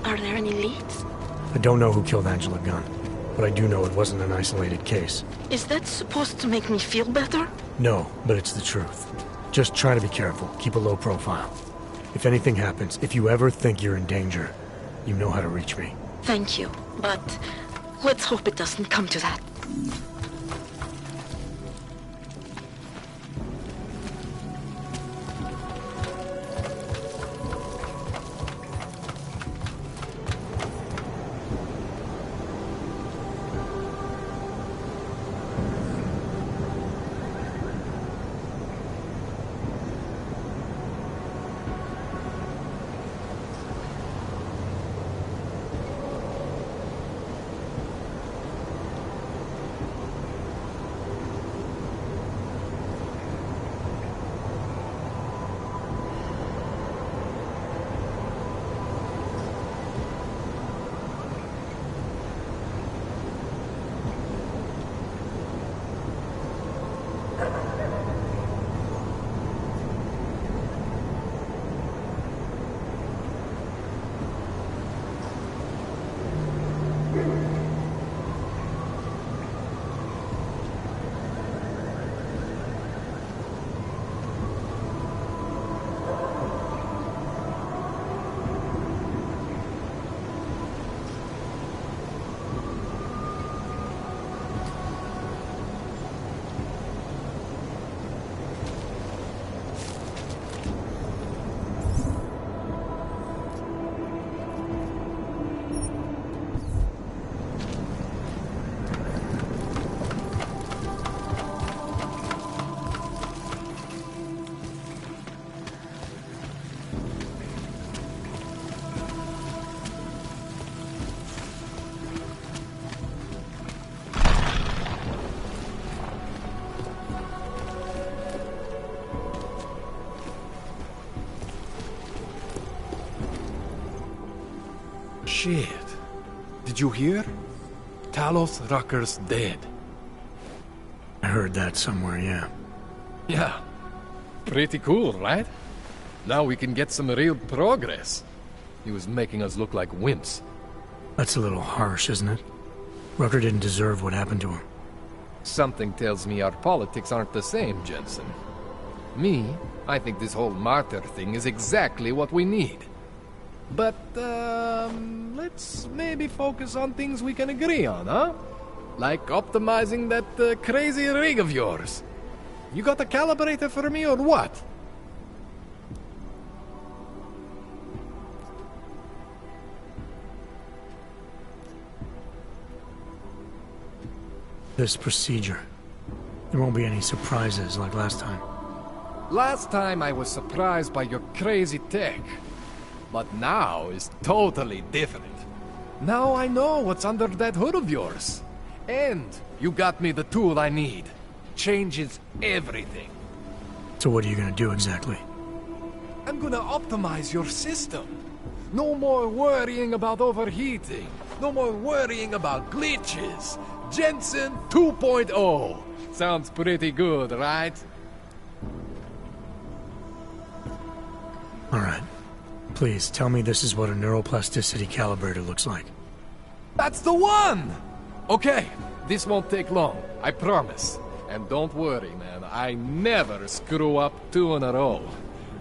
Are there any leads? I don't know who killed Angela Gunn, but I do know it wasn't an isolated case. Is that supposed to make me feel better? No, but it's the truth. Just try to be careful. Keep a low profile. If anything happens, if you ever think you're in danger, you know how to reach me. Thank you, but let's hope it doesn't come to that. Shit. Did you hear? Talos Rucker's dead. I heard that somewhere, yeah. Yeah. Pretty cool, right? Now we can get some real progress. He was making us look like wimps. That's a little harsh, isn't it? Rucker didn't deserve what happened to him. Something tells me our politics aren't the same, Jensen. Me, I think this whole martyr thing is exactly what we need. But, let's maybe focus on things we can agree on, huh? Like optimizing that crazy rig of yours. You got a calibrator for me or what? This procedure. There won't be any surprises like last time. Last time I was surprised by your crazy tech. But now is totally different. Now I know what's under that hood of yours. And you got me the tool I need. Changes everything. So what are you gonna do exactly? I'm gonna optimize your system. No more worrying about overheating. No more worrying about glitches. Jensen 2.0. Sounds pretty good, right? Alright. Please, tell me this is what a neuroplasticity calibrator looks like. That's the one! Okay, this won't take long, I promise. And don't worry, man, I never screw up 2 in a row.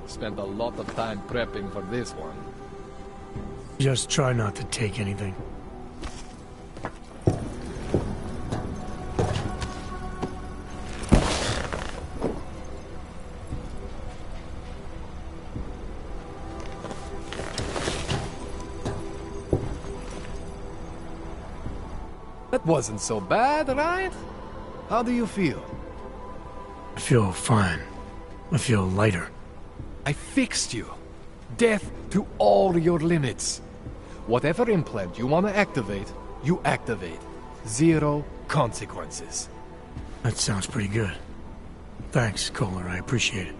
Spent a lot of time prepping for this one. Just try not to take anything. That wasn't so bad, right? How do you feel? I feel fine. I feel lighter. I fixed you. Death to all your limits. Whatever implant you want to activate, you activate. 0 consequences. That sounds pretty good. Thanks, Kohler. I appreciate it.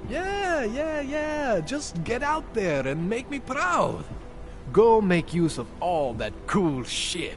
Yeah. Just get out there and make me proud. Go make use of all that cool shit.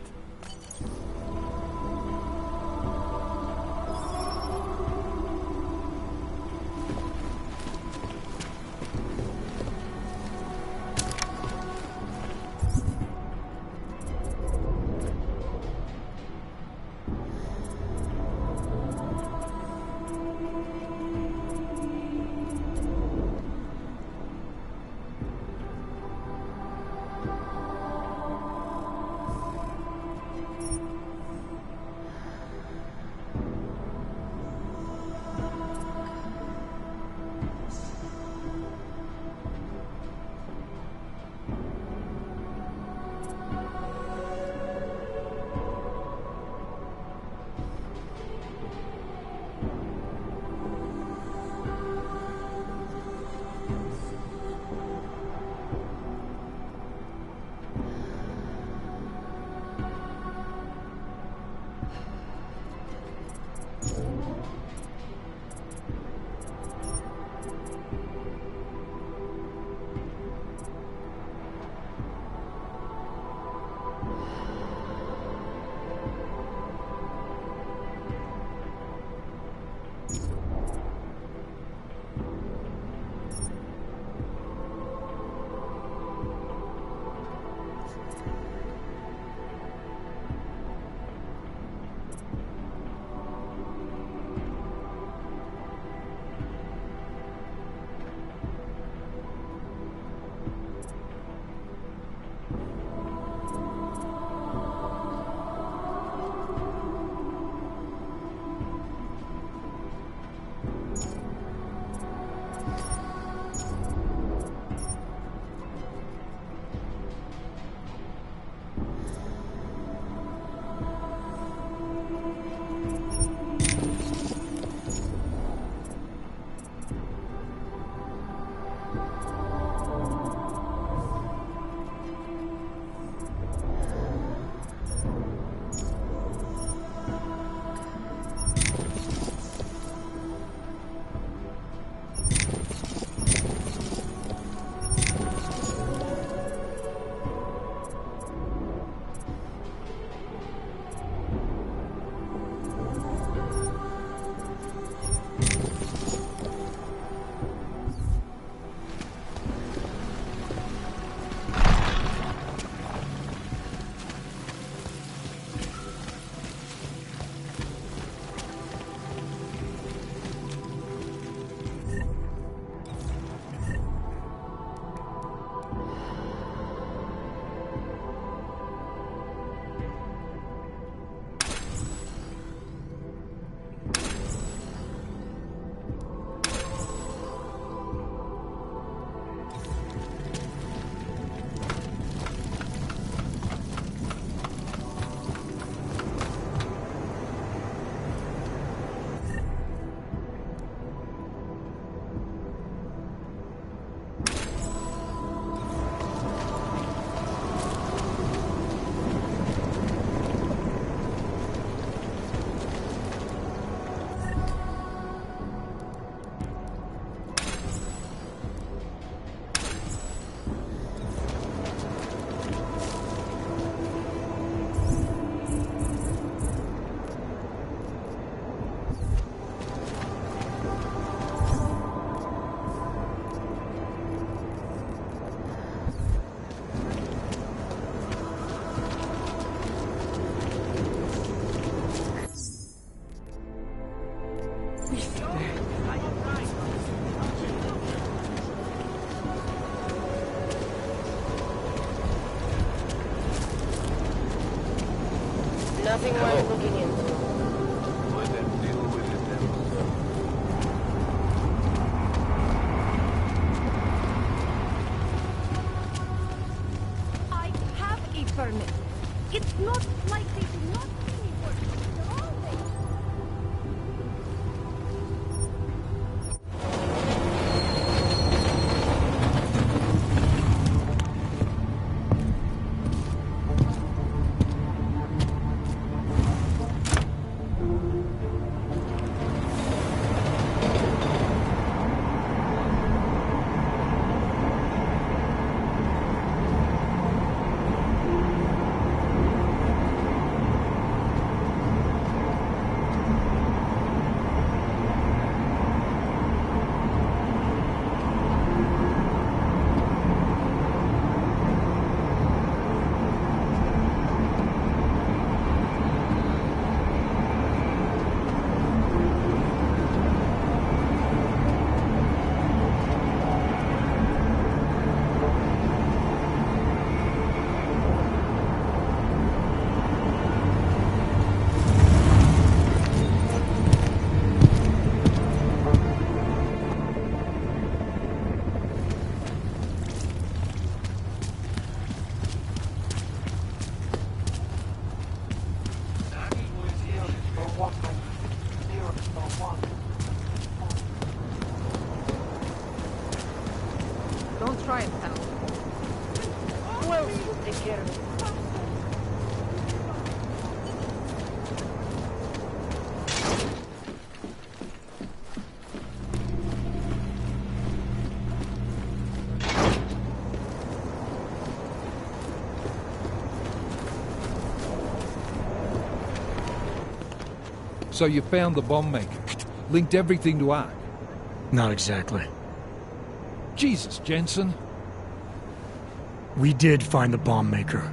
Nothing worth looking into. Let them deal with it themselves. I have a permit. It's not like they do not see me work. They're all there. Don't try and help. Who else will take care of it? So you found the bomb maker. Linked everything to Ark. Not exactly. Jesus, Jensen. We did find the bomb maker.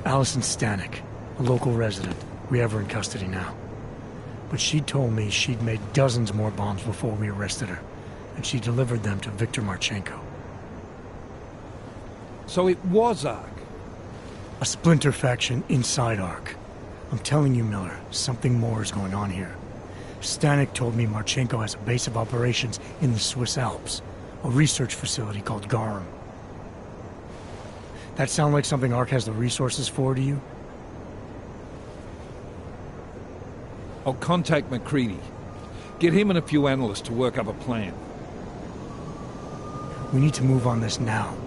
Allison Stanek, a local resident. We have her in custody now. But she told me she'd made dozens more bombs before we arrested her, and she delivered them to Viktor Marchenko. So it was Ark? A splinter faction inside Ark. I'm telling you, Miller, something more is going on here. Stanek told me Marchenko has a base of operations in the Swiss Alps, a research facility called Garum. That sound like something Ark has the resources for to you? I'll contact McCready. Get him and a few analysts to work up a plan. We need to move on this now.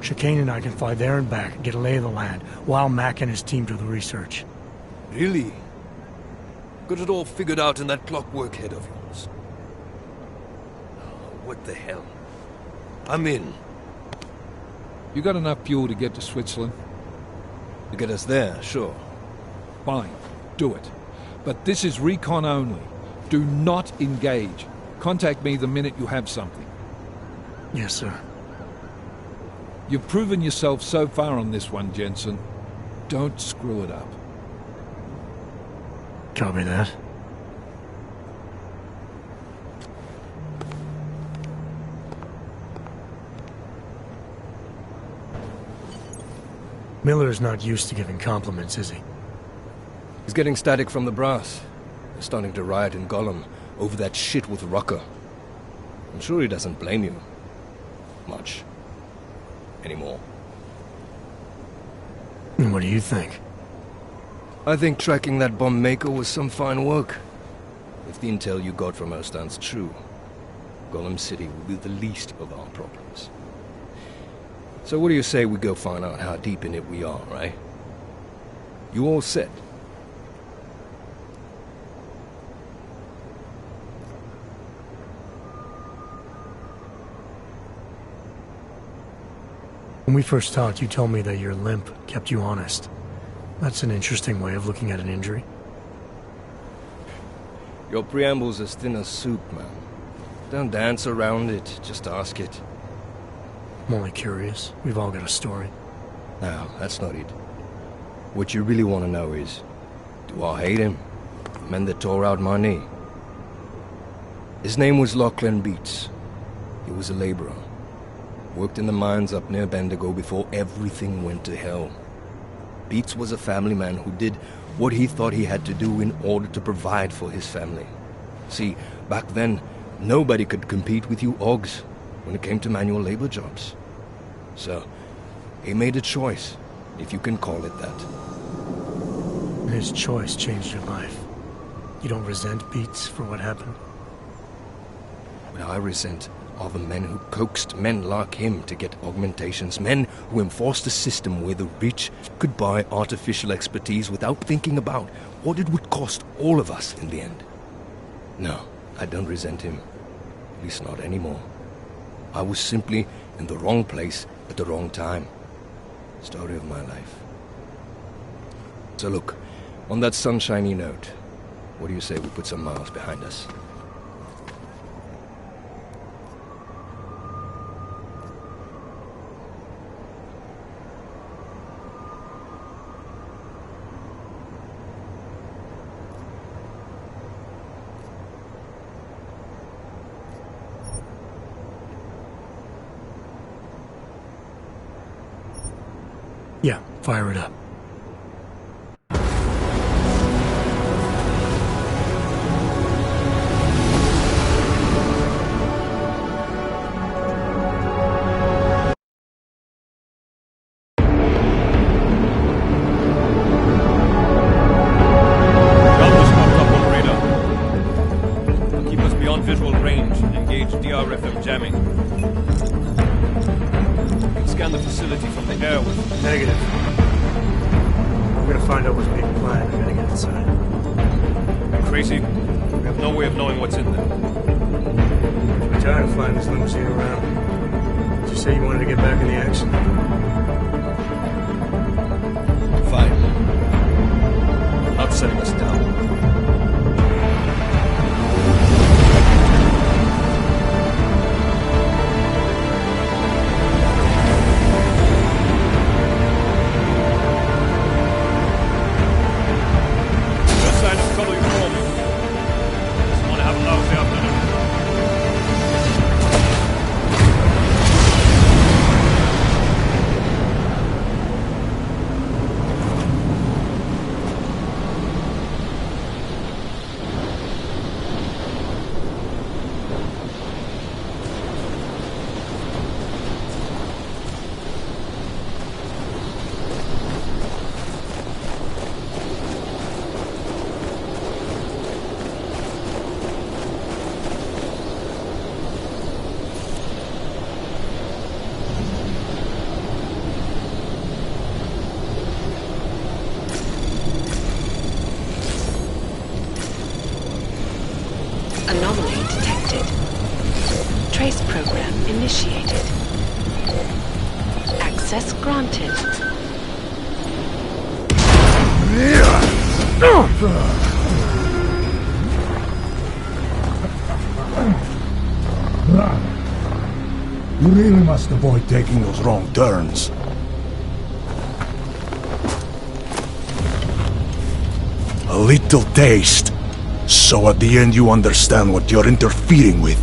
Chicane and I can fly there and back and get a lay of the land, while Mac and his team do the research. Really? Got it all figured out in that clockwork head of yours. Oh, what the hell? I'm in. You got enough fuel to get to Switzerland? To get us there, sure. Fine, do it. But this is recon only. Do not engage. Contact me the minute you have something. Yes, sir. You've proven yourself so far on this one, Jensen. Don't screw it up. Copy that. Miller's not used to giving compliments, is he? He's getting static from the brass. They're starting to riot in Gollum over that shit with Rucker. I'm sure he doesn't blame you. Much. Anymore. And what do you think? I think tracking that bomb maker was some fine work. If the intel you got from her stands true, Gollum City will be the least of our problems. So what do you say we go find out how deep in it we are, right? You all set? When we first talked, you told me that your limp kept you honest. That's an interesting way of looking at an injury. Your preamble's as thin as soup, man. Don't dance around it, just ask it. I'm only curious. We've all got a story. No, that's not it. What you really want to know is, do I hate him? The men that tore out my knee. His name was Lachlan Beats. He was a laborer. Worked in the mines up near Bendigo before everything went to hell. Beats was a family man who did what he thought he had to do in order to provide for his family. See, back then, nobody could compete with you Oggs when it came to manual labor jobs. So, he made a choice, if you can call it that. His choice changed your life. You don't resent Beats for what happened? What I resent are the men who coaxed men like him to get augmentations, men who enforced a system where the rich could buy artificial expertise without thinking about what it would cost all of us in the end. No, I don't resent him. At least not anymore. I was simply in the wrong place at the wrong time. Story of my life. So look, on that sunshiny note, what do you say we put some miles behind us? Yeah, fire it up. Visual range and engage DRFM jamming. You can scan the facility from the air with... Negative. I'm gonna find out what's being planned. I gotta get inside. You're crazy? We have no way of knowing what's in there. I'm tired of flying this limousine around. Did you say you wanted to get back in the action? Fine. I'm not setting us down. Anomaly detected. Trace program initiated. Access granted. You really must avoid taking those wrong turns. A little taste. So at the end you understand what you're interfering with.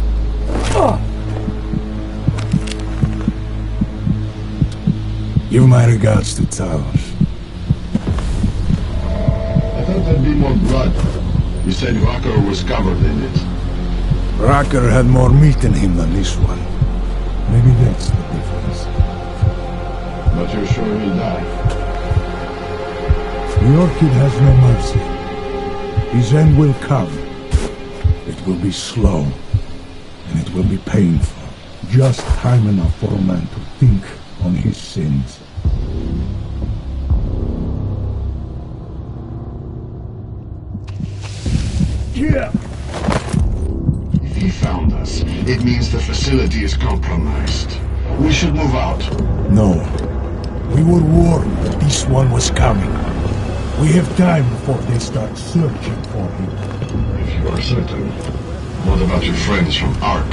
Give my regards to Talos. I thought there'd be more blood. You said Rocker was covered in it. Rocker had more meat in him than this one. Maybe that's the difference. But you're sure he'll die? The Orchid has no mercy. His end will come. It will be slow, and it will be painful. Just time enough for a man to think on his sins. Yeah. If he found us, it means the facility is compromised. We should move out. No. We were warned that this one was coming. We have time before they start searching for him. If you are certain, what about your friends from Ark?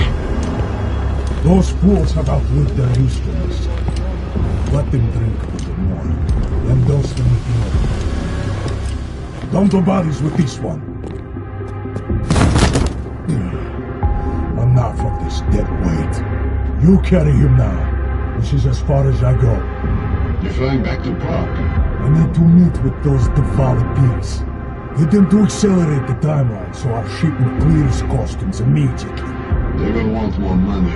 Those fools have outlived their usefulness. Let them drink till the morning, then dose them with more. Don't do bodies with this one. Enough of this dead weight. You carry him now. This is as far as I go. You're flying back to Prague? I need to meet with those Dehvehded pigs. Get them to accelerate the timeline so our shipment clears customs immediately. They will want more money.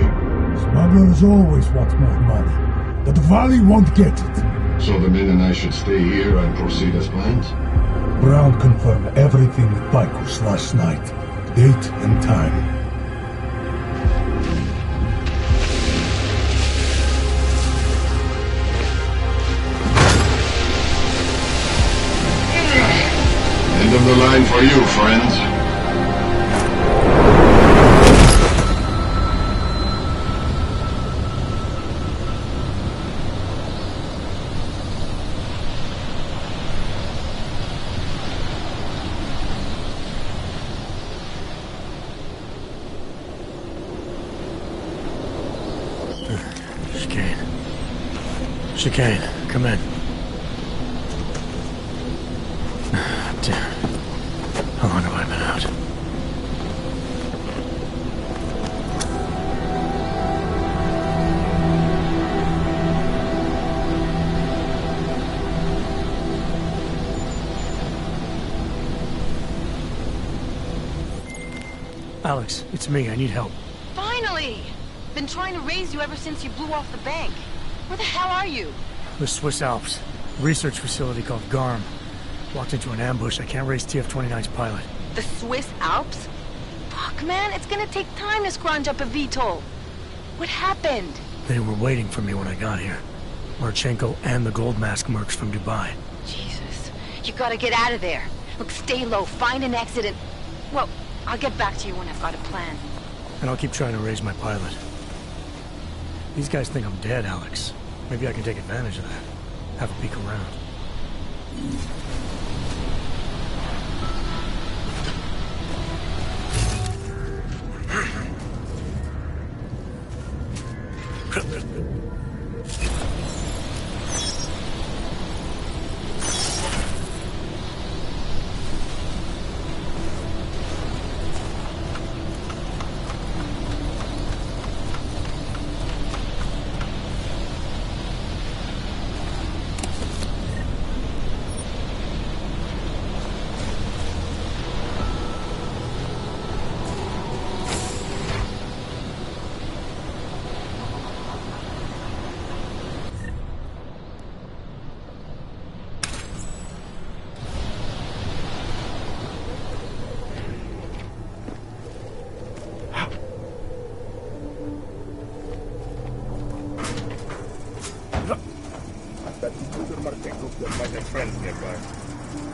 Smugglers always want more money. But the valley won't get it. So the men and I should stay here and proceed as planned? Brown confirmed everything with Picos last night. Date and time. End of the line for you, friend. Chicane, come in. Damn. How long have I been out? Alex, it's me. I need help. Finally! Been trying to raise you ever since you blew off the bank. Where the hell are you? The Swiss Alps. Research facility called GARM. Walked into an ambush. I can't raise TF-29's pilot. The Swiss Alps? Fuck, man, it's gonna take time to scrounge up a VTOL. What happened? They were waiting for me when I got here. Marchenko and the Gold Mask mercs from Dubai. Jesus. You gotta get out of there. Look, stay low, find an exit and... Well, I'll get back to you when I've got a plan. And I'll keep trying to raise my pilot. These guys think I'm dead, Alex. Maybe I can take advantage of that. Have a peek around.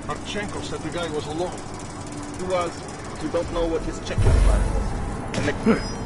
Marchenko said the guy was alone. He was, but we don't know what his checking plan was. And the...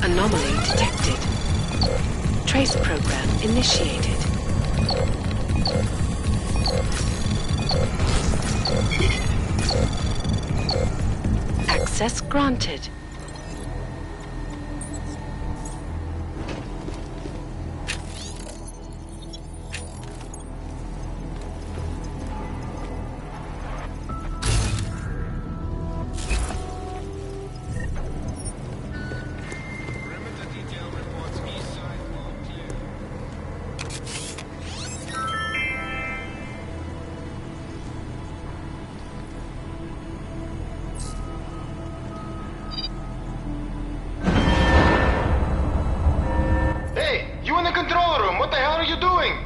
Anomaly detected. Trace program initiated. Access granted. the control room. What the hell are you doing?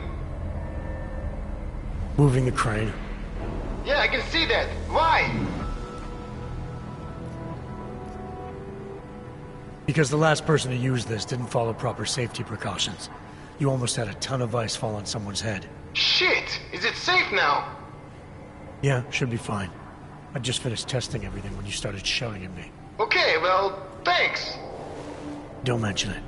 Moving the crane. Yeah, I can see that. Why? Because the last person to use this didn't follow proper safety precautions. You almost had a ton of ice fall on someone's head. Shit! Is it safe now? Yeah, should be fine. I just finished testing everything when you started shouting at me. Okay, well, thanks. Don't mention it.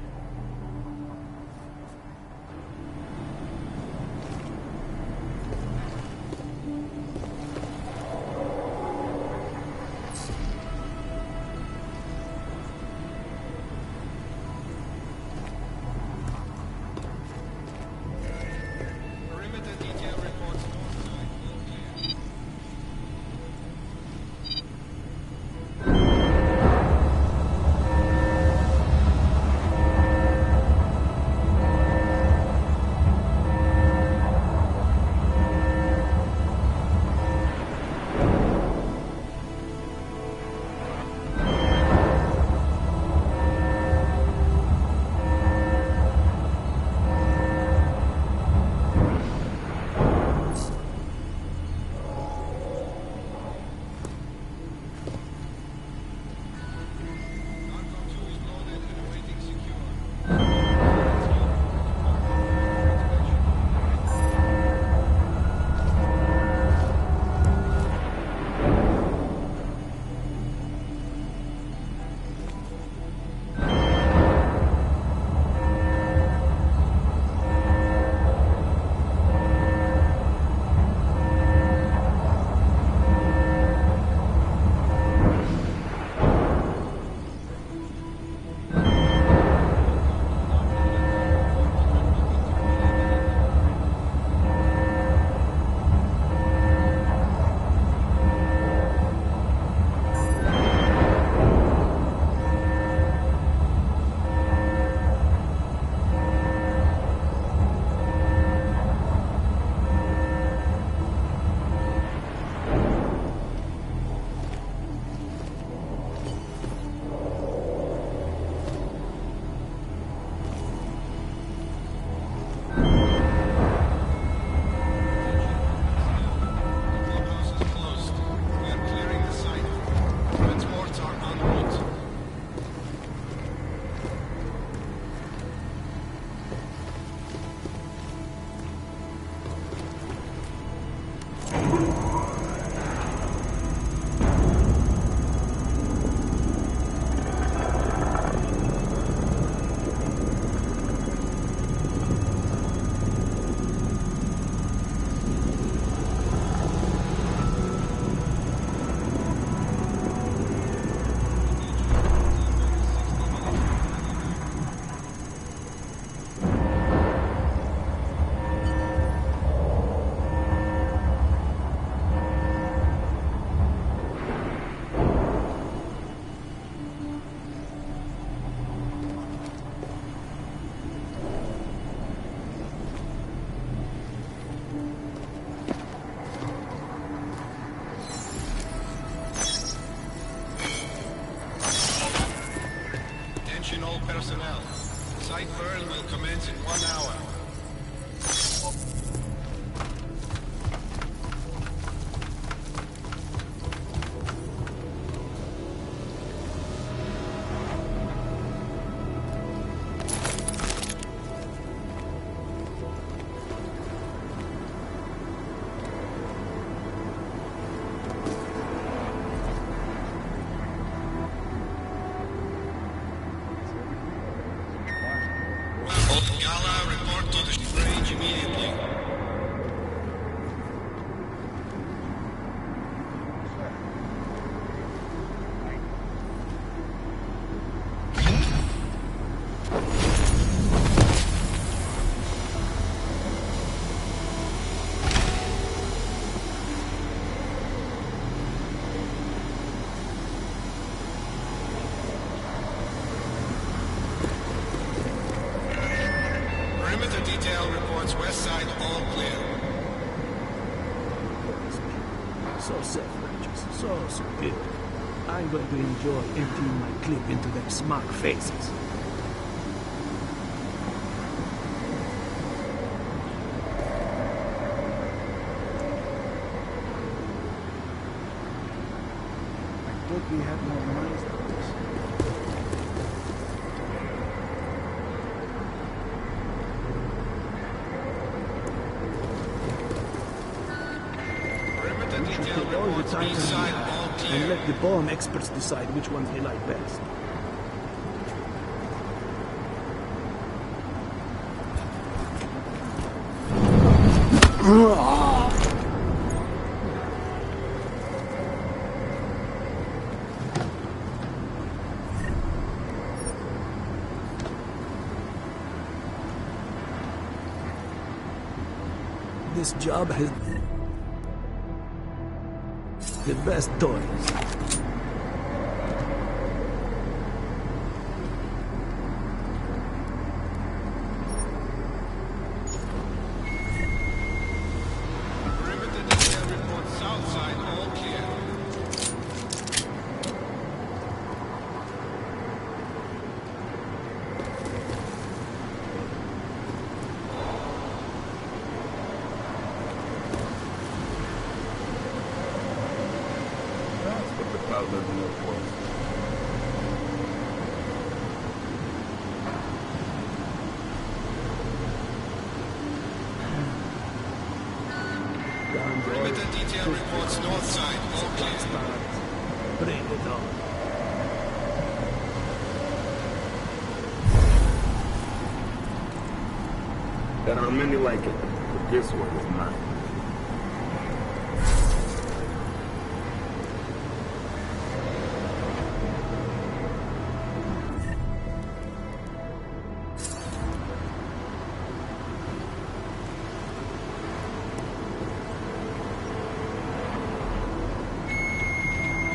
personnel. Site burn will commence in 1 hour. Perimeter detail reports west side all clear. So self-righteous, so superior. I'm going to enjoy emptying my clip into their smug faces. we had more minds than this. We should take all the time we have and let the bomb experts decide which ones they like best. This job has the best toys. Perimeter detail report south side, all clear. That's what the powder milk was. Perimeter detail reports north side, all clear. Bring it on. There are many like it, but this one is mine.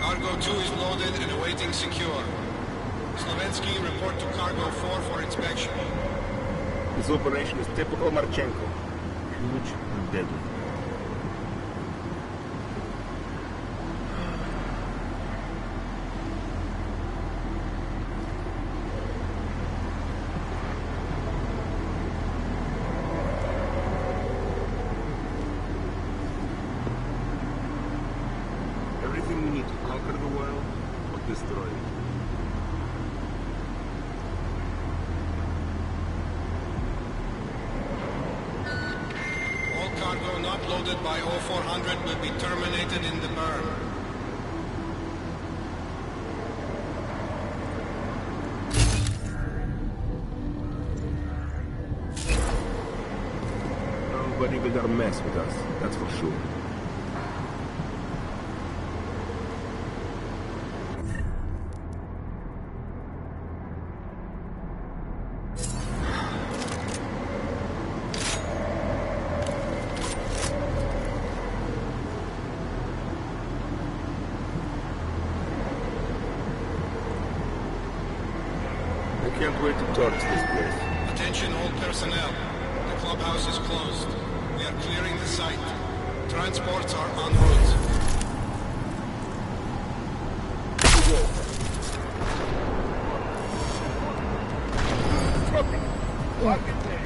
Cargo 2 is loaded and awaiting secure. Slovensky, report to Cargo 4 for inspection. This operation is typical Marchenko. Huge and deadly. Everything we need to conquer the world or destroy it. All cargo not loaded by 0400 will be terminated in the burn. Nobody will dare mess with us, that's for sure. I can't wait to torch this place. Attention all personnel. The clubhouse is closed. We are clearing the site. Transports are en route. Lock it there.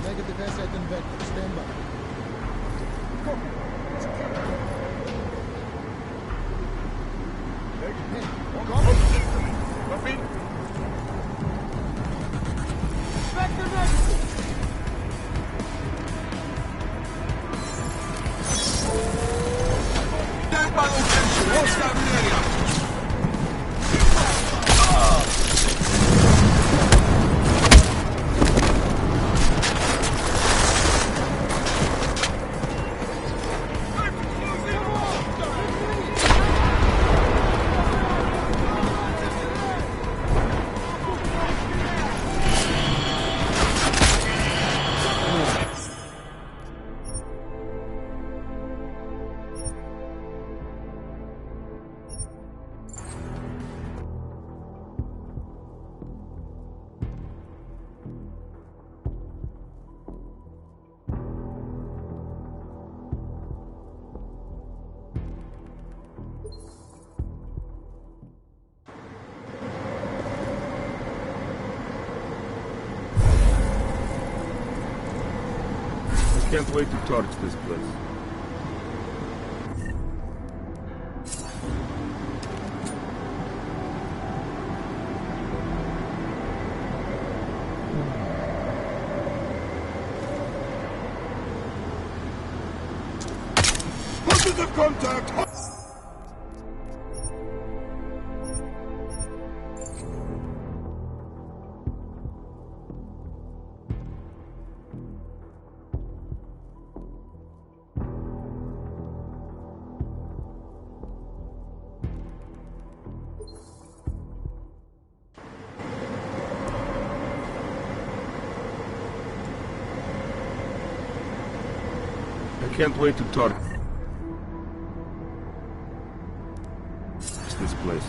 Negative asset and vector. Stand by. Vector negative. Stand by location. Hostile area. Can't wait to torch this place. Positive contact! I can't wait to torch this place.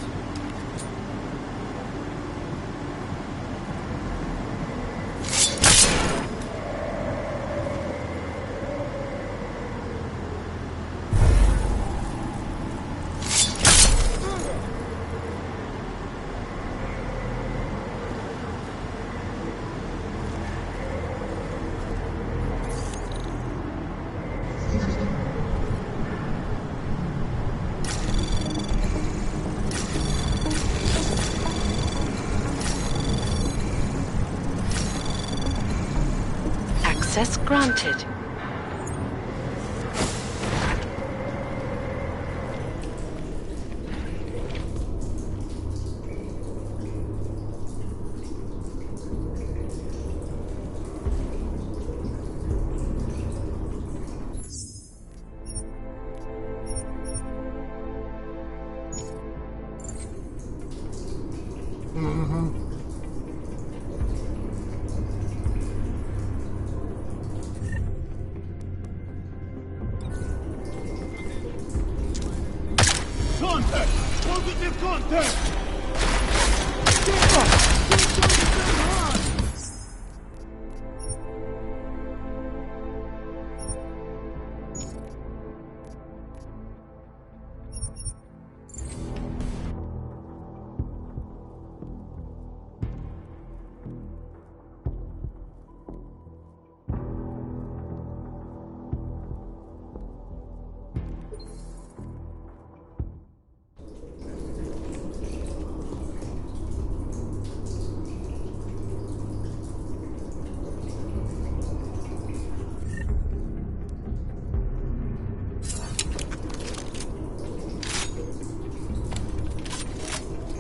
Access granted. Contact! Positive contact!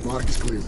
Mark is clear.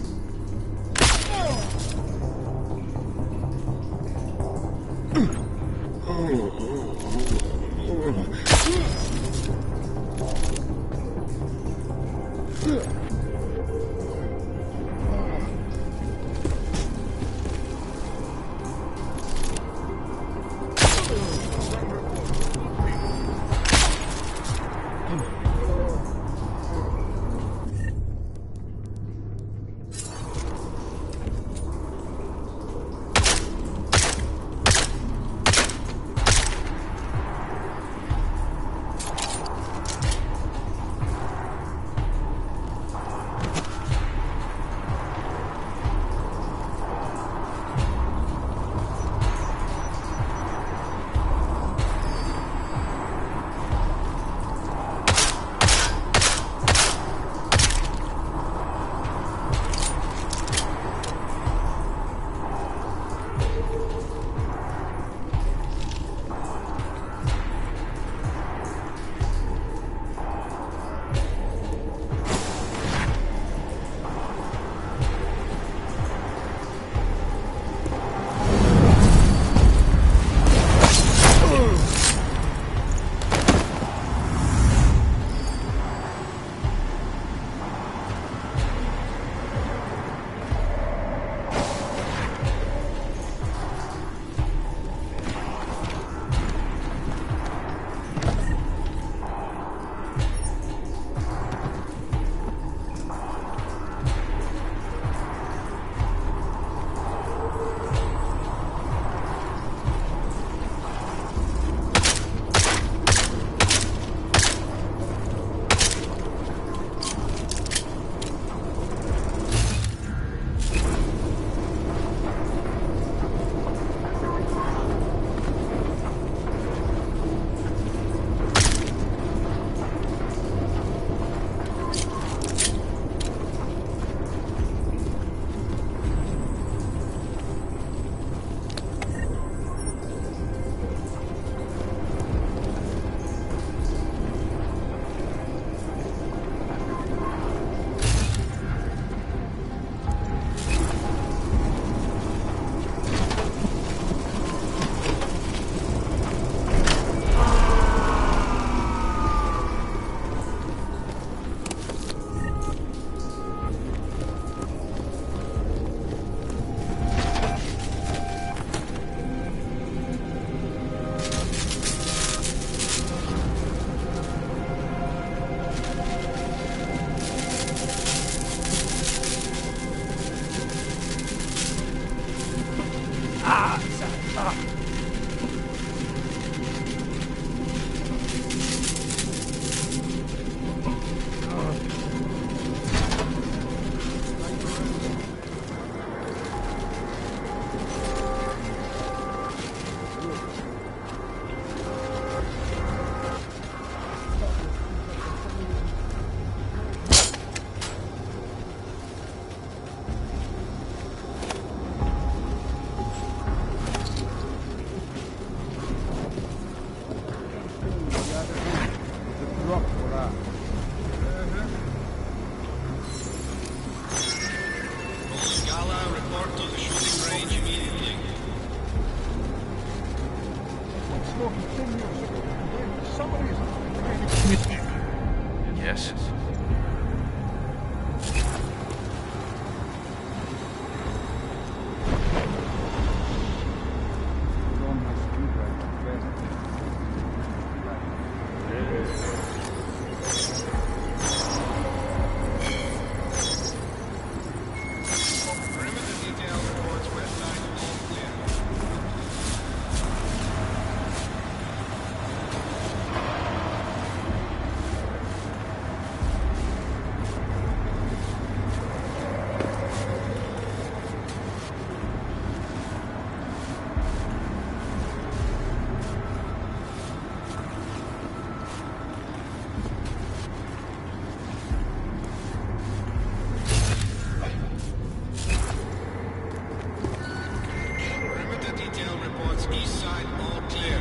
East side, all clear.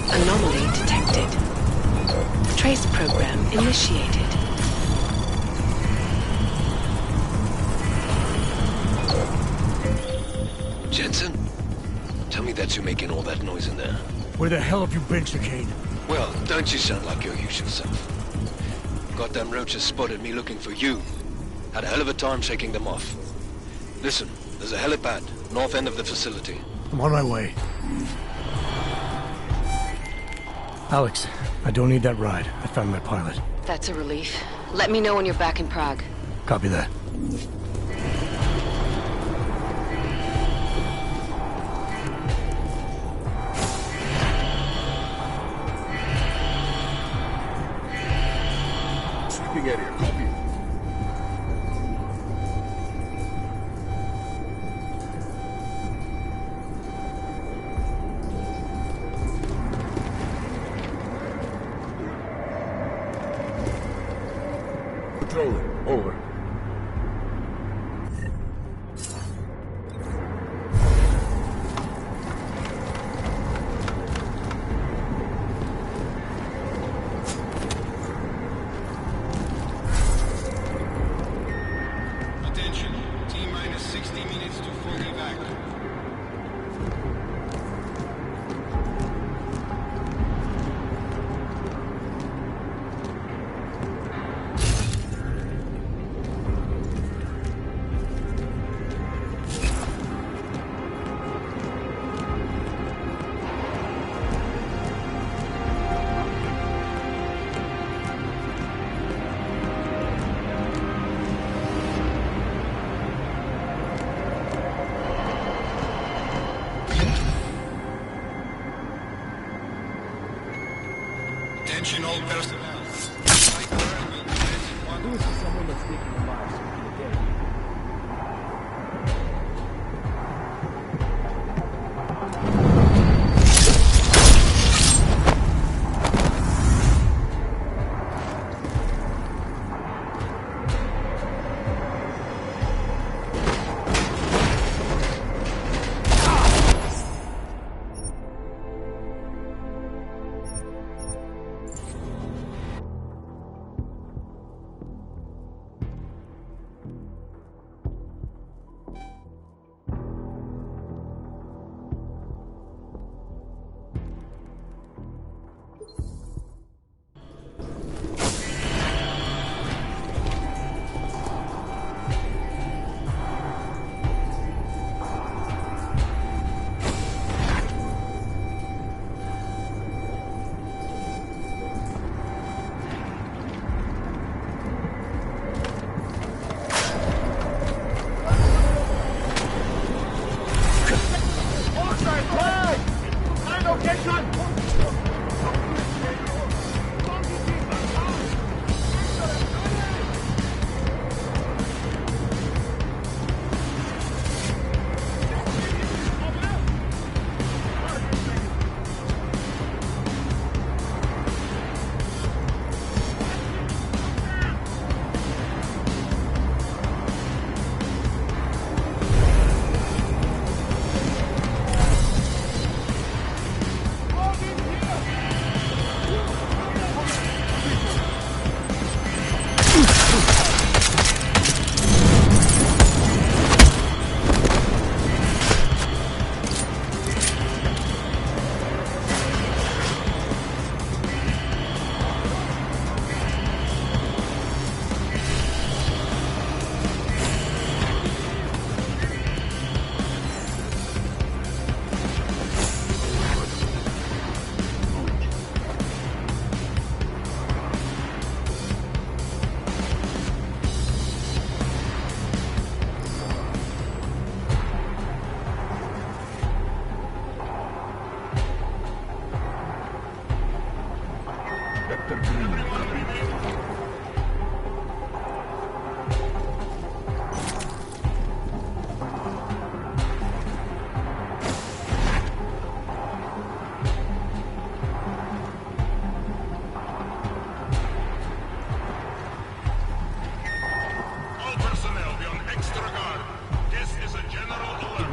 Anomaly detected. Trace program initiated. Jensen? Tell me that you're making all that noise in there. Where the hell have you been, Chicane? Well, don't you sound like your usual self. Goddamn roaches spotted me looking for you. Had a hell of a time shaking them off. Listen, there's a helipad, north end of the facility. I'm on my way. Alex, I don't need that ride. I found my pilot. That's a relief. Let me know when you're back in Prague. Copy that. Sweeping area, copy. Patrolling, over. Attention, T-minus 60 minutes to full evac. Attention all personnel. Flight burn will commence in 1 This is someone that's taking a life from the dead.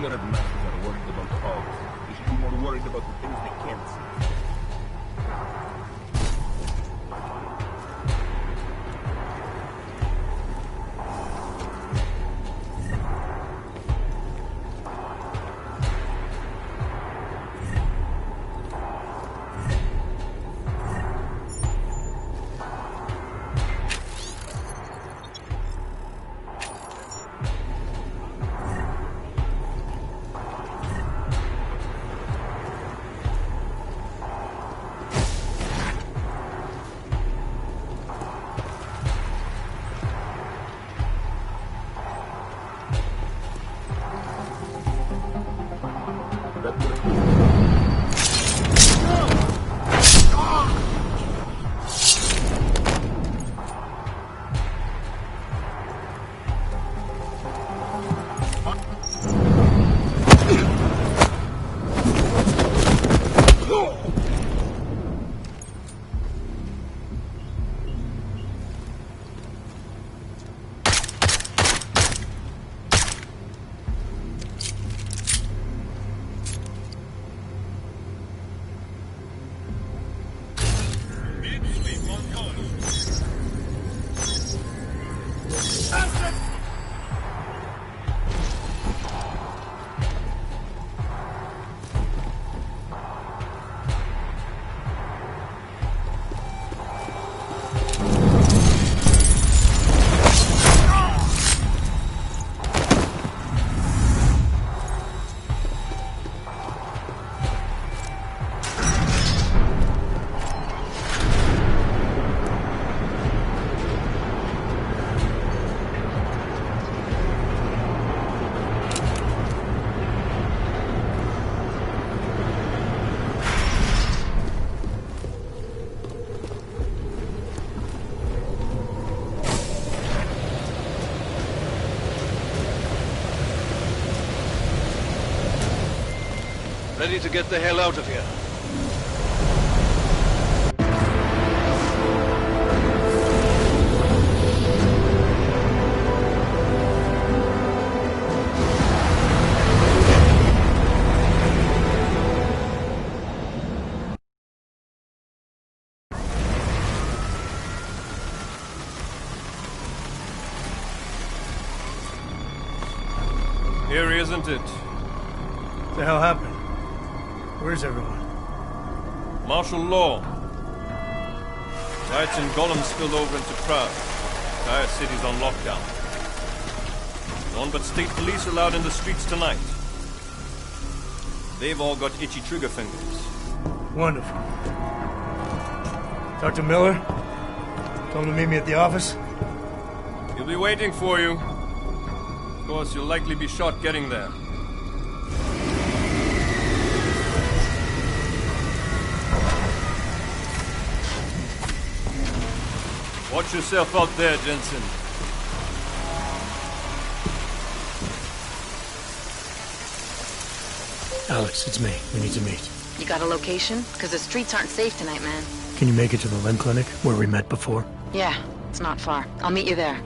ignorant masses are worried about hogs. They should be more worried about the things they can't see. Ready to get the hell out of here. Here, isn't it? What the hell happened? Where's everyone? Martial law. Riots in Golem spilled over into Prague. Entire city's on lockdown. None but state police allowed in the streets tonight. They've all got itchy trigger fingers. Wonderful. Dr. Miller? Tell him to meet me at the office? He'll be waiting for you. Of course, you'll likely be shot getting there. Watch yourself out there, Jensen. Alex, it's me. We need to meet. You got a location? Because the streets aren't safe tonight, man. Can you make it to the limb clinic, where we met before? Yeah, it's not far. I'll meet you there.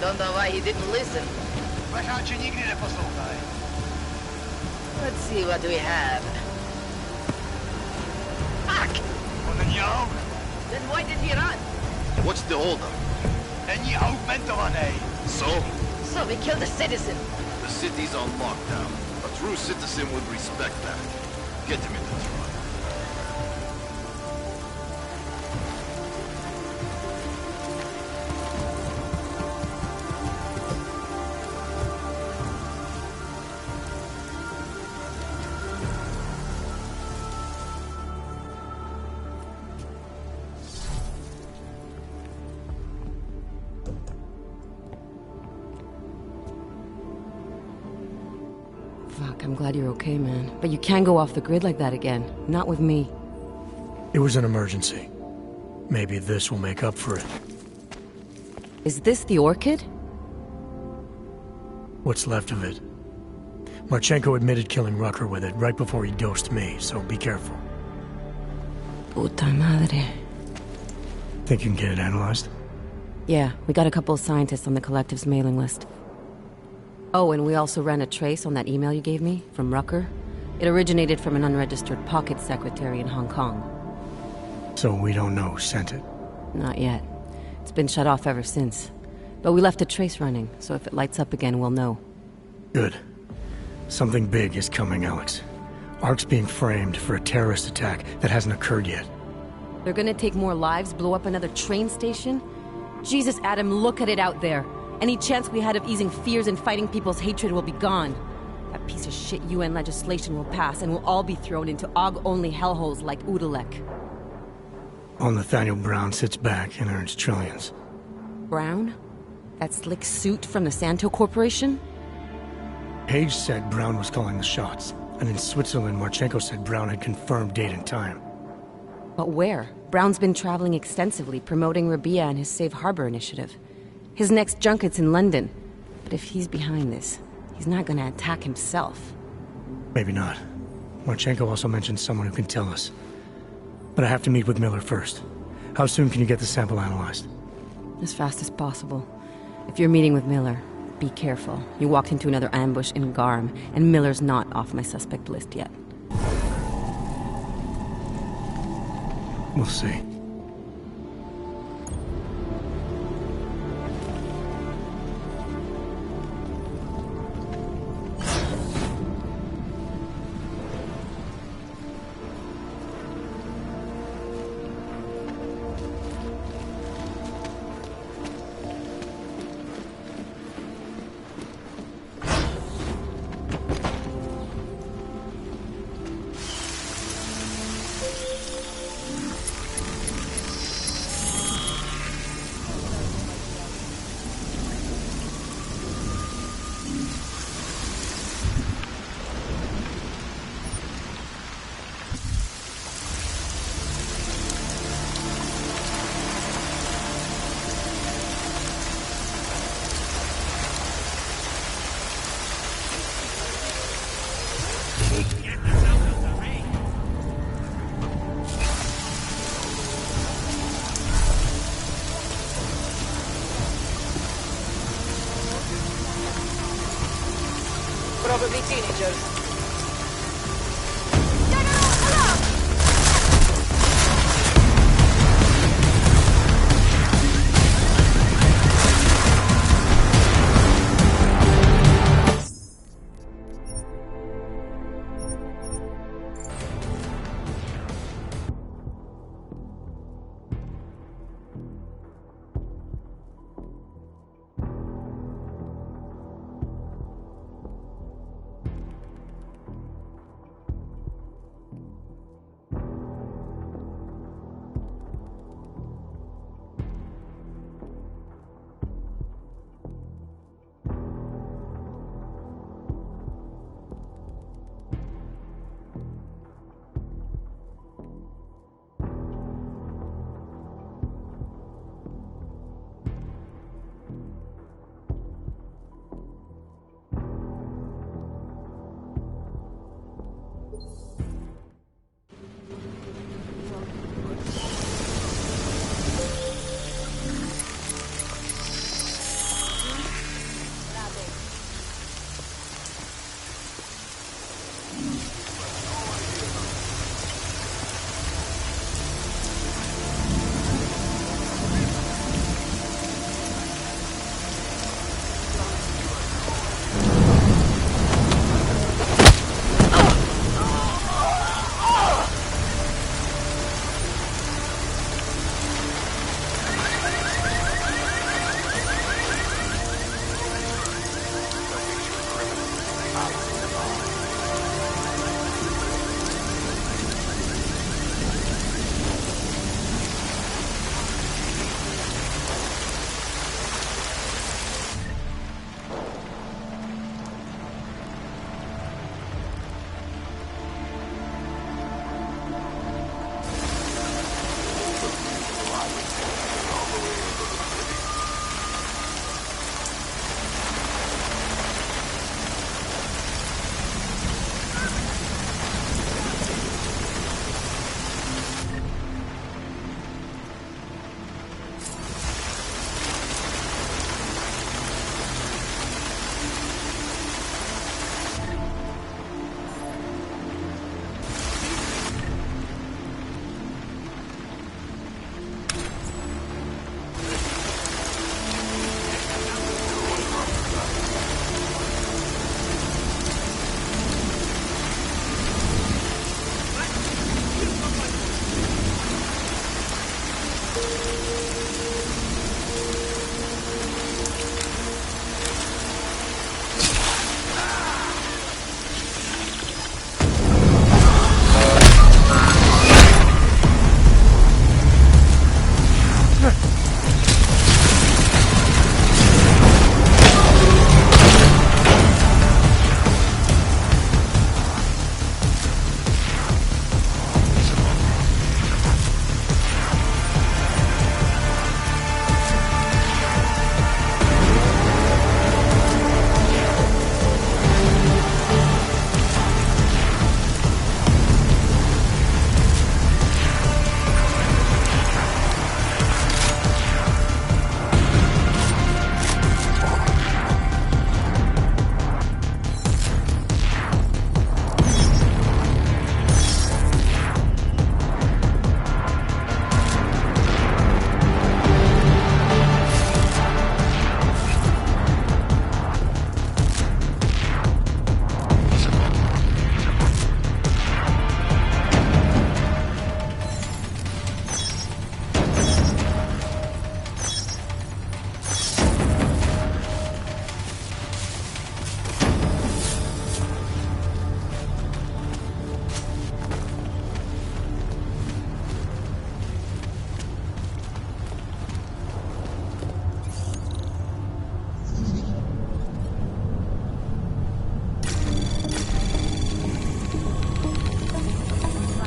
Don't know why he didn't listen. Let's see what we have. Fuck! Then why did he run? What's the holdup? So we killed a citizen. The city's on lockdown. A true citizen would respect that. Get him in the truck. Fuck, I'm glad you're okay, man. But you can't go off the grid like that again. Not with me. It was an emergency. Maybe this will make up for it. Is this the Orchid? What's left of it. Marchenko admitted killing Rucker with it right before he dosed me, so be careful. Puta madre. Think you can get it analyzed? Yeah, we got a couple of scientists on the collective's mailing list. Oh, and we also ran a trace on that email you gave me, from Rucker. It originated from an unregistered pocket secretary in Hong Kong. So we don't know who sent it? Not yet. It's been shut off ever since. But we left a trace running, so if it lights up again, we'll know. Good. Something big is coming, Alex. Ark's being framed for a terrorist attack that hasn't occurred yet. They're gonna take more lives, blow up another train station? Jesus, Adam, look at it out there. Any chance we had of easing fears and fighting people's hatred will be gone. That piece of shit UN legislation will pass, and we'll all be thrown into AUG-only hellholes like Udalek. All Nathaniel Brown sits back and earns trillions. Brown? That slick suit from the Santo Corporation? Page said Brown was calling the shots, and in Switzerland, Marchenko said Brown had confirmed date and time. But where? Brown's been traveling extensively, promoting Rabia and his Safe Harbor initiative. His next junket's in London. But if he's behind this, he's not gonna attack himself. Maybe not. Marchenko also mentioned someone who can tell us. But I have to meet with Miller first. How soon can you get the sample analyzed? As fast as possible. If you're meeting with Miller, be careful. You walked into another ambush in Garm, and Miller's not off my suspect list yet. We'll see. Probably teenagers.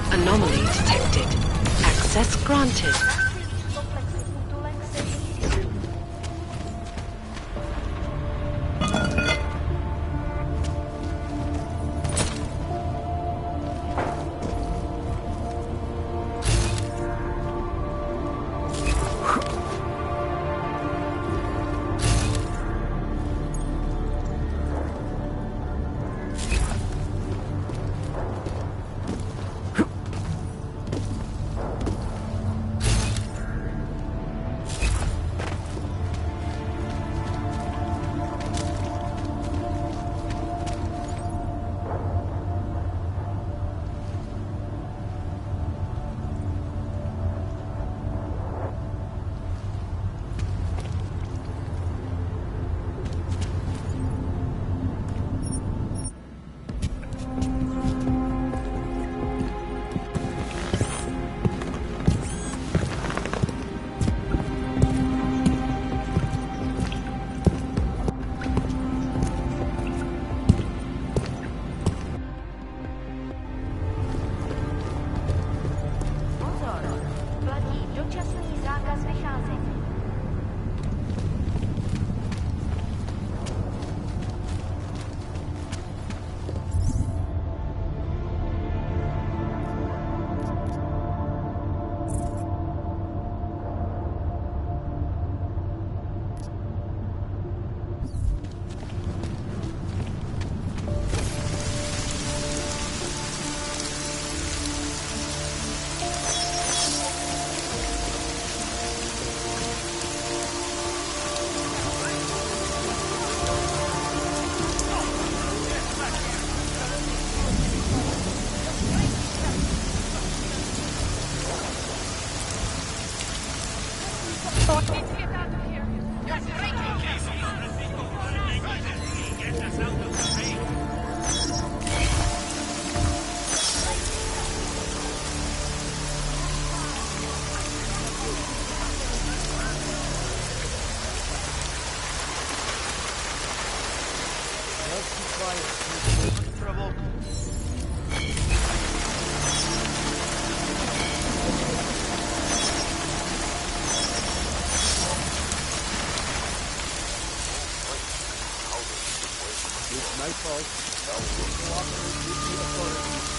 Anomaly detected. Access granted. My fault. Cooperate with the authorities.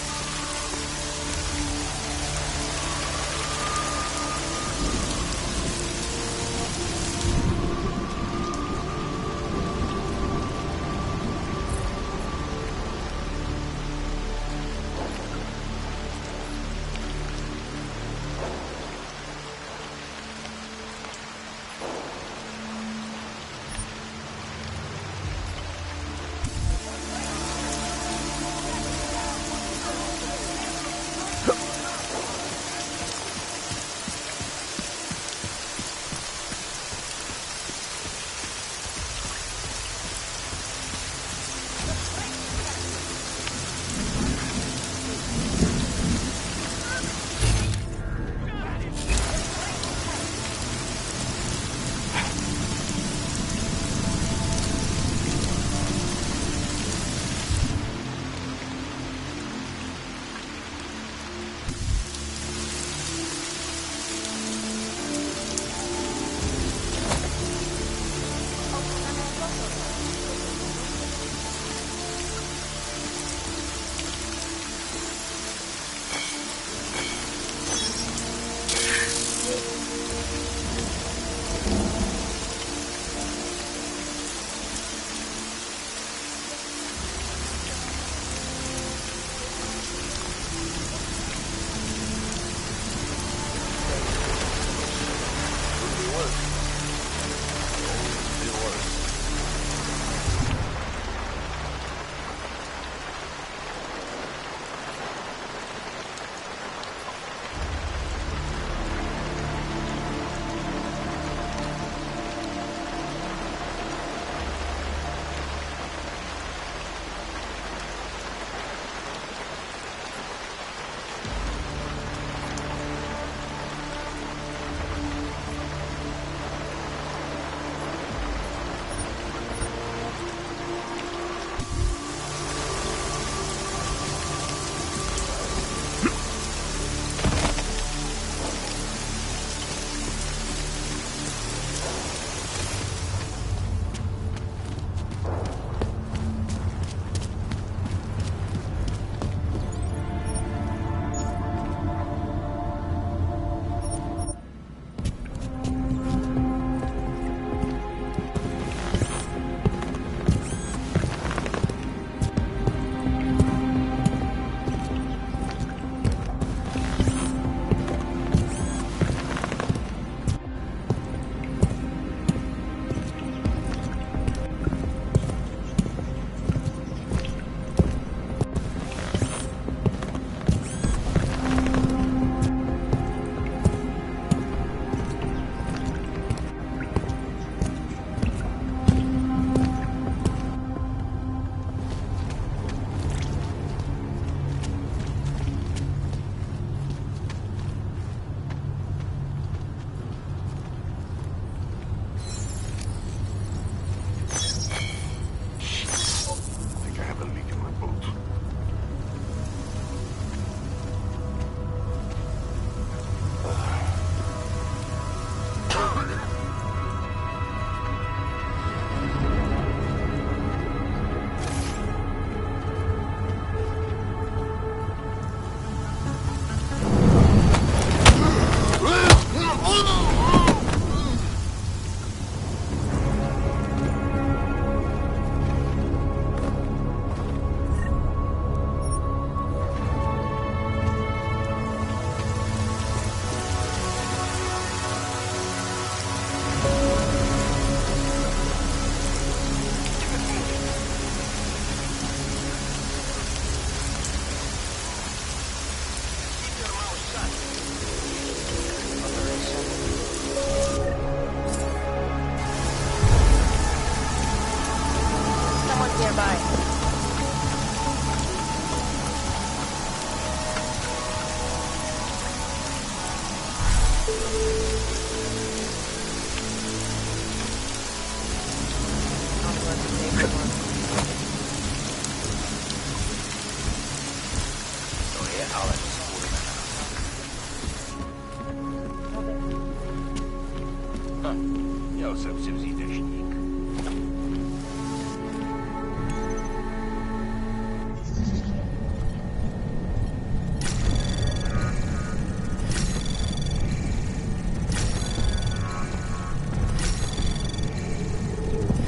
Měl jsem si vzít deštník.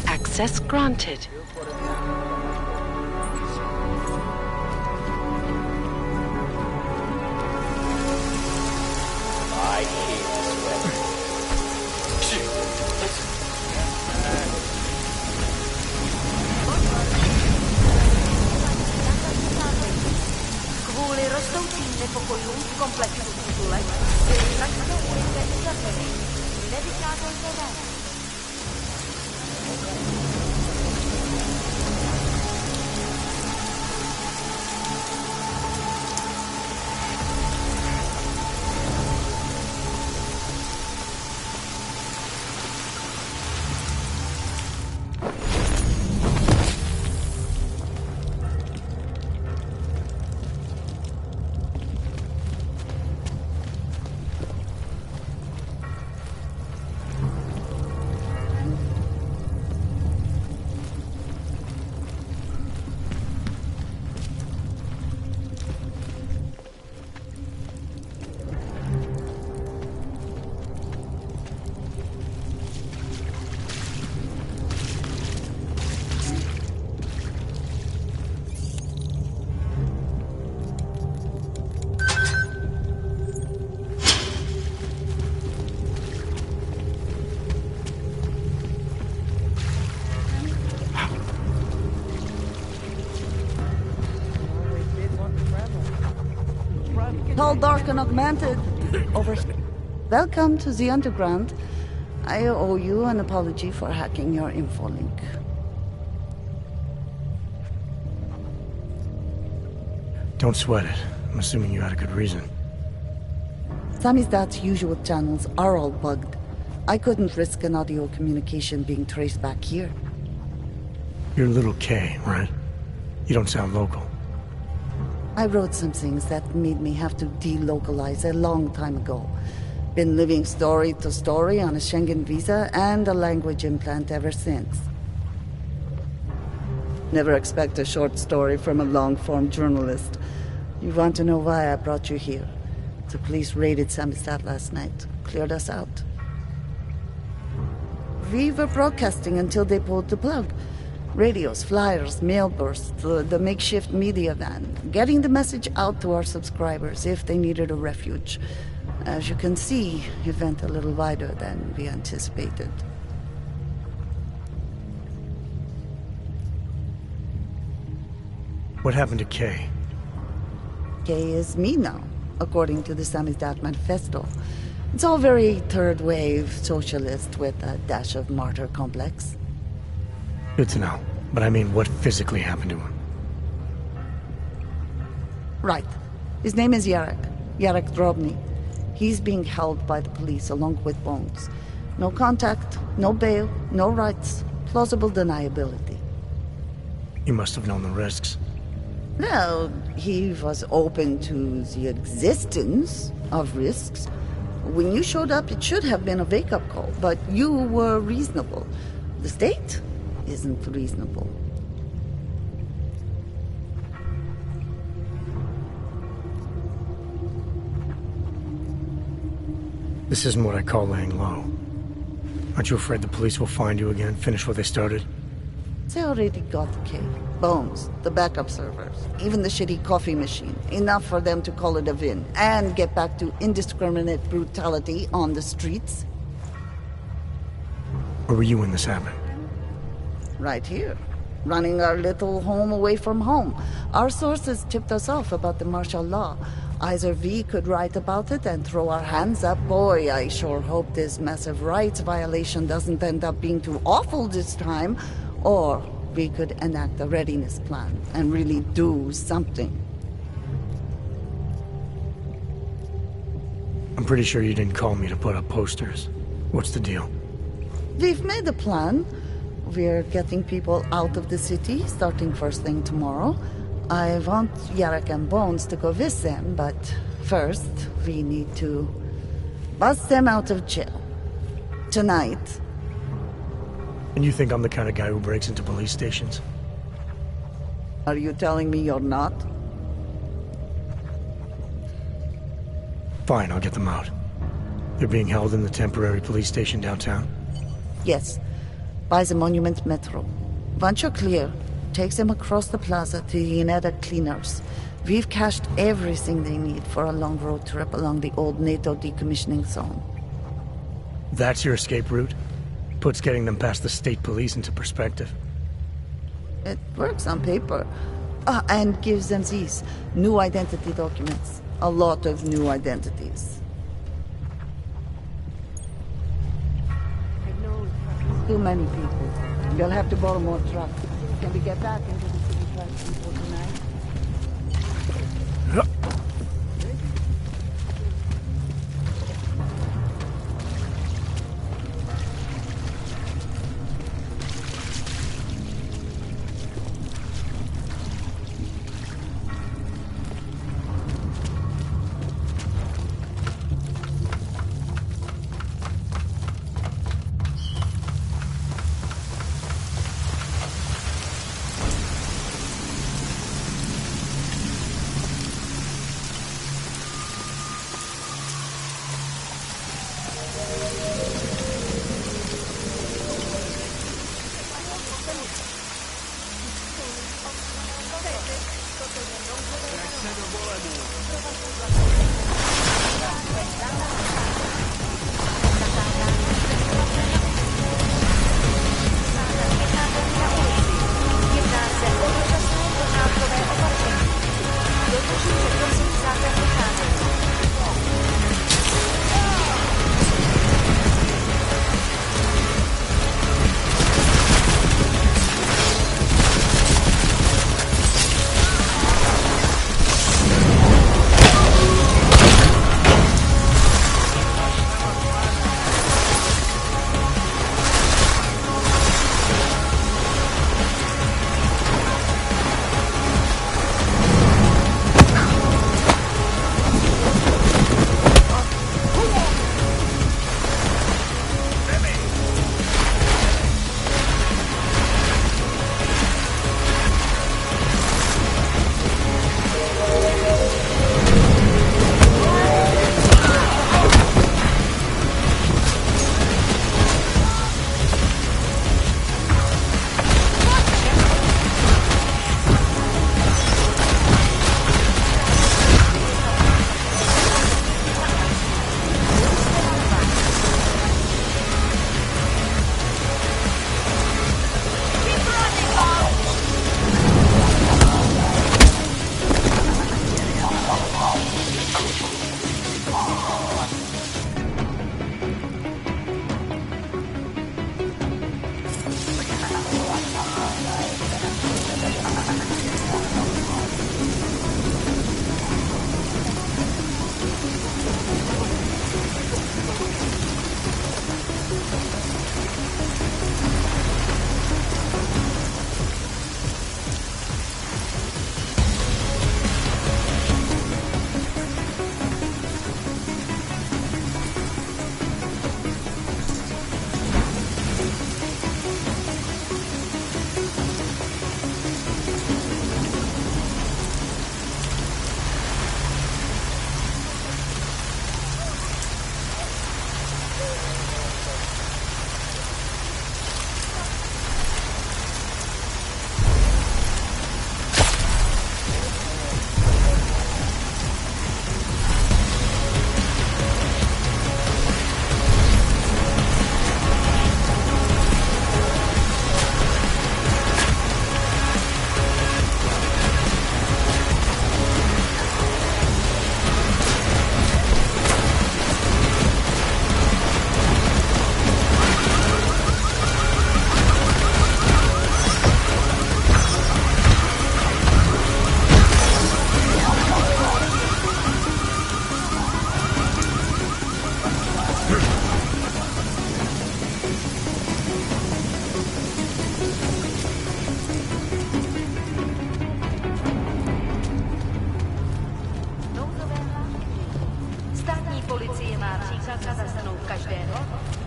Access granted. I hate this weather. Kvůli rostoucím nepokojům v komplexu titulek byly takto ulice uzavřeny. Nevycházejte ven. Tall, dark, and augmented. Welcome to the underground. I owe you an apology for hacking your info link. Don't sweat it. I'm assuming you had a good reason. Samizdat's usual channels are all bugged. I couldn't risk an audio communication being traced back here. You're Little K, right? You don't sound local. I wrote some things that made me have to delocalize a long time ago. Been living story to story on a Schengen visa and a language implant ever since. Never expect a short story from a long-form journalist. You want to know why I brought you here? The police raided Samizdat last night. Cleared us out. We were broadcasting until they pulled the plug. Radios, flyers, mail bursts, the makeshift media van. Getting the message out to our subscribers if they needed a refuge. As you can see, it went a little wider than we anticipated. What happened to Kay? Kay is me now, according to the Samizdat Manifesto. It's all very third-wave socialist with a dash of martyr complex. Good to know. But I mean, what physically happened to him? Right. His name is Yarek. Yarek Drobny. He's being held by the police along with Bones. No contact, no bail, no rights. Plausible deniability. He must have known the risks. Well, he was open to the existence of risks. When you showed up, it should have been a wake-up call, but you were reasonable. The state isn't reasonable. This isn't what I call laying low. Aren't you afraid the police will find you again, finish what they started? They already got the K. Bones, the backup servers, even the shitty coffee machine. Enough for them to call it a win and get back to indiscriminate brutality on the streets. Where were you when this happened? Right here. Running our little home away from home. Our sources tipped us off about the martial law. Either we could write about it and throw our hands up. Boy, I sure hope this massive rights violation doesn't end up being too awful this time. Or we could enact a readiness plan and really do something. I'm pretty sure you didn't call me to put up posters. What's the deal? We've made a plan. We're getting people out of the city, starting first thing tomorrow. I want Yarek and Bones to go with them, but first, we need to bust them out of jail. Tonight. And you think I'm the kind of guy who breaks into police stations? Are you telling me you're not? Fine, I'll get them out. They're being held in the temporary police station downtown? Yes. By the Monument Metro. Once you're clear, takes them across the plaza to the United Cleaners. We've cached everything they need for a long road trip along the old NATO decommissioning zone. That's your escape route? Puts getting them past the state police into perspective. It works on paper. And gives them these new identity documents. A lot of new identities. Too many people. You'll have to borrow more trucks. Can we get back into the city trucks before tonight?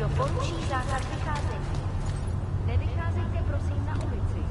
Kdo poruší zákaz vycházení? Nevycházejte prosím na ulici.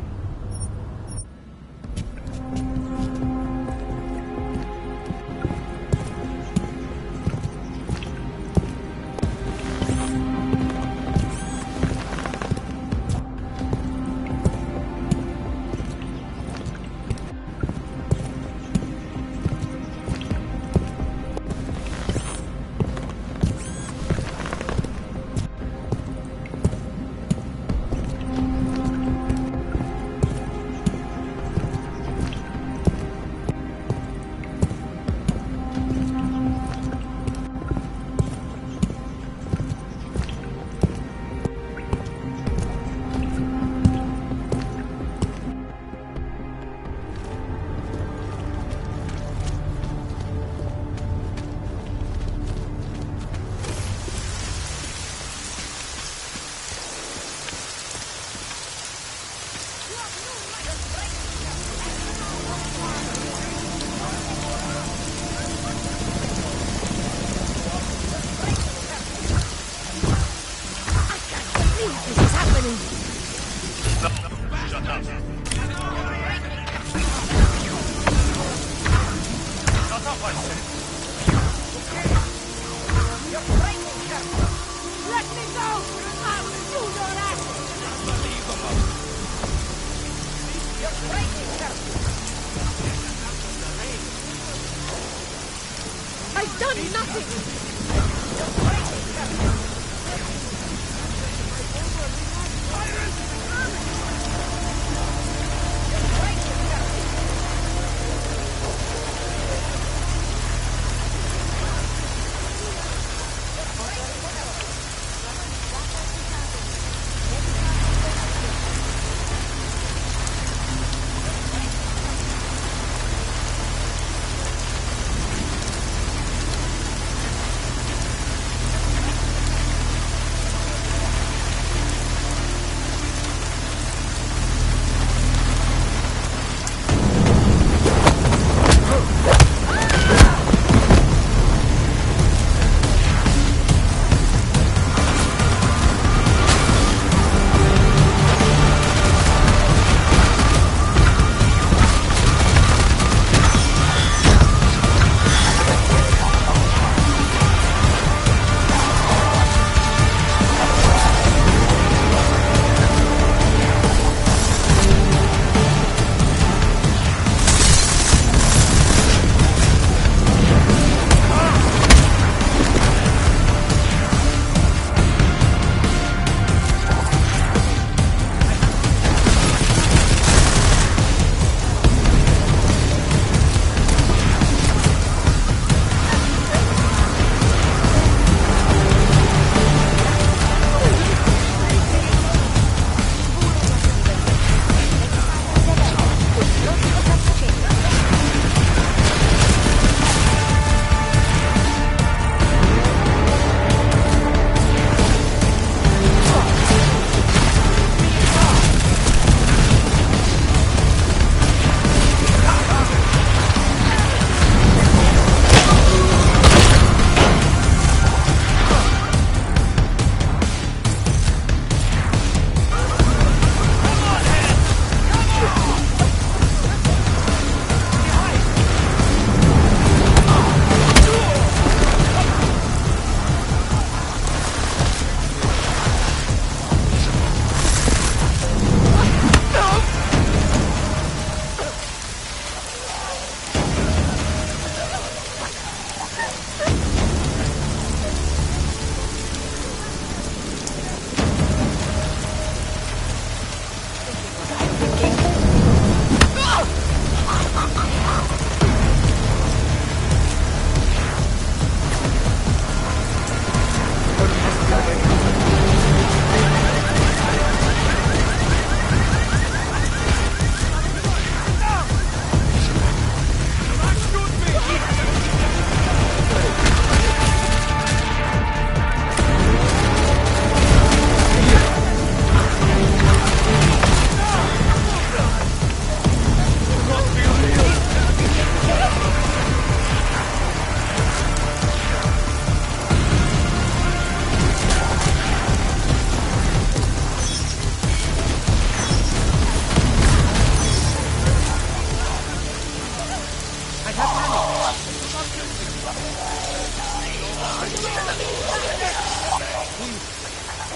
I've done nothing!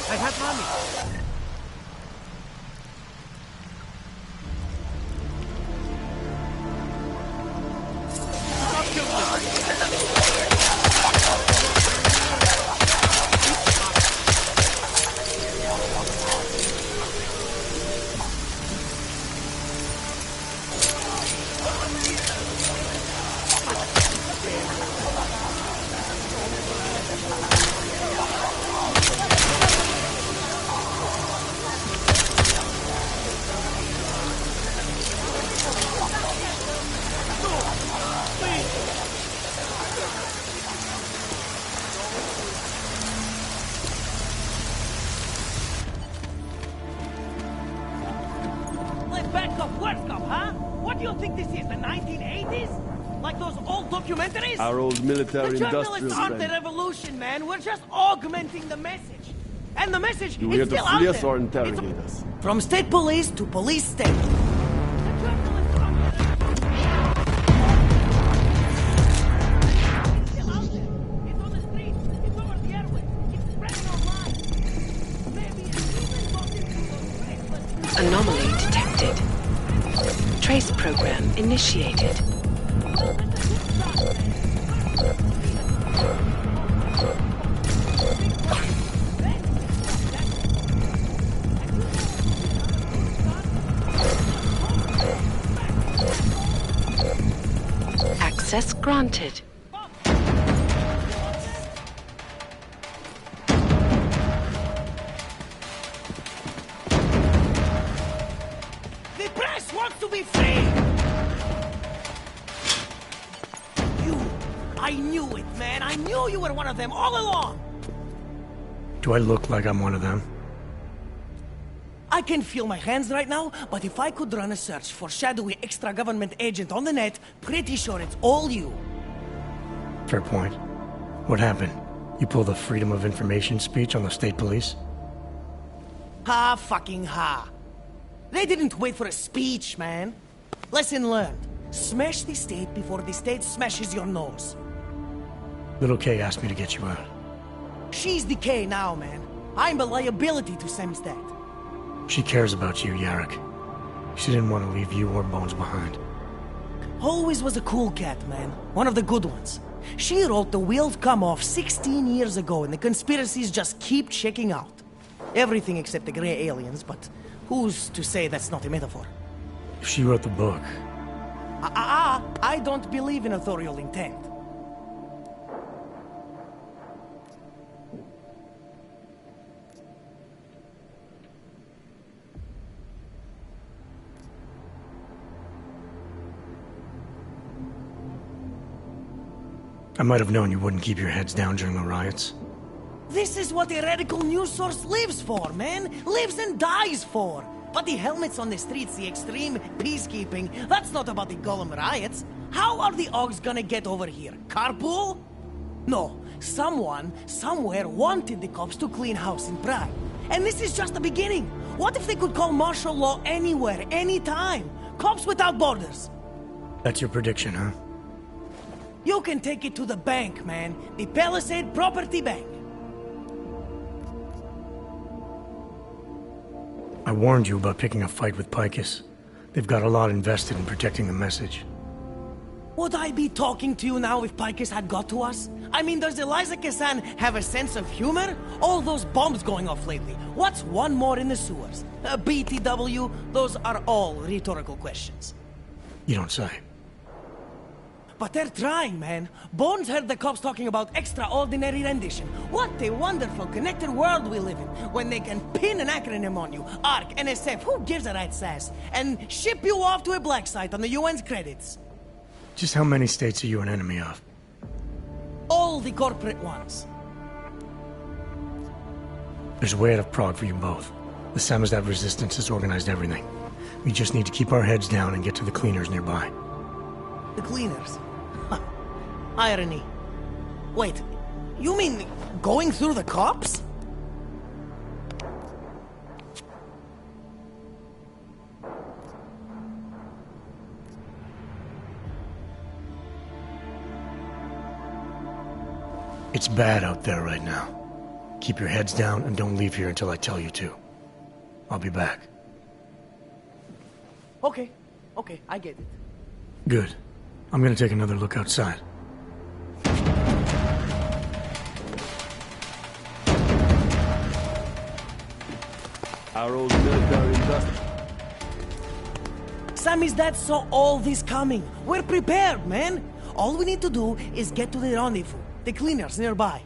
I have money. Our old military The industrial journalists aren't the strength. revolution, man. We're just augmenting the message. And the message You is here still to out free us there. or interrogate us? From state police to police state. Anomaly detected. Trace program initiated. Access granted. The press wants to be free! I knew it, man. I knew you were one of them all along. Do I look like I'm one of them? I can feel my hands right now, but if I could run a search for shadowy extra-government agent on the net, pretty sure it's all you. Fair point. What happened? You pulled a Freedom of Information speech on the state police? Ha fucking ha. They didn't wait for a speech, man. Lesson learned. Smash the state before the state smashes your nose. Little K asked me to get you out. She's the K now, man. I'm a liability to Semstead. She cares about you, Yarrick. She didn't want to leave you or Bones behind. Always was a cool cat, man. One of the good ones. She wrote The Wheels Come Off 16 years ago, and the conspiracies just keep checking out. Everything except the gray aliens, but who's to say that's not a metaphor? If she wrote the book... I don't believe in authorial intent. I might have known you wouldn't keep your heads down during the riots. This is what a radical news source lives for, man. Lives and dies for. But the helmets on the streets, the extreme peacekeeping, that's not about the Golem riots. How are the Augs gonna get over here? Carpool? No. Someone, somewhere wanted the cops to clean house in Prague. And this is just the beginning. What if they could call martial law anywhere, anytime? Cops without borders. That's your prediction, huh? You can take it to the bank, man. The Palisade Property Bank. I warned you about picking a fight with Picus. They've got a lot invested in protecting the message. Would I be talking to you now if Picus had got to us? I mean, does Eliza Kassan have a sense of humor? All those bombs going off lately. What's one more in the sewers? BTW? Those are all rhetorical questions. You don't say. But they're trying, man. Bones heard the cops talking about extraordinary rendition. What a wonderful connected world we live in, when they can pin an acronym on you, ARC, NSF, who gives a rat's ass, and ship you off to a black site on the UN's credits. Just how many states are you an enemy of? All the corporate ones. There's a way out of Prague for you both. The Samizdat resistance has organized everything. We just need to keep our heads down and get to the cleaners nearby. The cleaners? Irony. Wait, you mean going through the cops? It's bad out there right now. Keep your heads down and don't leave here until I tell you to. I'll be back. Okay, I get it. Good. I'm gonna take another look outside. Our old military industrial. Sammy's dad saw all this coming. We're prepared, man. All we need to do is get to the rendezvous. The cleaners nearby.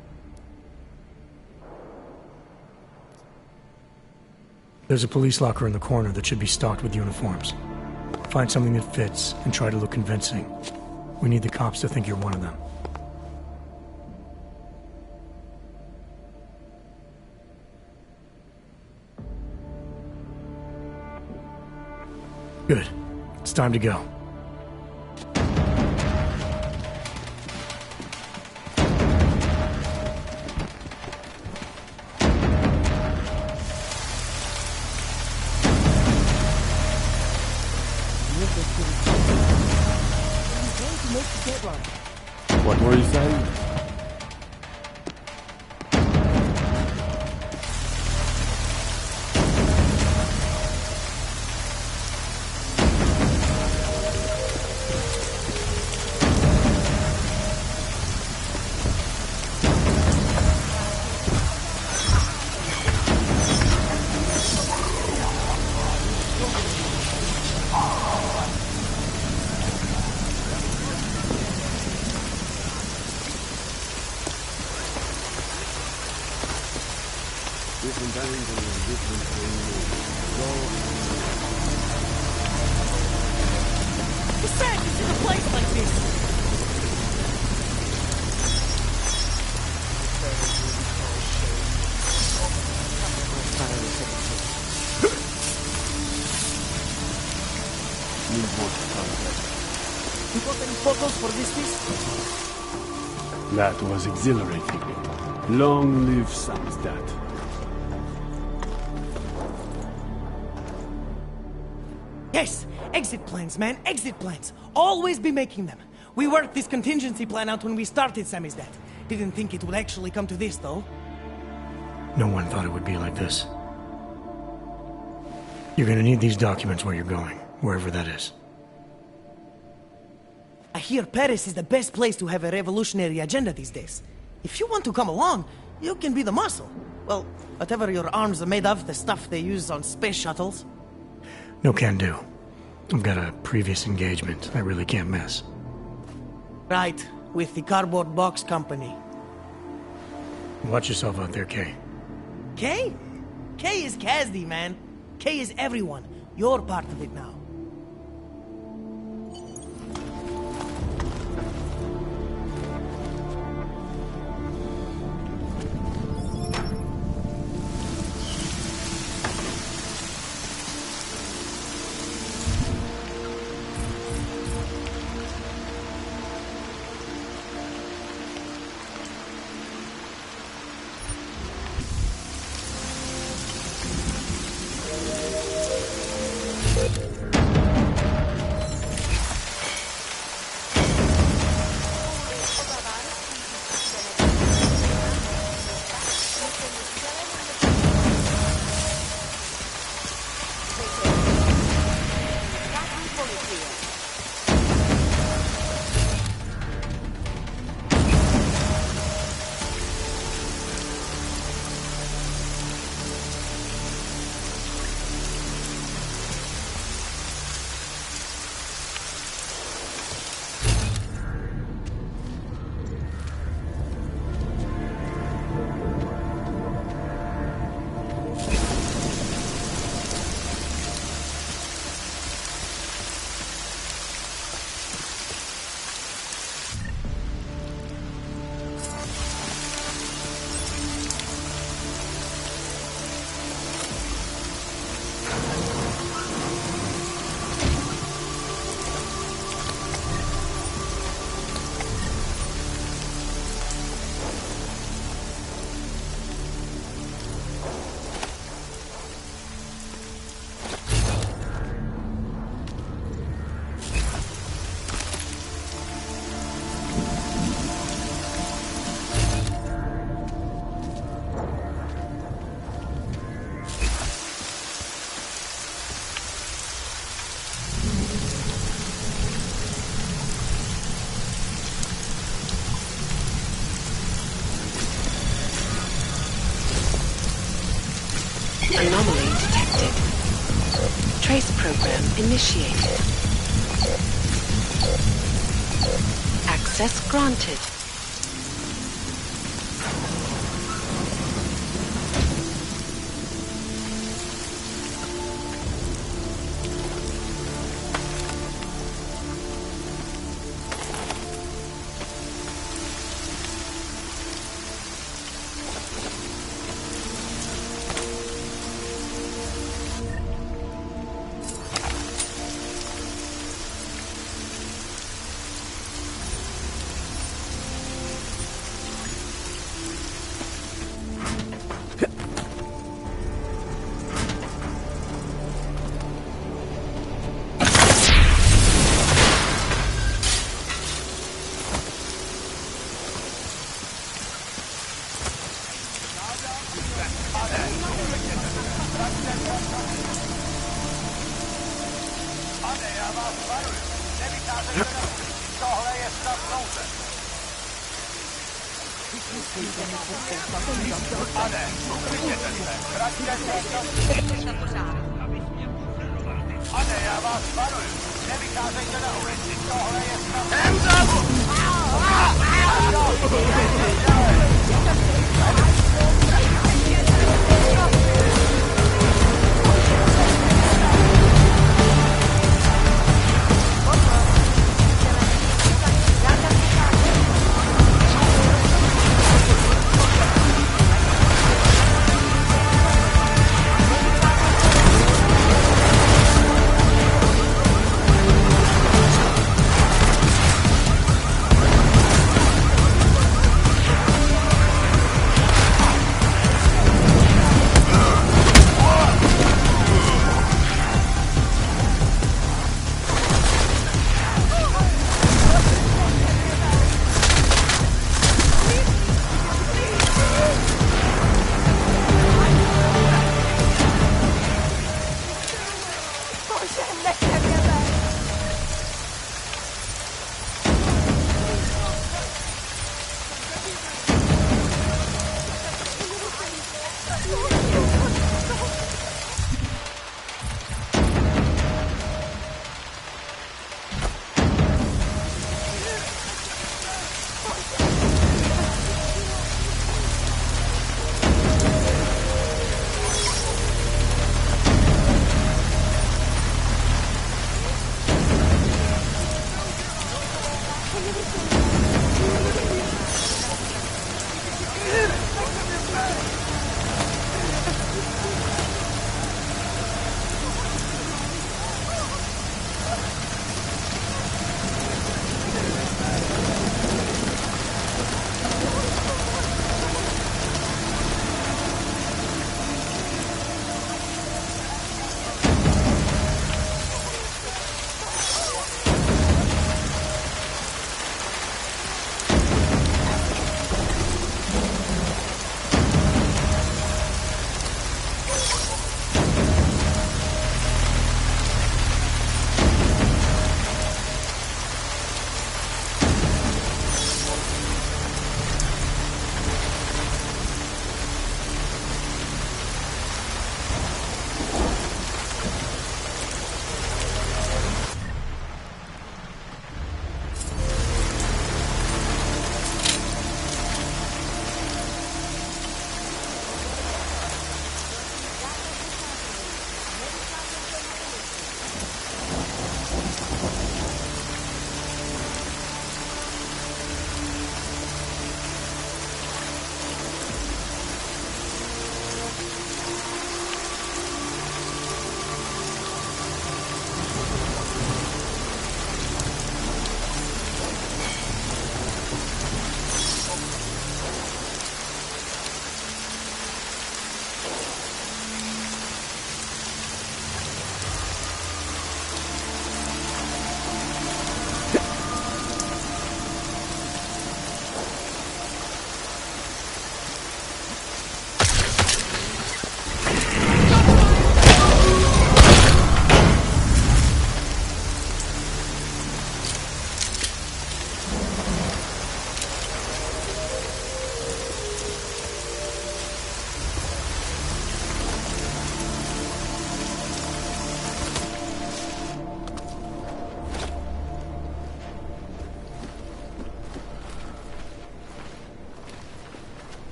There's a police locker in the corner that should be stocked with uniforms. Find something that fits and try to look convincing. We need the cops to think you're one of them. Good. It's time to go. What were you saying? Different angle and different Who said you see a place like this? You got any photos for this piece? That was exhilarating. Long live Sam's dad. Yes! Exit plans, man! Exit plans! Always be making them! We worked this contingency plan out when we started Sammy's dad. Didn't think it would actually come to this, though. No one thought it would be like this. You're gonna need these documents where you're going, wherever that is. I hear Paris is the best place to have a revolutionary agenda these days. If you want to come along, you can be the muscle. Well, whatever your arms are made of, the stuff they use on space shuttles. No can do. I've got a previous engagement I really can't miss. Right, with the cardboard box company. Watch yourself out there, Kay. Kay? Kay is Kazdi, man. Kay is everyone. You're part of it now. Anomaly detected. Trace program initiated. Access granted.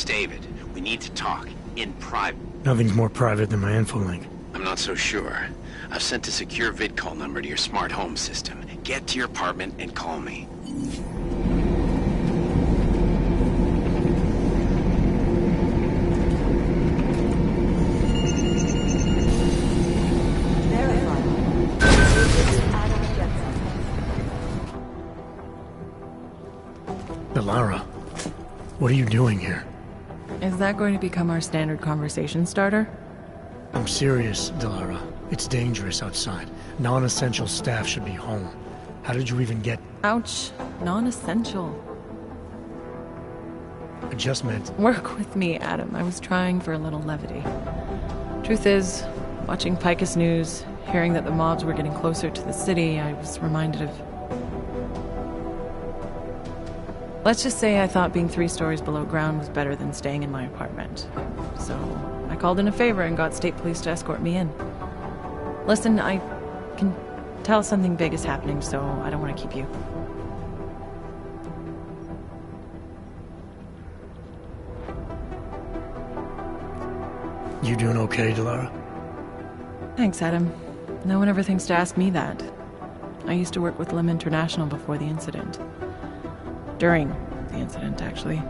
It's David. We need to talk. In private. Nothing's more private than my infolink. I'm not so sure. I've sent a secure vid call number to your smart home system. Get to your apartment and call me. Delara, what are you doing here? Is that going to become our standard conversation starter? I'm serious, Delara. It's dangerous outside. Non-essential staff should be home. How did you even get... Ouch. Non-essential. I just meant... Work with me, Adam. I was trying for a little levity. Truth is, watching Picus News, hearing that the mobs were getting closer to the city, I was reminded of... Let's just say I thought being 3 stories below ground was better than staying in my apartment. So, I called in a favor and got state police to escort me in. Listen, I can tell something big is happening, so I don't want to keep you. You doing okay, Delara? Thanks, Adam. No one ever thinks to ask me that. I used to work with Lim International before the incident. During the incident, actually.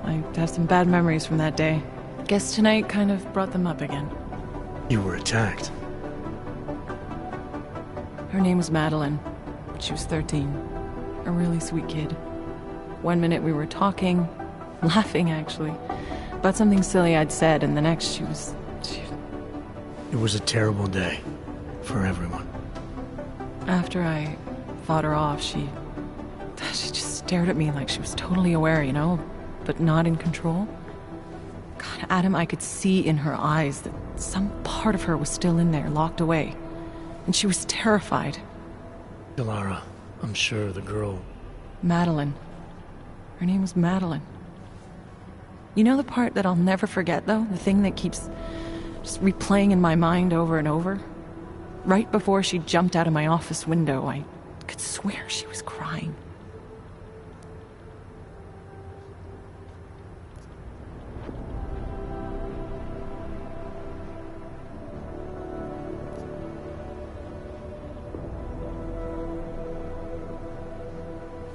I have some bad memories from that day. Guess tonight kind of brought them up again. You were attacked. Her name was Madeline. She was 13. A really sweet kid. One minute we were talking, laughing actually, about something silly I'd said, and the next she was... It was a terrible day. For everyone. After I fought her off, she just stared at me like she was totally aware, you know, but not in control. God, Adam, I could see in her eyes that some part of her was still in there, locked away. And she was terrified. Delara, I'm sure the girl... Madeline. Her name was Madeline. You know the part that I'll never forget, though? The thing that keeps just replaying in my mind over and over? Right before she jumped out of my office window, I could swear she was crying.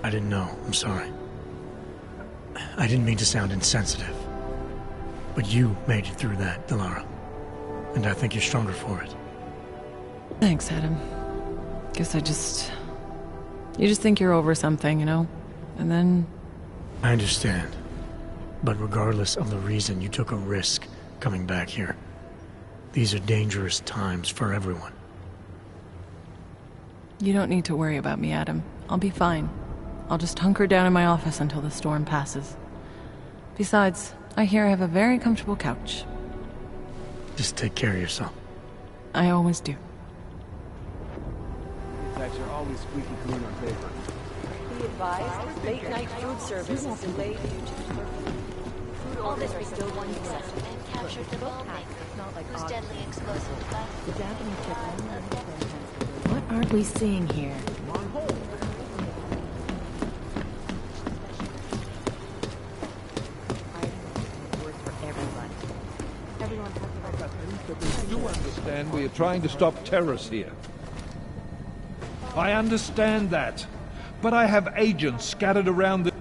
I didn't know. I'm sorry. I didn't mean to sound insensitive. But you made it through that, Delara. And I think you're stronger for it. Thanks, Adam. Guess you just think you're over something, you know? And then... I understand. But regardless of the reason, you took a risk coming back here. These are dangerous times for everyone. You don't need to worry about me, Adam. I'll be fine. I'll just hunker down in my office until the storm passes. Besides, I hear I have a very comfortable couch. Just take care of yourself. I always do. That you're always squeaky clean on paper. Be advised, late night food service is delayed due to food orders are still one accepted and captured the boatmaker, whose deadly explosive What are we seeing here? You understand we are trying to stop terrorists here. I understand that. But I have agents scattered around the...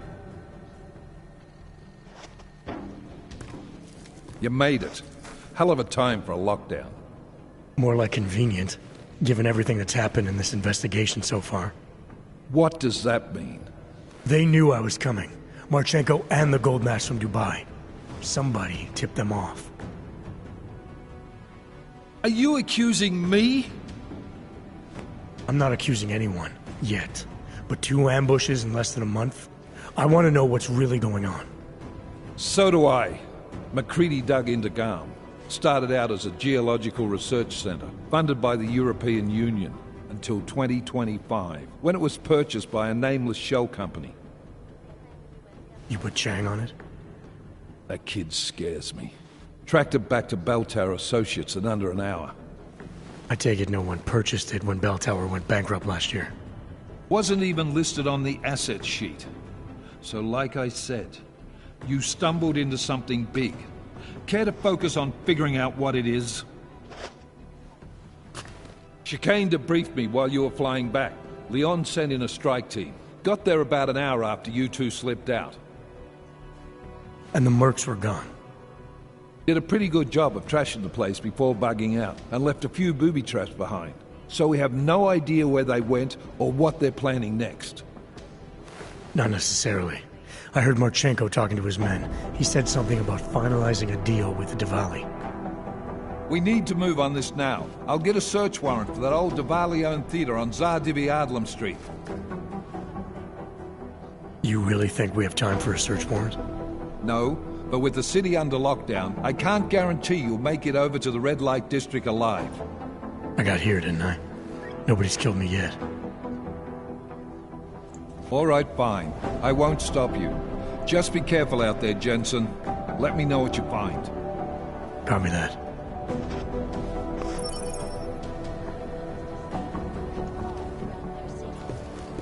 You made it. Hell of a time for a lockdown. More like convenient, given everything that's happened in this investigation so far. What does that mean? They knew I was coming. Marchenko and the gold mask from Dubai. Somebody tipped them off. Are you accusing me? I'm not accusing anyone, yet. But 2 ambushes in less than a month? I want to know what's really going on. So do I. MacCready dug into Garm. Started out as a geological research center, funded by the European Union, until 2025, when it was purchased by a nameless shell company. You put Chang on it? That kid scares me. Tracked it back to Bell Tower Associates in under an hour. I take it no one purchased it when Bell Tower went bankrupt last year. Wasn't even listed on the asset sheet. So like I said, You stumbled into something big. Care to focus on figuring out what it is? Chicane debriefed me while you were flying back. Leon sent in a strike team. Got there about an hour after you two slipped out. And the mercs were gone. Did a pretty good job of trashing the place before bugging out, and left a few booby traps behind. So we have no idea where they went or what they're planning next. Not necessarily. I heard Marchenko talking to his men. He said something about finalizing a deal with the Diwali. We need to move on this now. I'll get a search warrant for that old Diwali-owned theater on Tsar Adlam Street. You really think we have time for a search warrant? No, but with the city under lockdown, I can't guarantee you'll make it over to the red light district alive. I got here, didn't I? Nobody's killed me yet. All right, fine. I won't stop you. Just be careful out there, Jensen. Let me know what you find. Copy that.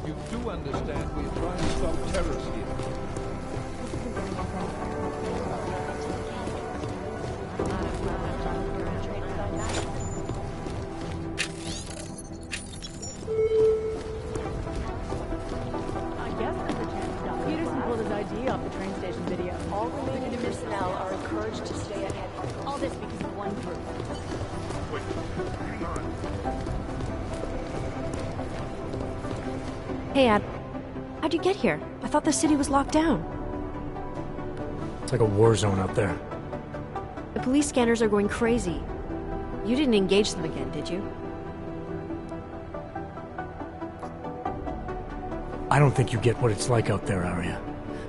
You do understand we're trying to stop terrorists here. Peterson pulled his ID off the train station video. All remaining personnel are encouraged to stay at headquarters. All this because of one group. Wait, hang on. Hey, Ad. How'd you get here? I thought the city was locked down. It's like a war zone out there. The police scanners are going crazy. You didn't engage them again, did you? I don't think you get what it's like out there, Arya.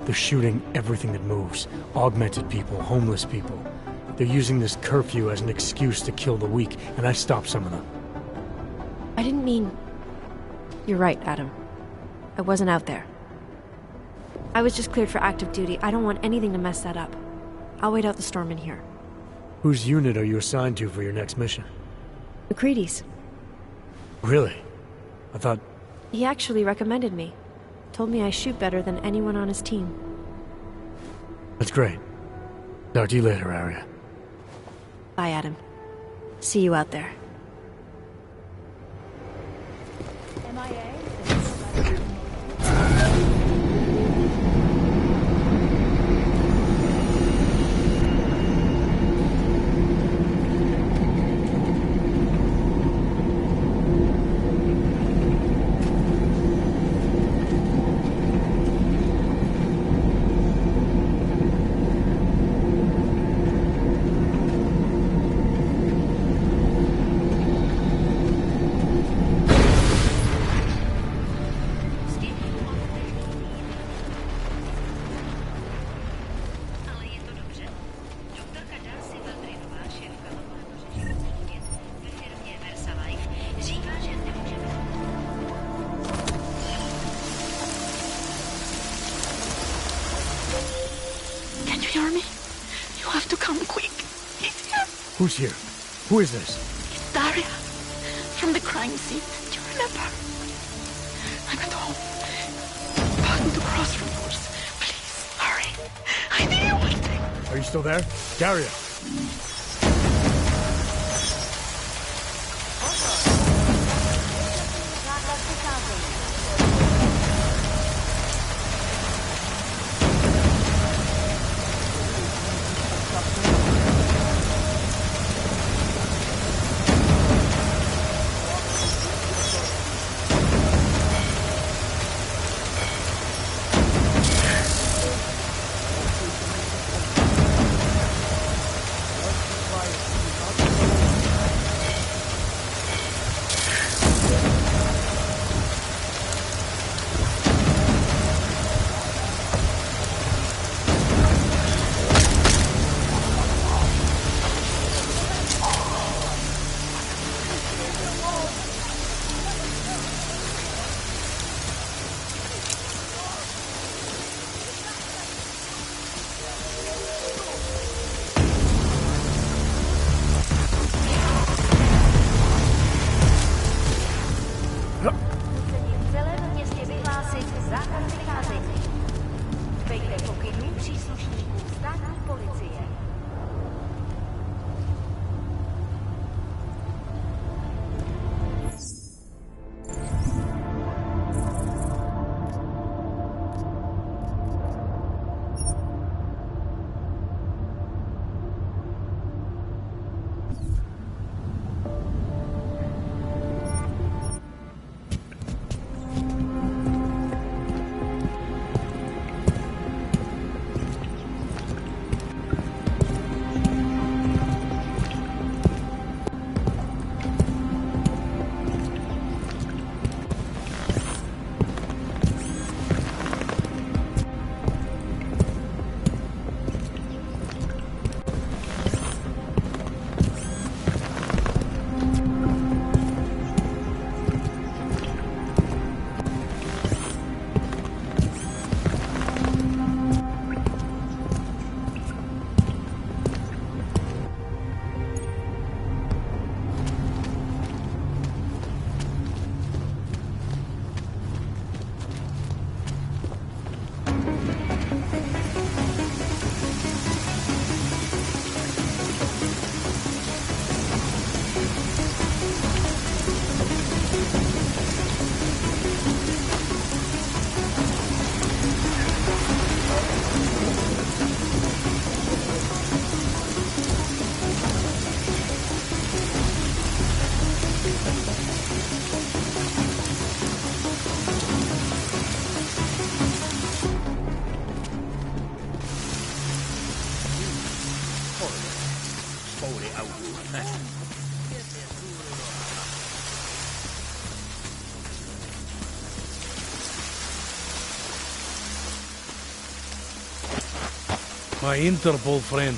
They're shooting everything that moves. Augmented people, homeless people. They're using this curfew as an excuse to kill the weak, and I stopped some of them. I didn't mean... You're right, Adam. I wasn't out there. I was just cleared for active duty. I don't want anything to mess that up. I'll wait out the storm in here. Whose unit are you assigned to for your next mission? McCready's. Really? I thought... He actually recommended me. Told me I shoot better than anyone on his team. That's great. Talk to you later, Arya. Bye, Adam. See you out there. Who's here? Who is this? It's Daria. From the crime scene. Do you remember? I'm at home. About to cross from yours. Please, hurry. I need you one thing. Are you still there? Daria! My Interpol friend,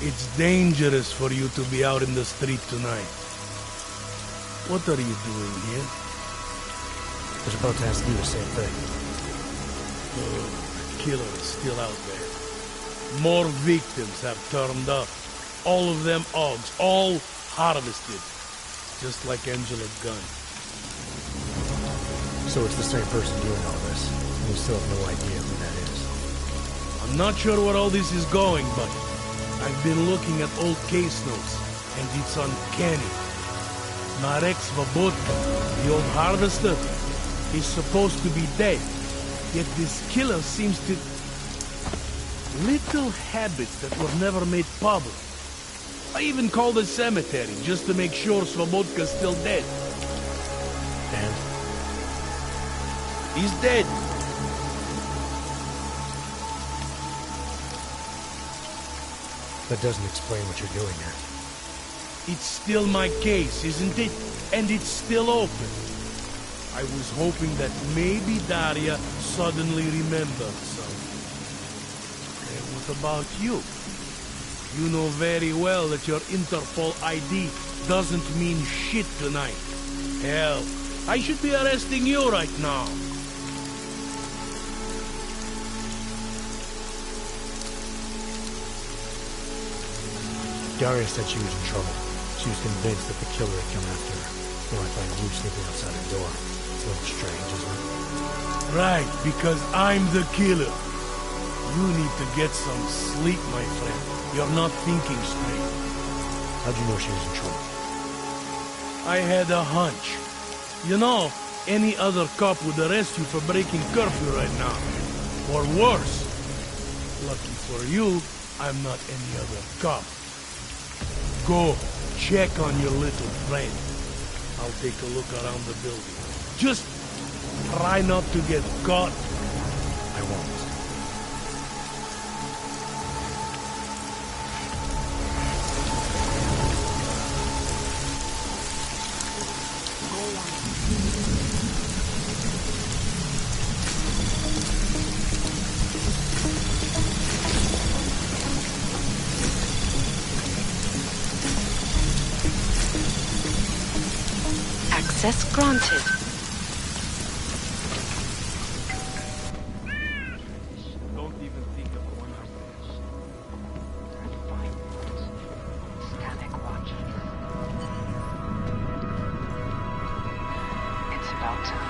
it's dangerous for you to be out in the street tonight. What are you doing here? I was about to ask you the same thing. Oh, the killer is still out there. More victims have turned up. All of them Augs, all harvested. Just like Angela Gunn. So it's the same person doing all this, and we still have no idea who that is. I'm not sure where all this is going, but I've been looking at old case notes, and it's uncanny. Marek Svobotka, the old harvester, is supposed to be dead, yet this killer seems to... Little habits that were never made public. I even called the cemetery just to make sure Svobodka's still dead. And? He's dead. That doesn't explain what you're doing here. It's still my case, isn't it? And it's still open. I was hoping that maybe Daria suddenly remembered something. And what about you? You know very well that your Interpol ID doesn't mean shit tonight. Hell, I should be arresting you right now. Daria said she was in trouble. She was convinced that the killer had come after her. Now I find you sleeping outside her door. It's a little strange, isn't it? Right, because I'm the killer. You need to get some sleep, my friend. You're not thinking straight. How'd you know she was in trouble? I had a hunch. You know, any other cop would arrest you for breaking curfew right now. Or worse. Lucky for you, I'm not any other cop. Go, check on your little friend. I'll take a look around the building. Just try not to get caught. I won't. Access granted. Don't even think of going out there. Static watch. It's about time.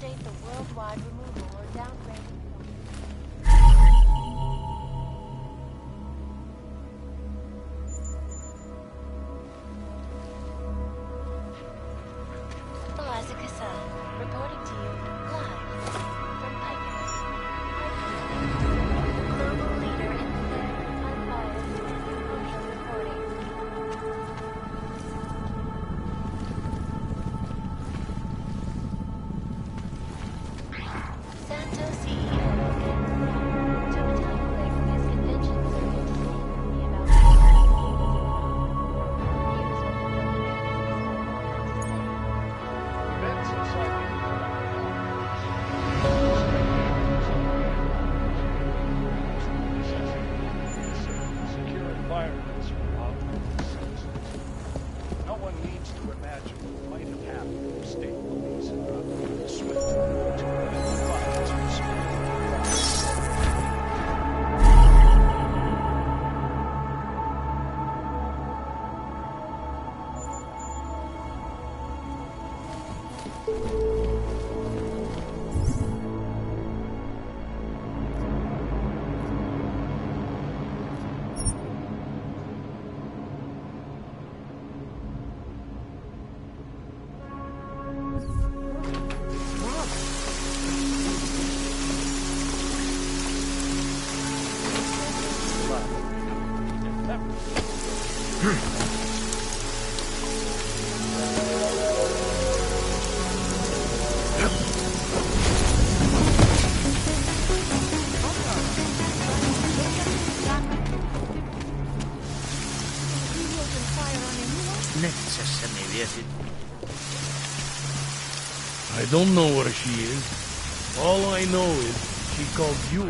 mandate the worldwide removal or downgrading. Eliza Cassell, reporting to you live from Pike. Global leader in fair, unbiased, and impartial reporting. Santo CEO took time away from his convention circuit to inform me about the secure environments for outgoing citizens. No one needs to imagine what might have happened if state police had not moved swiftly to prevent the violence from spreading. I don't know where she is. All I know is she called you.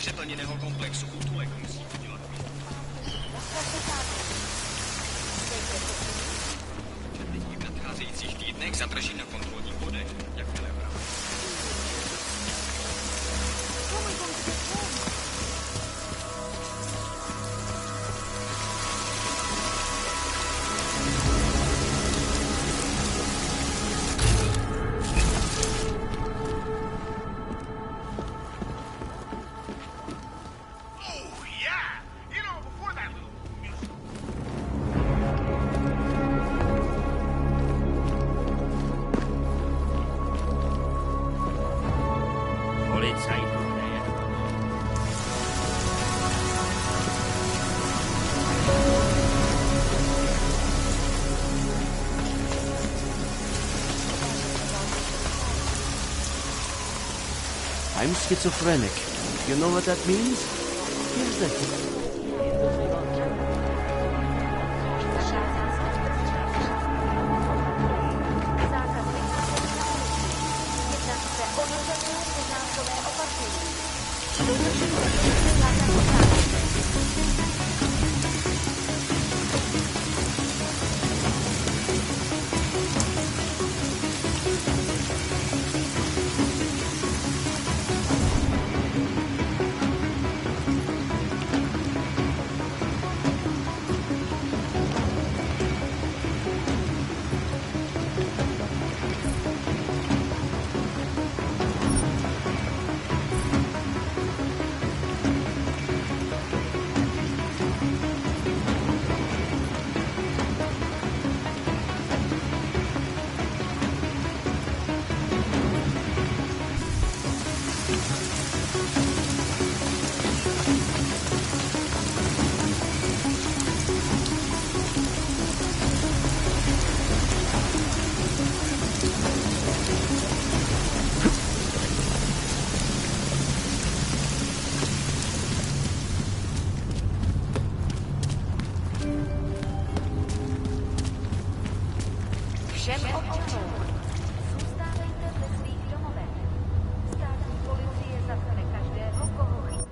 přeplněného komplexu útulek musí udělat. Lidí v nadcházejících týdnech zadrží na kontrolních bodech, jakmile vrát. I'm schizophrenic. You know what that means? Here's the thing. Všem občanům. Zůstávejte ve svých domovech. Státní policie zatkne každého, koho chytí.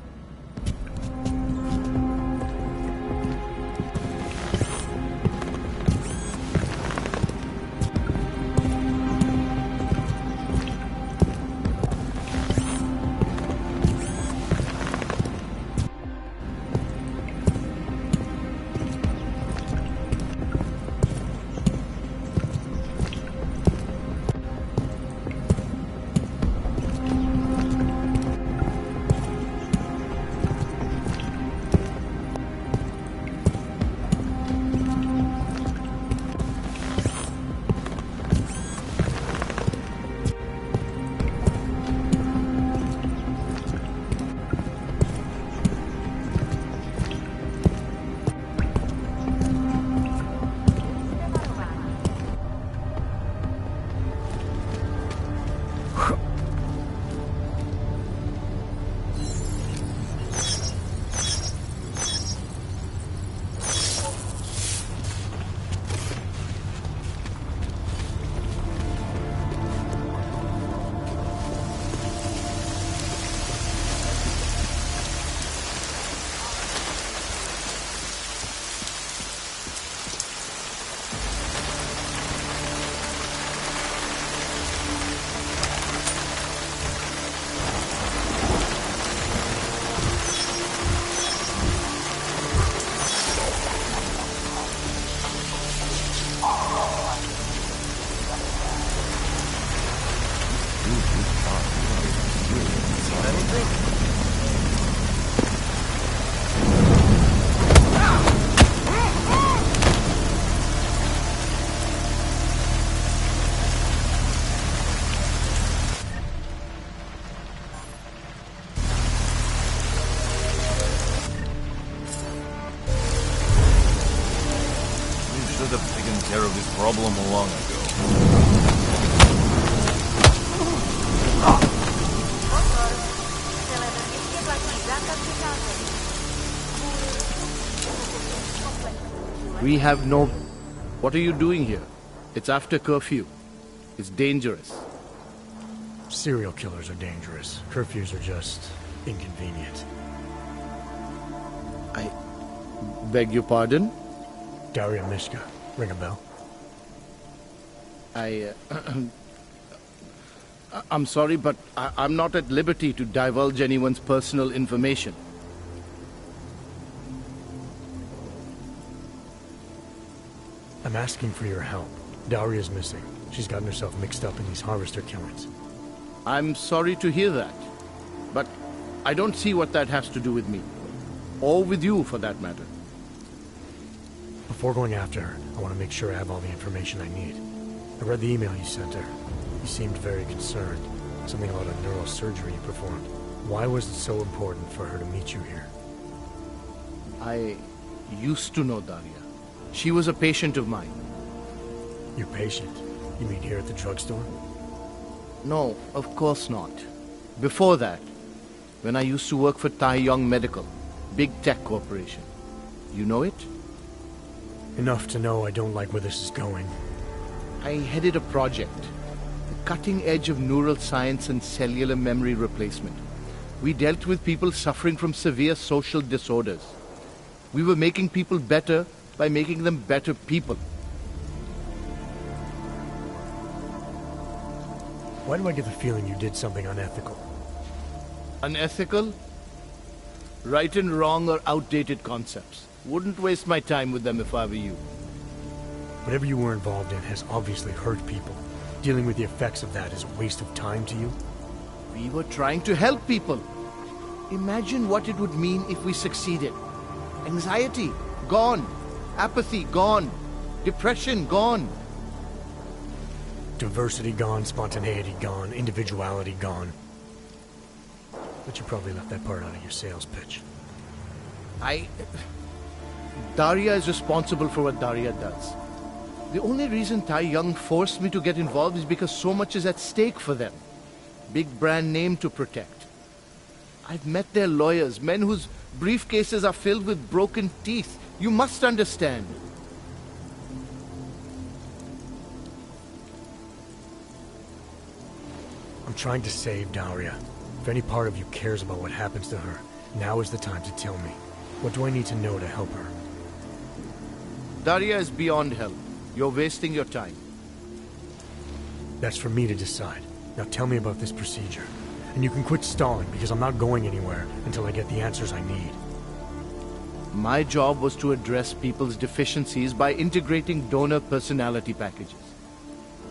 should have taken care of this problem long ago. We have no... What are you doing here? It's after curfew. It's dangerous. Serial killers are dangerous. Curfews are just inconvenient. I beg your pardon? Daria Mishka. Ring a bell? I'm sorry, but I'm not at liberty to divulge anyone's personal information. I'm asking for your help. Daria's missing. She's gotten herself mixed up in these harvester killings. I'm sorry to hear that, but I don't see what that has to do with me. Or with you, for that matter. Before going after her, I want to make sure I have all the information I need. I read the email you sent her. You seemed very concerned. Something about a neurosurgery you performed. Why was it so important for her to meet you here? I used to know Daria. She was a patient of mine. Your patient? You mean here at the drugstore? No, of course not. Before that, when I used to work for Tai Yong Medical, big tech corporation. You know it? Enough to know I don't like where this is going. I headed a project, the cutting edge of neural science and cellular memory replacement. We dealt with people suffering from severe social disorders. We were making people better by making them better people. Why do I get the feeling you did something unethical? Unethical? Right and wrong are outdated concepts. Wouldn't waste my time with them if I were you. Whatever you were involved in has obviously hurt people. Dealing with the effects of that is a waste of time to you? We were trying to help people. Imagine what it would mean if we succeeded. Anxiety, gone. Apathy, gone. Depression, gone. Diversity gone, spontaneity gone, individuality gone. But you probably left that part out of your sales pitch. Daria is responsible for what Daria does. The only reason Tai Yong forced me to get involved is because so much is at stake for them. Big brand name to protect. I've met their lawyers, men whose briefcases are filled with broken teeth. You must understand. I'm trying to save Daria. If any part of you cares about what happens to her, now is the time to tell me. What do I need to know to help her? Daria is beyond help. You're wasting your time. That's for me to decide. Now tell me about this procedure. And you can quit stalling, because I'm not going anywhere until I get the answers I need. My job was to address people's deficiencies by integrating donor personality packages.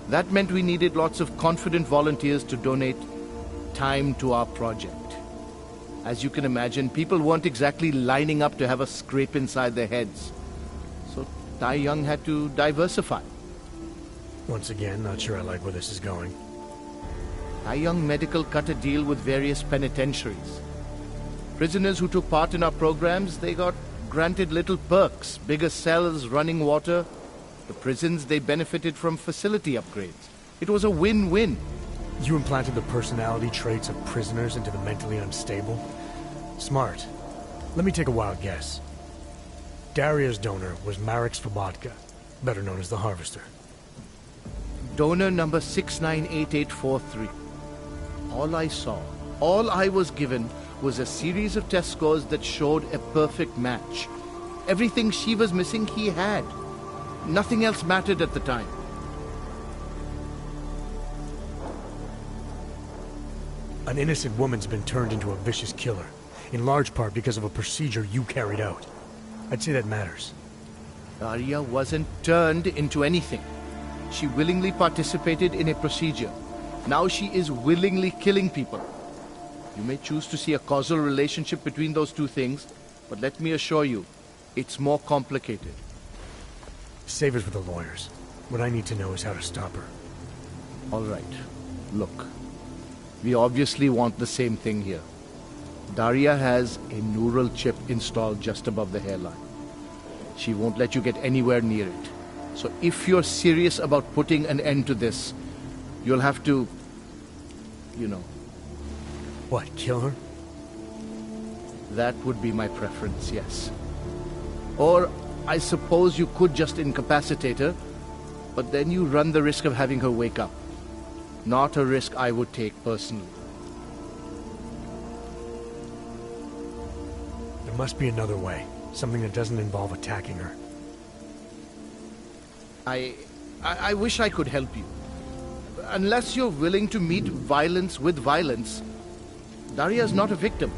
That meant we needed lots of confident volunteers to donate time to our project. As you can imagine, people weren't exactly lining up to have a scrape inside their heads. So Tai Young had to diversify. Once again, not sure I like where this is going. Tai Young Medical cut a deal with various penitentiaries. Prisoners who took part in our programs, they got granted little perks, bigger cells, running water. The prisons, they benefited from facility upgrades. It was a win-win. You implanted the personality traits of prisoners into the mentally unstable? Smart. Let me take a wild guess. Daria's donor was Marek Svobotka, better known as the Harvester. Donor number 698843. All I saw, all I was given, was a series of test scores that showed a perfect match. Everything she was missing, he had. Nothing else mattered at the time. An innocent woman's been turned into a vicious killer, in large part because of a procedure you carried out. I'd say that matters. Daria wasn't turned into anything. She willingly participated in a procedure. Now she is willingly killing people. You may choose to see a causal relationship between those two things, but let me assure you, it's more complicated. Save it for the lawyers. What I need to know is how to stop her. All right. Look. We obviously want the same thing here. Daria has a neural chip installed just above the hairline. She won't let you get anywhere near it. So if you're serious about putting an end to this, you'll have to, you know. What, kill her? That would be my preference, yes. Or I suppose you could just incapacitate her, but then you run the risk of having her wake up. Not a risk I would take personally. There must be another way. Something that doesn't involve attacking her. I wish I could help you. Unless you're willing to meet violence with violence, Daria's not a victim.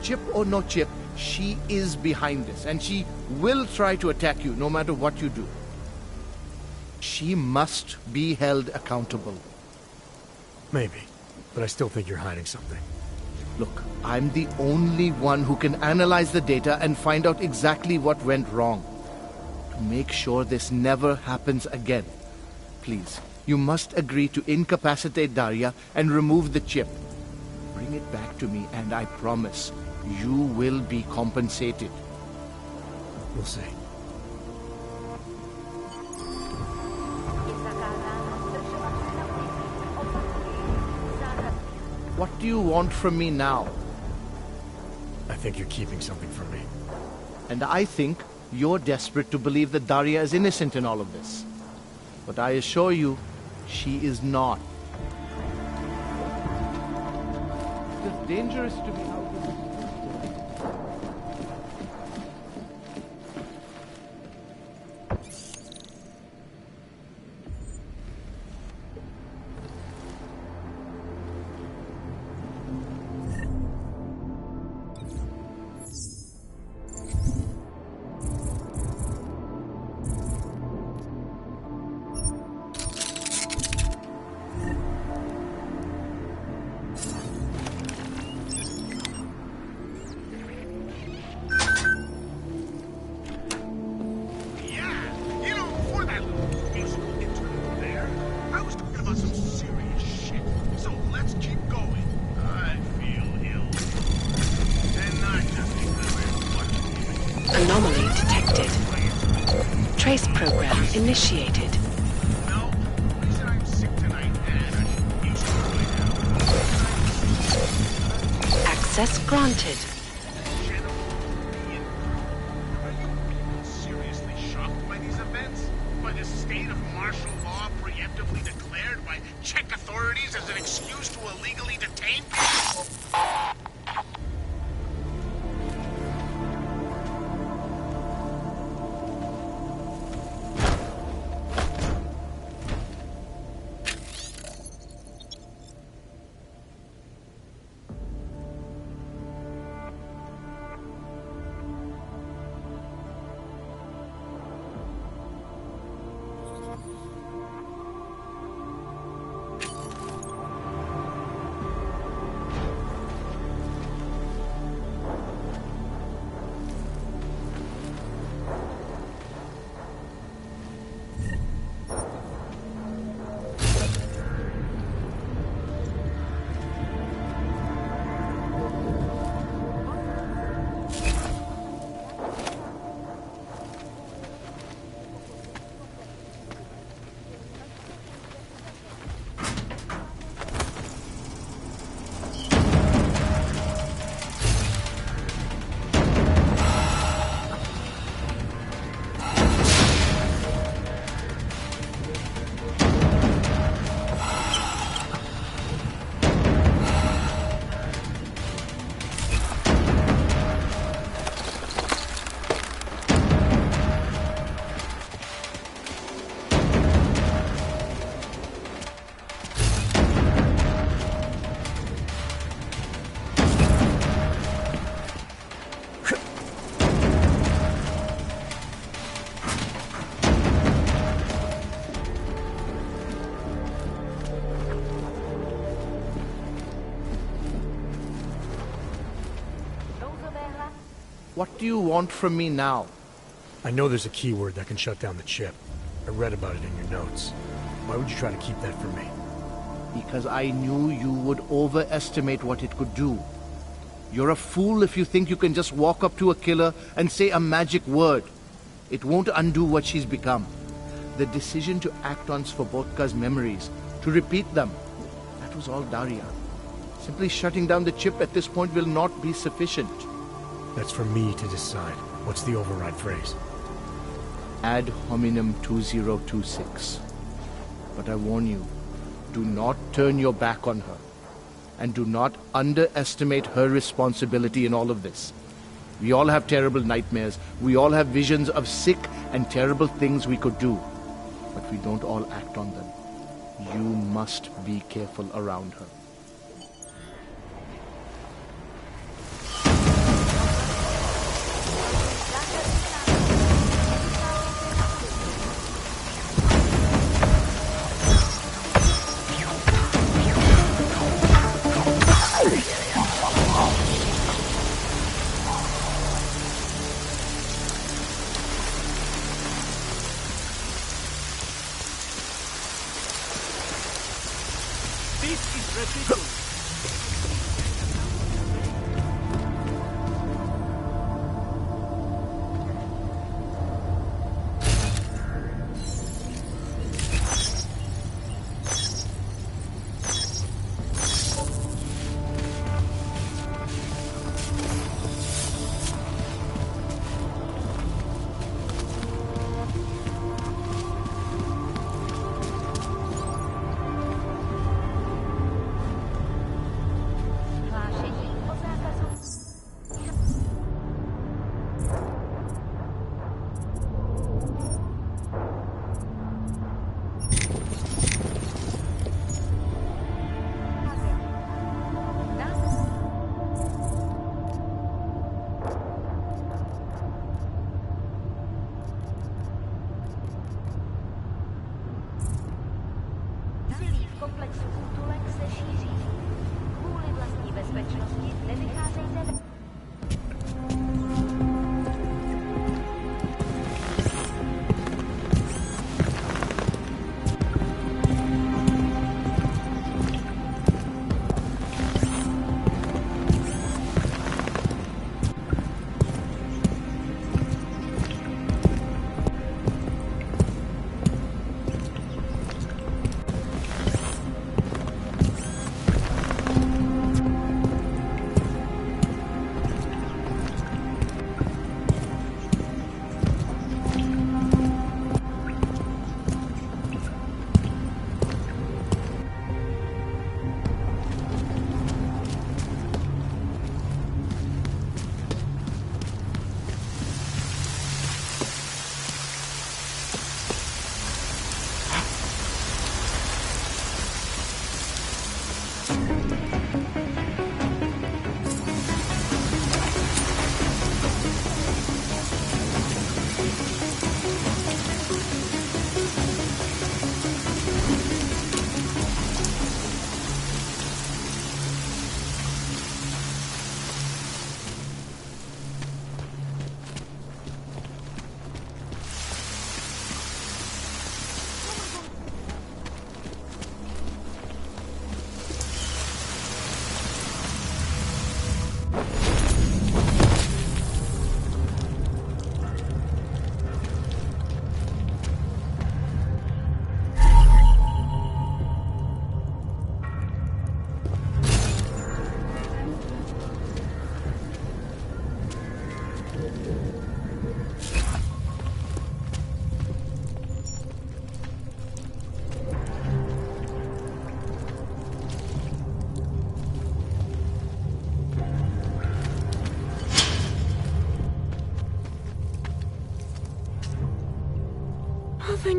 Chip or no chip, she is behind this, and she will try to attack you no matter what you do. She must be held accountable. Maybe, but I still think you're hiding something. Look, I'm the only one who can analyze the data and find out exactly what went wrong. To make sure this never happens again. Please, you must agree to incapacitate Daria and remove the chip. Bring it back to me, and I promise, you will be compensated. We'll see. What do you want from me now? I think you're keeping something from me. And I think you're desperate to believe that Daria is innocent in all of this. But I assure you, she is not. It's dangerous to be out of this. Anomaly detected. Trace program initiated. Access granted. Seriously shocked by these events? But why this state of martial law preemptively declared by Czech authorities as an excuse to illegally detain people? What do you want from me now? I know there's a keyword that can shut down the chip. I read about it in your notes. Why would you try to keep that from me? Because I knew you would overestimate what it could do. You're a fool if you think you can just walk up to a killer and say a magic word. It won't undo what she's become. The decision to act on Svobodka's memories, to repeat them, that was all Daria. Simply shutting down the chip at this point will not be sufficient. That's for me to decide. What's the override phrase? Ad hominem 2026. But I warn you, do not turn your back on her. And do not underestimate her responsibility in all of this. We all have terrible nightmares. We all have visions of sick and terrible things we could do. But we don't all act on them. You must be careful around her.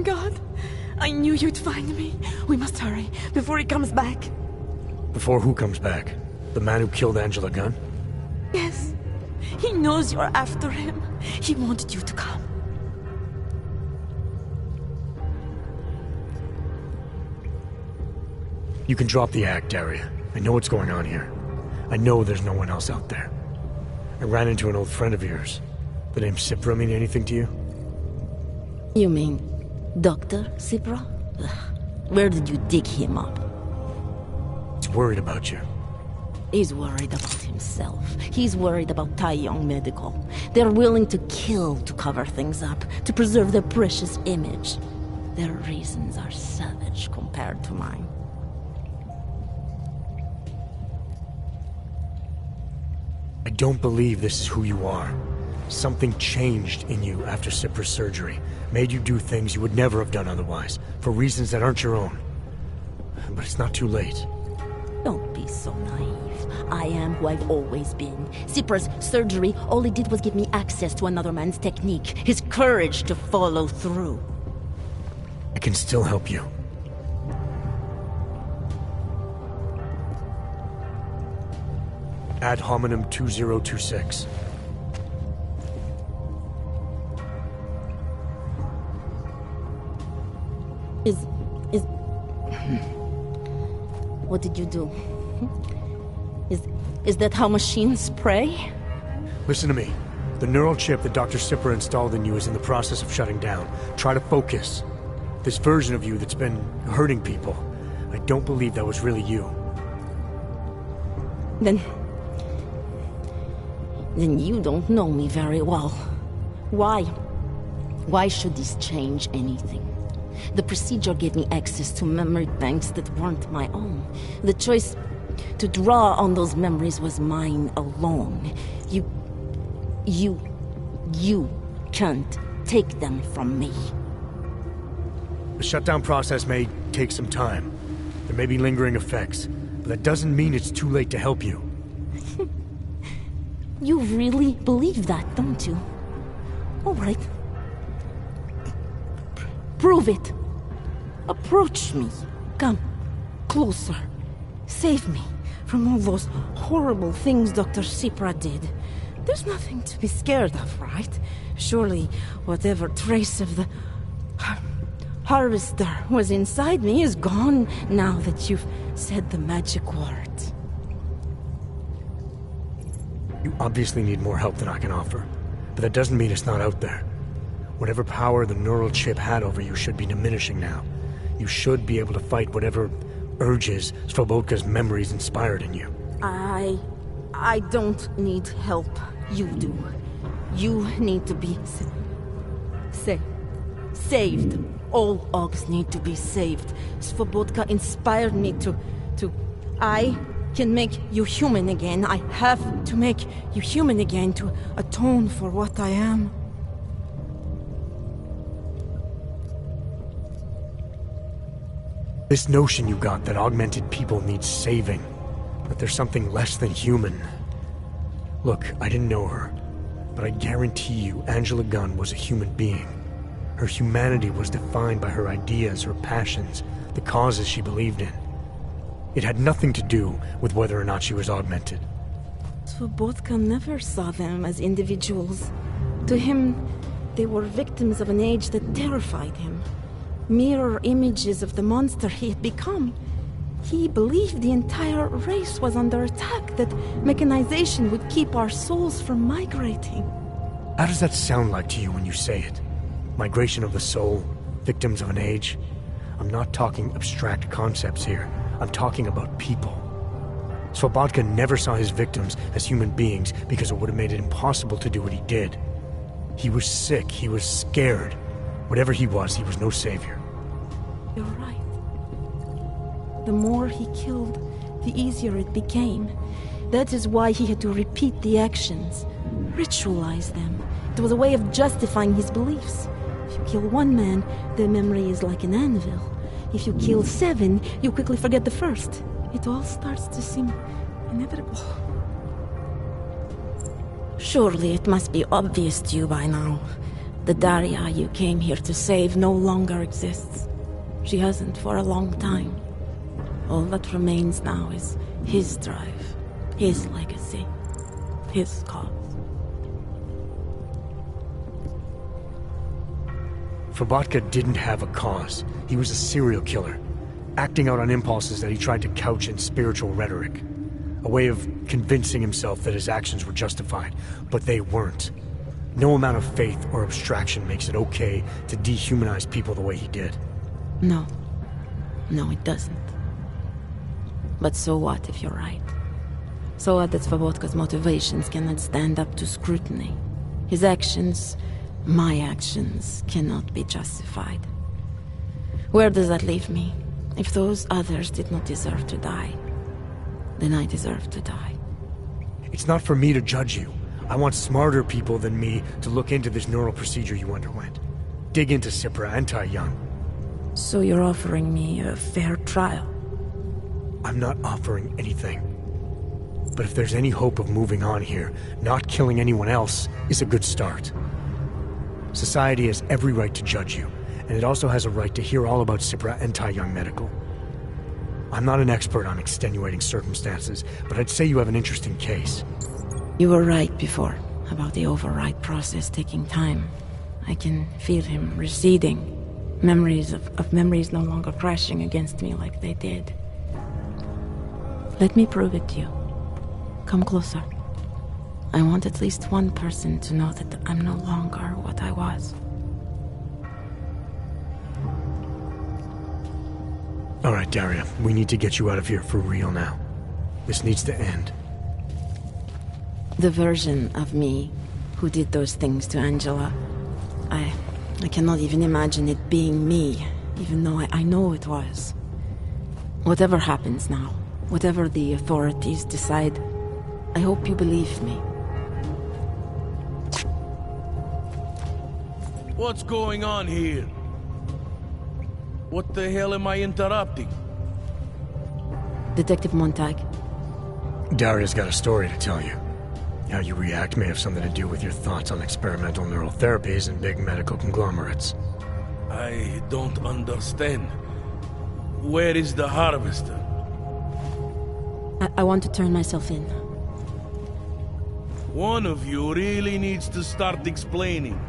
Thank God. I knew you'd find me. We must hurry, before he comes back. Before who comes back? The man who killed Angela Gunn? Yes. He knows you're after him. He wanted you to come. You can drop the act, Daria. I know what's going on here. I know there's no one else out there. I ran into an old friend of yours. The name Cipra mean anything to you? You mean Dr. Cipra? Where did you dig him up? He's worried about you. He's worried about himself. He's worried about Tai Yong Medical. They're willing to kill to cover things up, to preserve their precious image. Their reasons are savage compared to mine. I don't believe this is who you are. Something changed in you after Cipra's surgery. Made you do things you would never have done otherwise, for reasons that aren't your own. But it's not too late. Don't be so naive. I am who I've always been. Cipra's surgery, all it did was give me access to another man's technique, his courage to follow through. I can still help you. Ad hominem 2026. What did you do? Is that how machines pray? Listen to me. The neural chip that Dr. Cipra installed in you is in the process of shutting down. Try to focus. This version of you that's been hurting people, I don't believe that was really you. Then you don't know me very well. Why? Why should this change anything? The procedure gave me access to memory banks that weren't my own. The choice to draw on those memories was mine alone. You can't take them from me. The shutdown process may take some time. There may be lingering effects, but that doesn't mean it's too late to help you. You really believe that, don't you? All right. Prove it. Approach me. Come. Closer. Save me from all those horrible things Dr. Cipra did. There's nothing to be scared of, right? Surely whatever trace of the harvester was inside me is gone now that you've said the magic words. You obviously need more help than I can offer, but that doesn't mean it's not out there. Whatever power the neural chip had over you should be diminishing now. You should be able to fight whatever urges Svobodka's memories inspired in you. I don't need help. You do. You need to be saved. All Augs need to be saved. Svobodka inspired me to... I can make you human again. I have to make you human again to atone for what I am. This notion you got that augmented people need saving, that there's something less than human. Look, I didn't know her, but I guarantee you Angela Gunn was a human being. Her humanity was defined by her ideas, her passions, the causes she believed in. It had nothing to do with whether or not she was augmented. Svobodka never saw them as individuals. To him, they were victims of an age that terrified him. Mirror images of the monster he had become. He believed the entire race was under attack, that mechanization would keep our souls from migrating. How does that sound like to you when you say it? Migration of the soul? Victims of an age? I'm not talking abstract concepts here. I'm talking about people. Svobodka never saw his victims as human beings because it would have made it impossible to do what he did. He was sick, he was scared. Whatever he was no savior. You're right. The more he killed, the easier it became. That is why he had to repeat the actions, ritualize them. It was a way of justifying his beliefs. If you kill one man, the memory is like an anvil. If you kill 7, you quickly forget the first. It all starts to seem inevitable. Surely it must be obvious to you by now. The Daria you came here to save no longer exists. She hasn't for a long time. All that remains now is his drive, his legacy, his cause. Fobatka didn't have a cause. He was a serial killer, acting out on impulses that he tried to couch in spiritual rhetoric. A way of convincing himself that his actions were justified, but they weren't. No amount of faith or abstraction makes it okay to dehumanize people the way he did. No. No, it doesn't. But so what if you're right? So what that Svobodka's motivations cannot stand up to scrutiny? His actions, my actions, cannot be justified. Where does that leave me? If those others did not deserve to die, then I deserve to die. It's not for me to judge you. I want smarter people than me to look into this neural procedure you underwent. Dig into Cipra and Tai Young. So you're offering me a fair trial? I'm not offering anything. But if there's any hope of moving on here, not killing anyone else is a good start. Society has every right to judge you, and it also has a right to hear all about Cipra and Tai Young Medical. I'm not an expert on extenuating circumstances, but I'd say you have an interesting case. You were right before, about the override process taking time. I can feel him receding. Memories of memories no longer crashing against me like they did. Let me prove it to you. Come closer. I want at least one person to know that I'm no longer what I was. All right, Daria, we need to get you out of here for real now. This needs to end. The version of me who did those things to Angela, I cannot even imagine it being me, even though I know it was. Whatever happens now, whatever the authorities decide, I hope you believe me. What's going on here? What the hell am I interrupting? Detective Montag. Daria's got a story to tell you. How you react may have something to do with your thoughts on experimental neural therapies and big medical conglomerates. I don't understand. Where is the harvester? I want to turn myself in. One of you really needs to start explaining.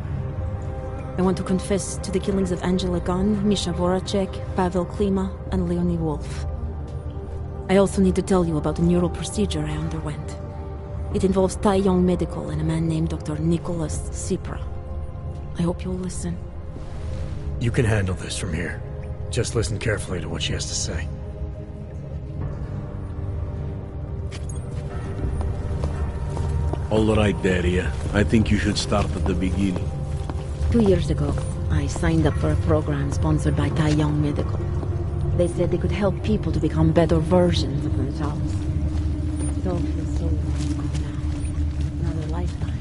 I want to confess to the killings of Angela Gunn, Misha Voracek, Pavel Klima, and Leonie Wolf. I also need to tell you about the neural procedure I underwent. It involves Tai Young Medical and a man named Dr. Nicholas Cipra. I hope you'll listen. You can handle this from here. Just listen carefully to what she has to say. All right, Daria. I think you should start at the beginning. 2 years ago, I signed up for a program sponsored by Tai Young Medical. They said they could help people to become better versions of themselves. It all feels so long ago now. Another lifetime.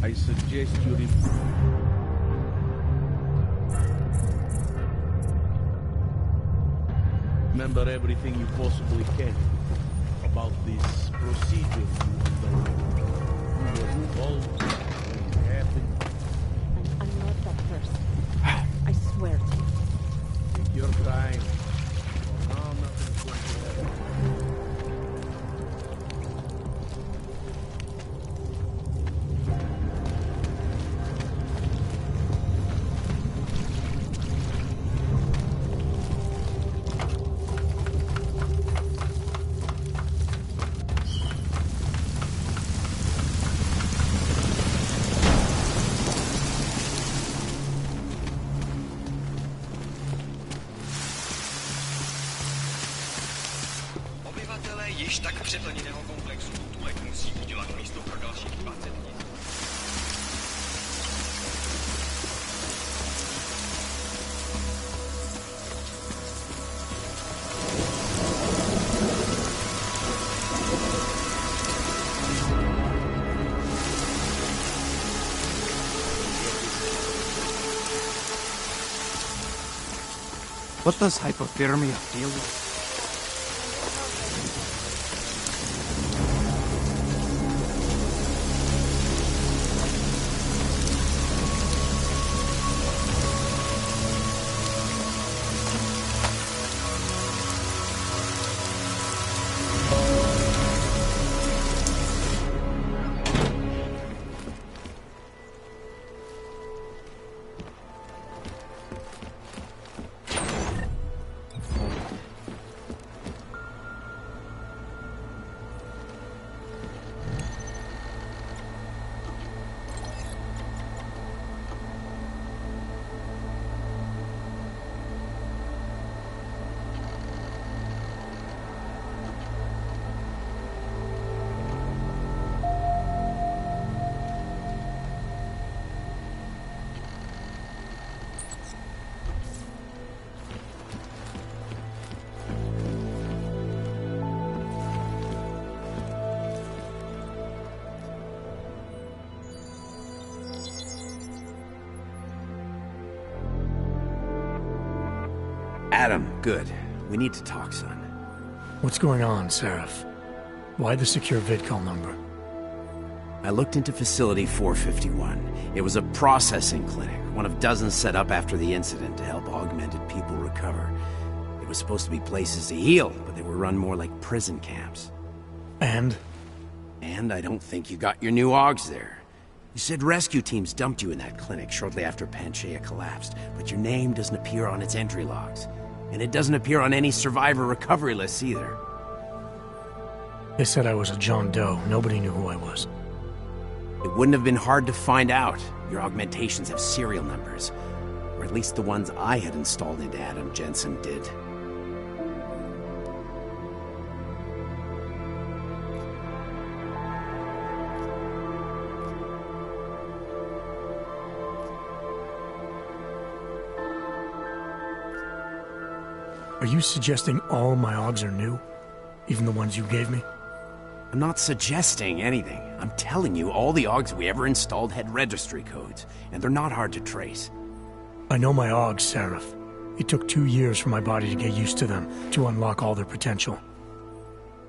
I suggest you remember everything you possibly can about this procedure you underwent. You were involved, what happened. I'm not that person. I swear to you. Take your time. For now, nothing's going to happen. Již tak přeplněného komplexu Tulek musí udělat místo pro dalších 20 dní. What does hypothermia feel like? Adam, good. We need to talk, son. What's going on, Seraph? Why the secure vidcall number? I looked into Facility 451. It was a processing clinic, one of dozens set up after the incident to help augmented people recover. It was supposed to be places to heal, but they were run more like prison camps. And? And I don't think you got your new AUGs there. You said rescue teams dumped you in that clinic shortly after Panchaea collapsed, but your name doesn't appear on its entry logs. And it doesn't appear on any survivor recovery lists either. They said I was a John Doe. Nobody knew who I was. It wouldn't have been hard to find out. Your augmentations have serial numbers. Or at least the ones I had installed into Adam Jensen did. Are you suggesting all my AUGs are new? Even the ones you gave me? I'm not suggesting anything. I'm telling you, all the AUGs we ever installed had registry codes, and they're not hard to trace. I know my AUGs, Seraph. It took 2 years for my body to get used to them, to unlock all their potential.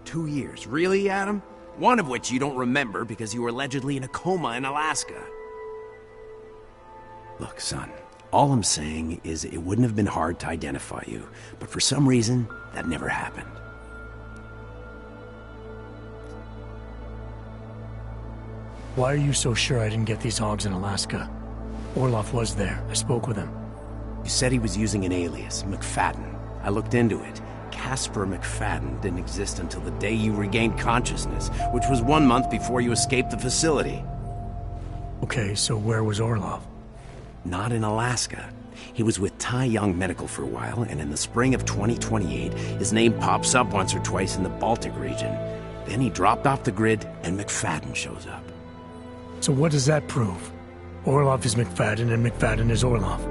2 years? Really, Adam? One of which you don't remember because you were allegedly in a coma in Alaska. Look, son, all I'm saying is it wouldn't have been hard to identify you, but for some reason, that never happened. Why are you so sure I didn't get these AUGs in Alaska? Orloff was there. I spoke with him. You said he was using an alias, McFadden. I looked into it. Casper McFadden didn't exist until the day you regained consciousness, which was 1 month before you escaped the facility. Okay, so where was Orloff? Not in Alaska. He was with Tai Young Medical for a while, and in the spring of 2028, his name pops up once or twice in the Baltic region. Then he dropped off the grid, and McFadden shows up. So what does that prove? Orloff is McFadden, and McFadden is Orloff.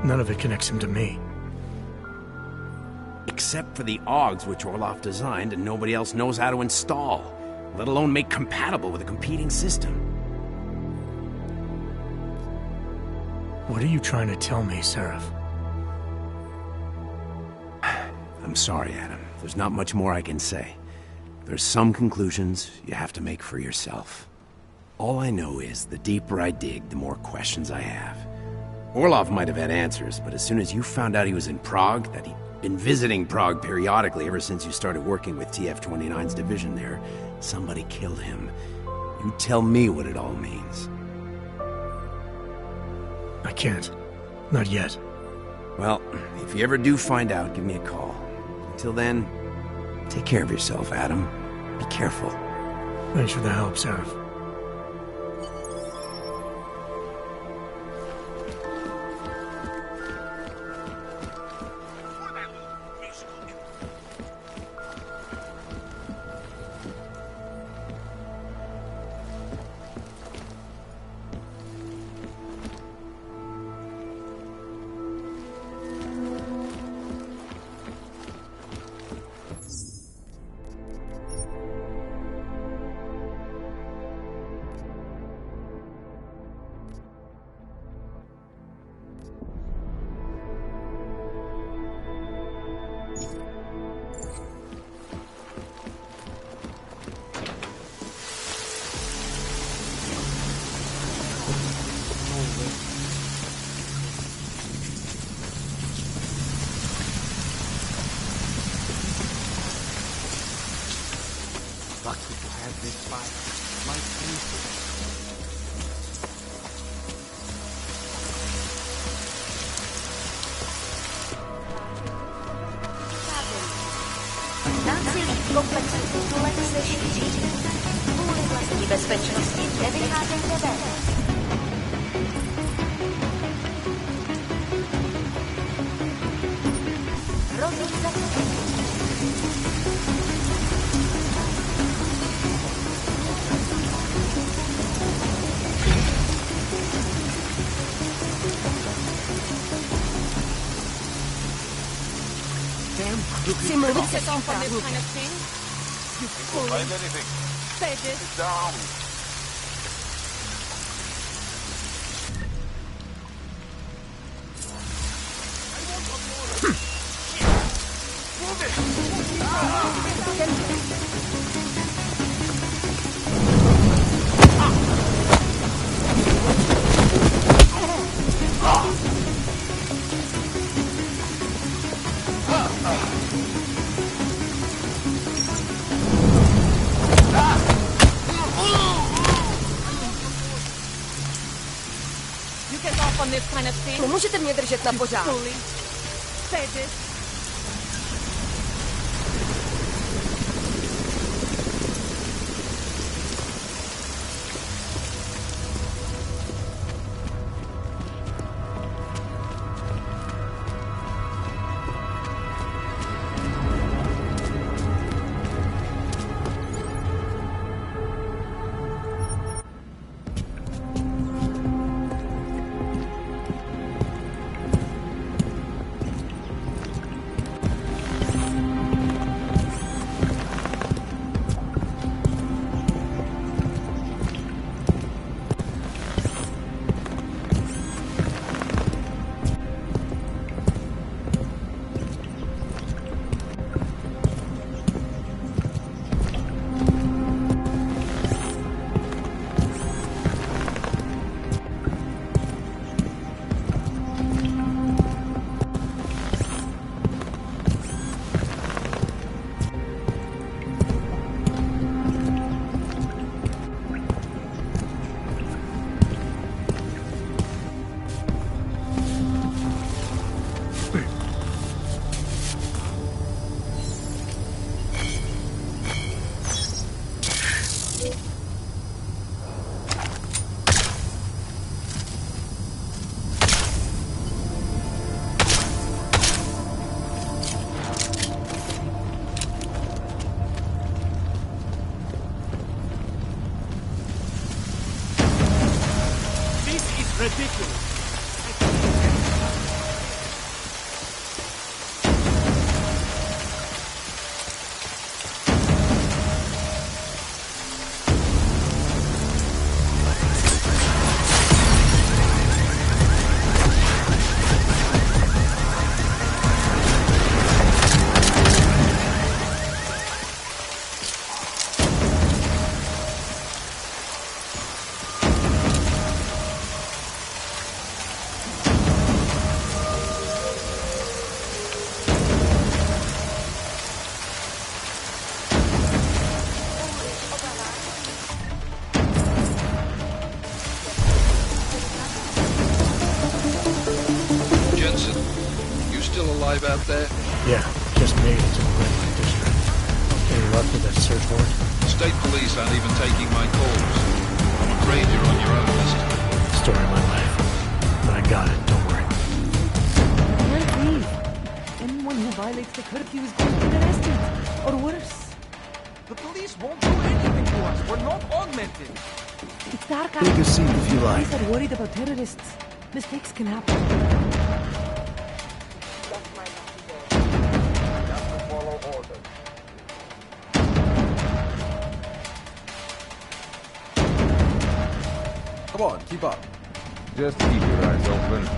None of it connects him to me. Except for the AUGs which Orloff designed and nobody else knows how to install, let alone make compatible with a competing system. What are you trying to tell me, Seraph? I'm sorry, Adam. There's not much more I can say. There's some conclusions you have to make for yourself. All I know is the deeper I dig, the more questions I have. Orloff might have had answers, but as soon as you found out he was in Prague, that he'd been visiting Prague periodically ever since you started working with TF-29's division there, somebody killed him. You tell me what it all means. I can't. Not yet. Well, if you ever do find out, give me a call. Until then, take care of yourself, Adam. Be careful. Thanks for the help, Seraph. Lucky to have this fight. My princess. Násilí v komplexu titulek se šíří. Kvůli vlastní bezpečnosti nevycházejte ven. Hrozí zastavení. Chci mluvit se tom kind of thing? You fool. Find anything? Faded. Sit down. Nemůžete mě držet na pořád. Ridiculous. Out there? Yeah, just made it to the red light district. Any luck with that search warrant? State police aren't even taking my calls. I'm afraid you're on your own list. Story of my life. But I got it, don't worry. Can't leave. Anyone who violates the curfew is going to get arrested. Or worse. The police won't do anything to us. We're not augmented. It's dark out. Take a seat if you like. Police are worried about terrorists. Mistakes can happen. Come on, keep up. Just keep your eyes open.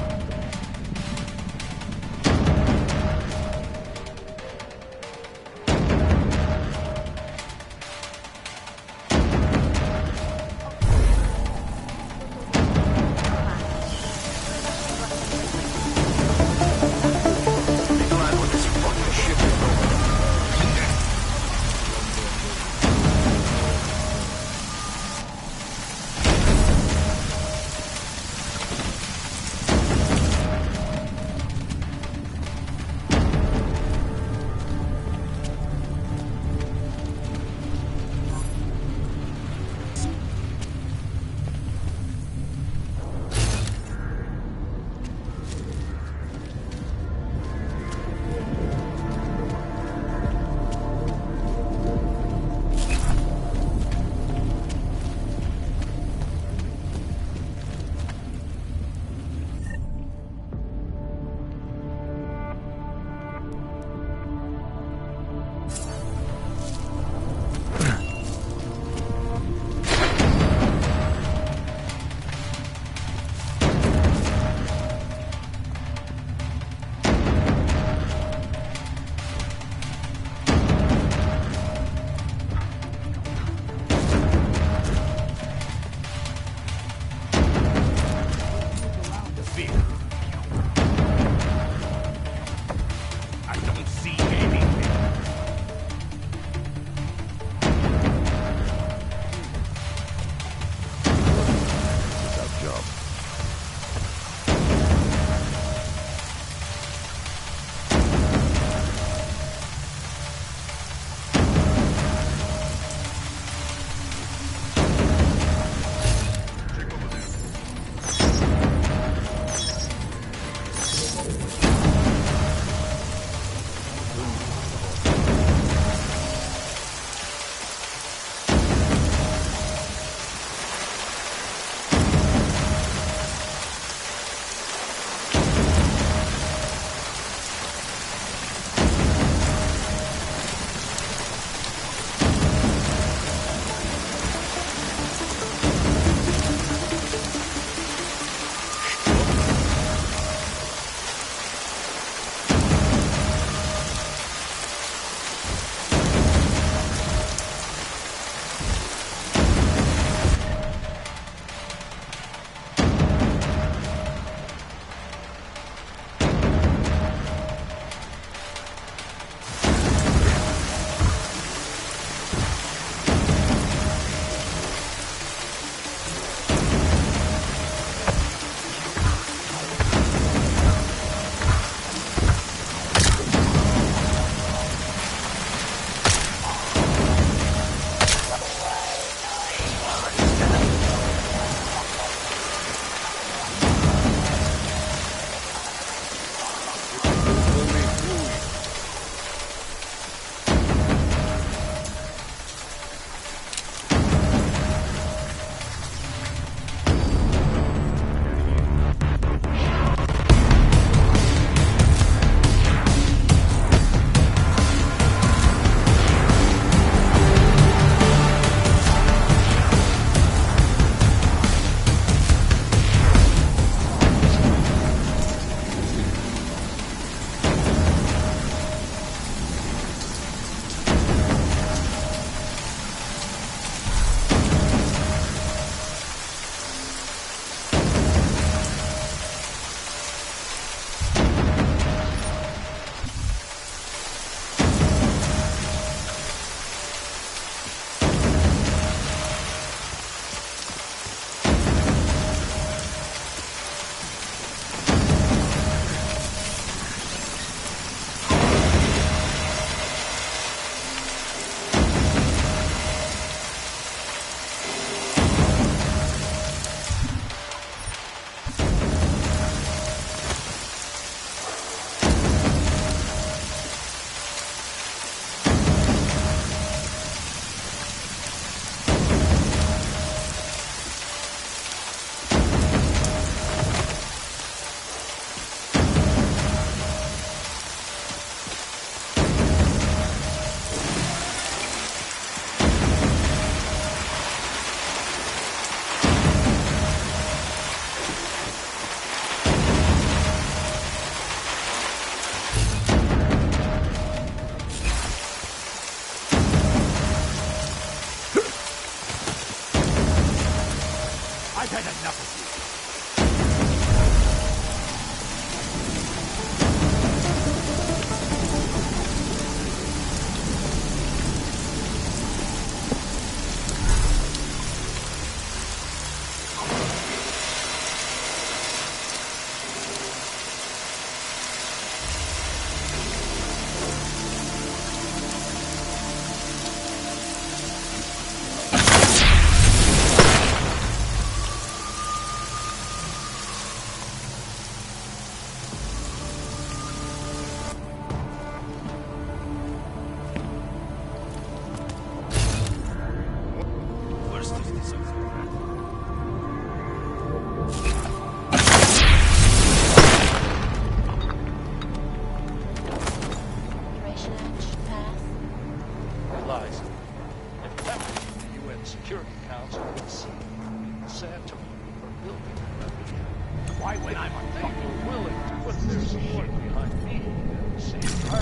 Well,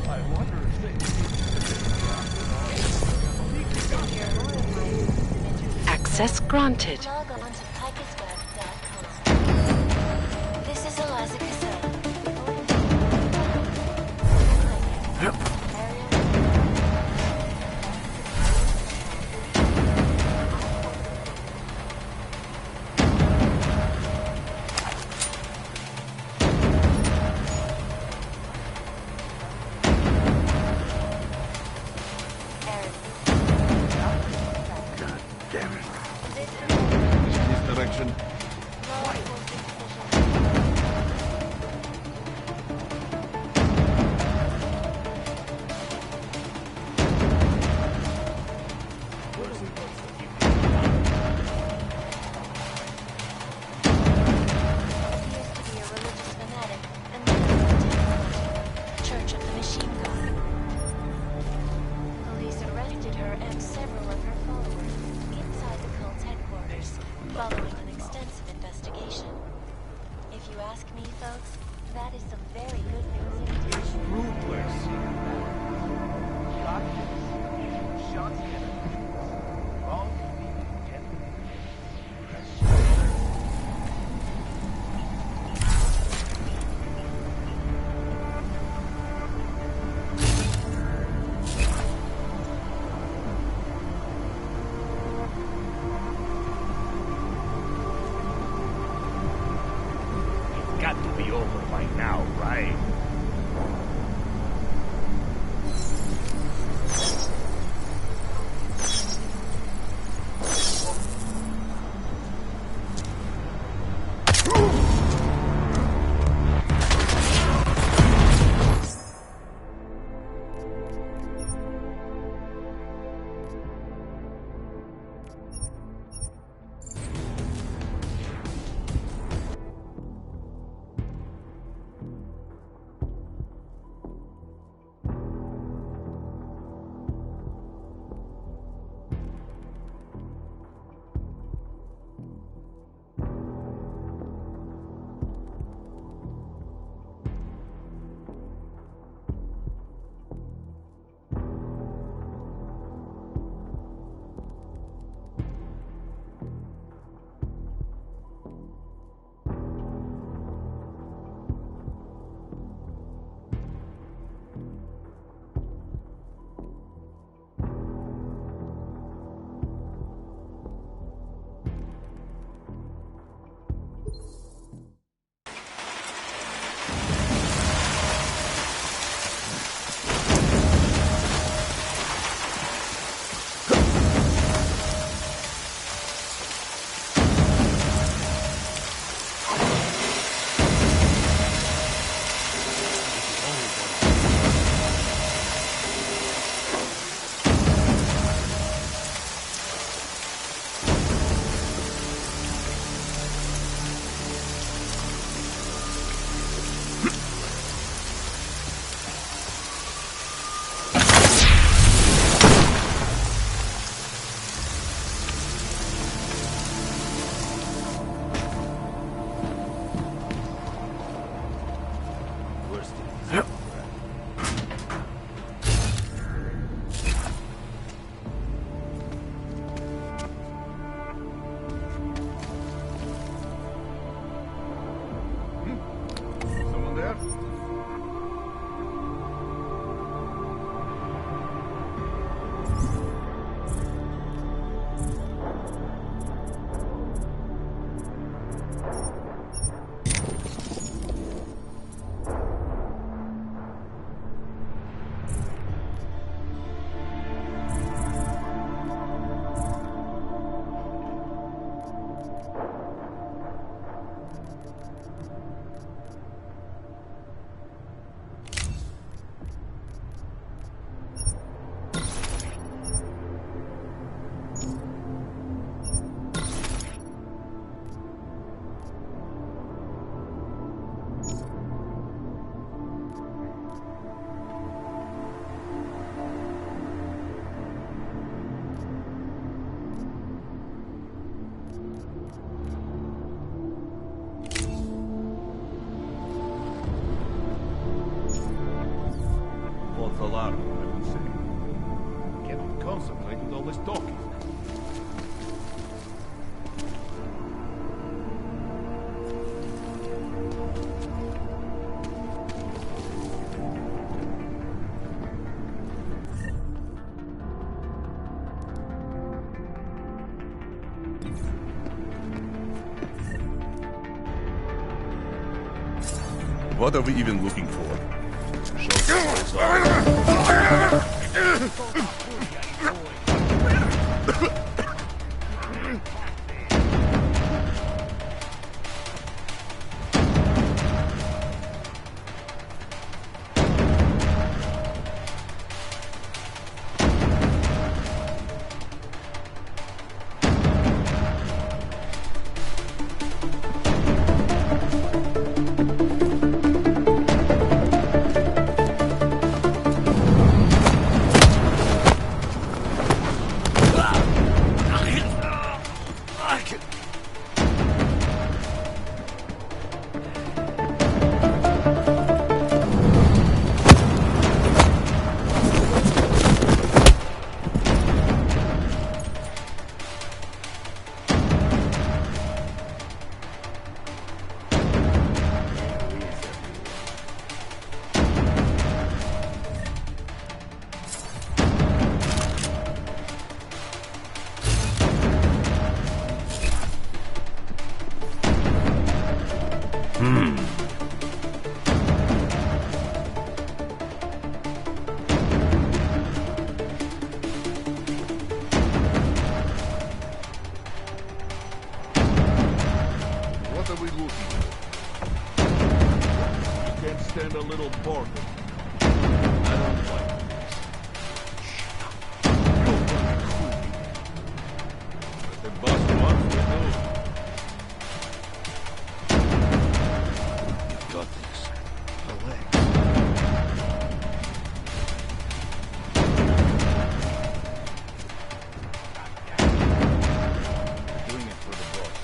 I wonder if they... Access granted. Log on to pikesweb.com. This is Eliza Cassell. This direction. Church of the Machine God. Police arrested her and several of her followers inside the cult's headquarters, following an extensive investigation. If you ask me, folks, that is some very good news indeed. It's ruthless. Shots wrong. It's got to be over by now, right? awful lot, I would say. Can't concentrate with all this talking. What are we even looking for? What are we looking for? You can't stand a little bargain. I don't like this. Shut up. You're running cool. The boss wants to know. You got this. Relax. You're doing it for the boss.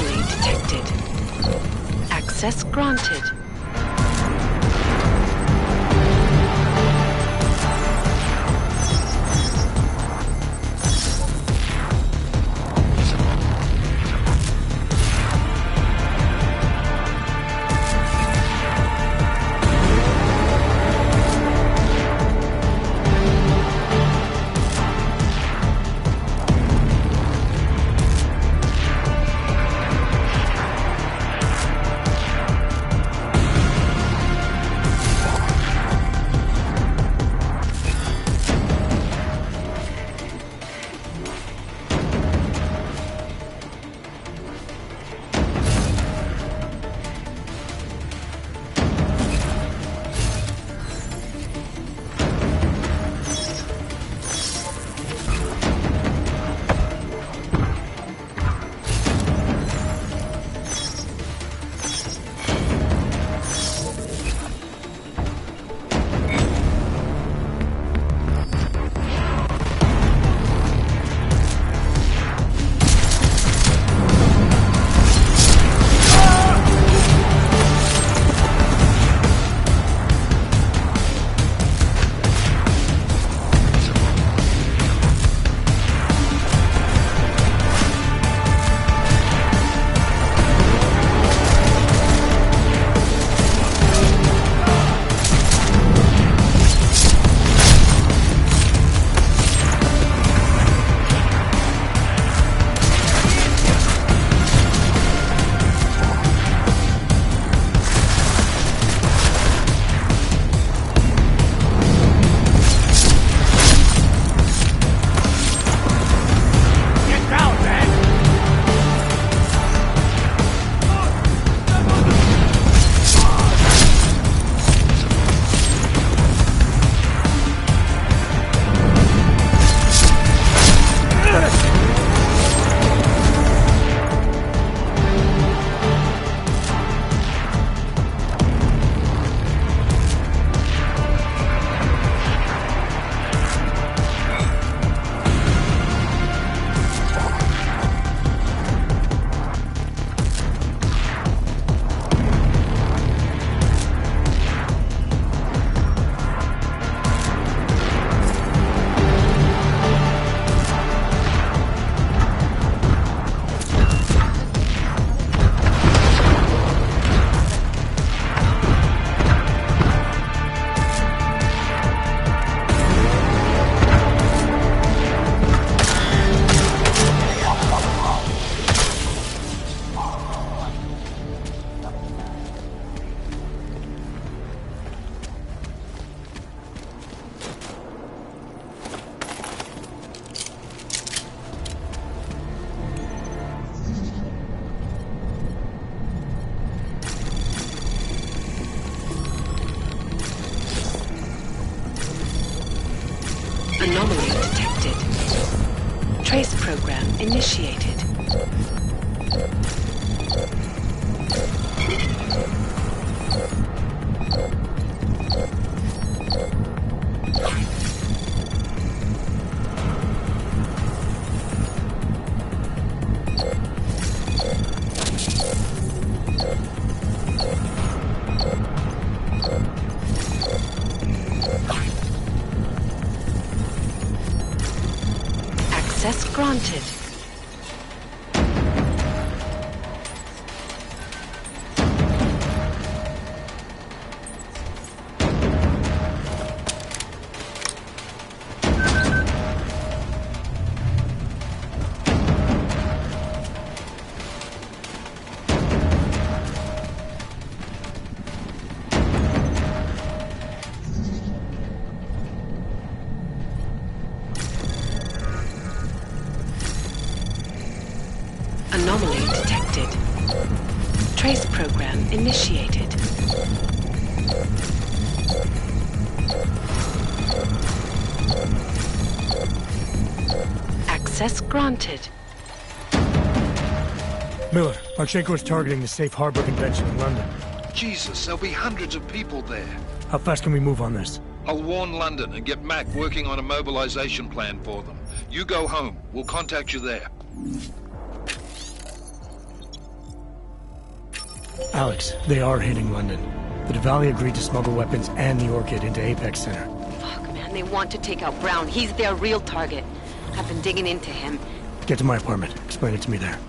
Anomaly detected. Access granted. Anomaly detected. Trace program initiated. Access granted. Anomaly detected. Trace program initiated. Access granted. Miller, Marchenko is targeting the Safe Harbor Convention in London. Jesus, there'll be hundreds of people there. How fast can we move on this? I'll warn London and get Mac working on a mobilization plan for them. You go home. We'll contact you there. Alex, they are hitting London. The Duvali agreed to smuggle weapons and the Orchid into Apex Center. Fuck, man, they want to take out Brown. He's their real target. I've been digging into him. Get to my apartment. Explain it to me there.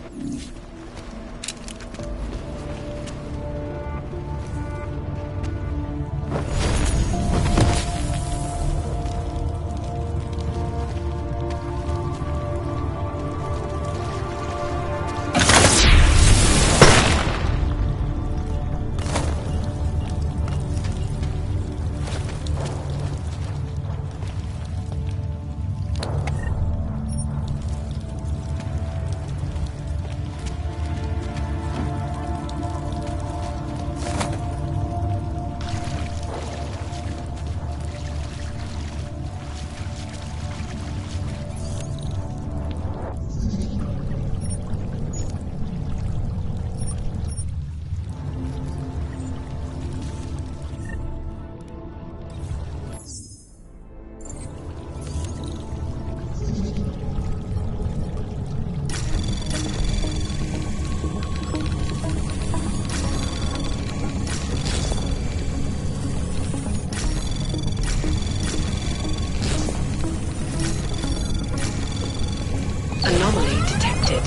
Anomaly detected.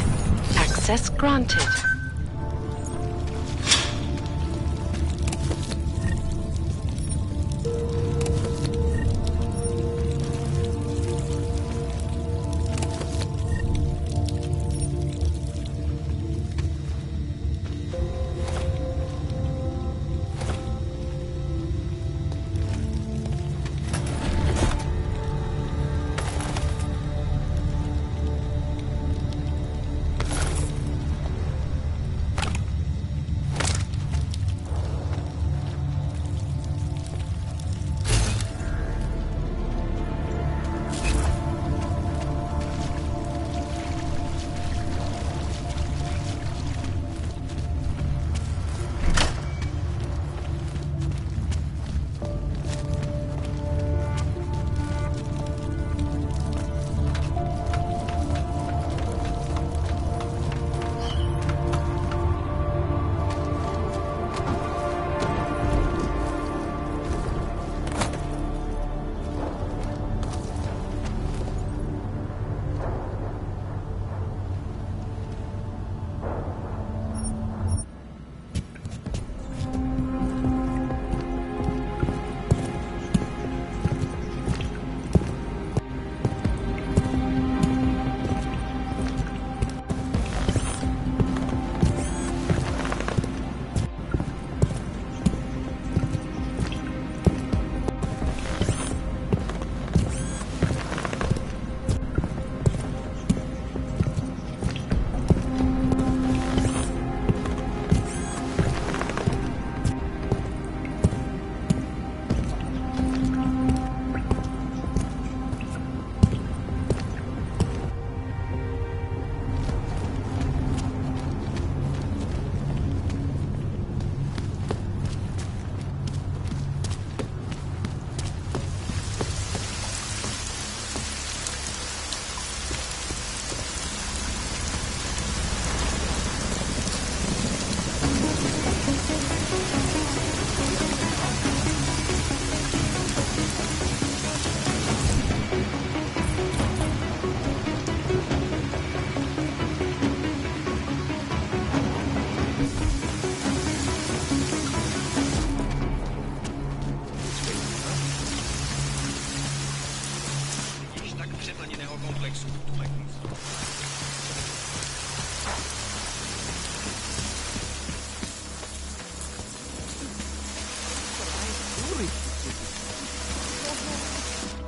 Access granted.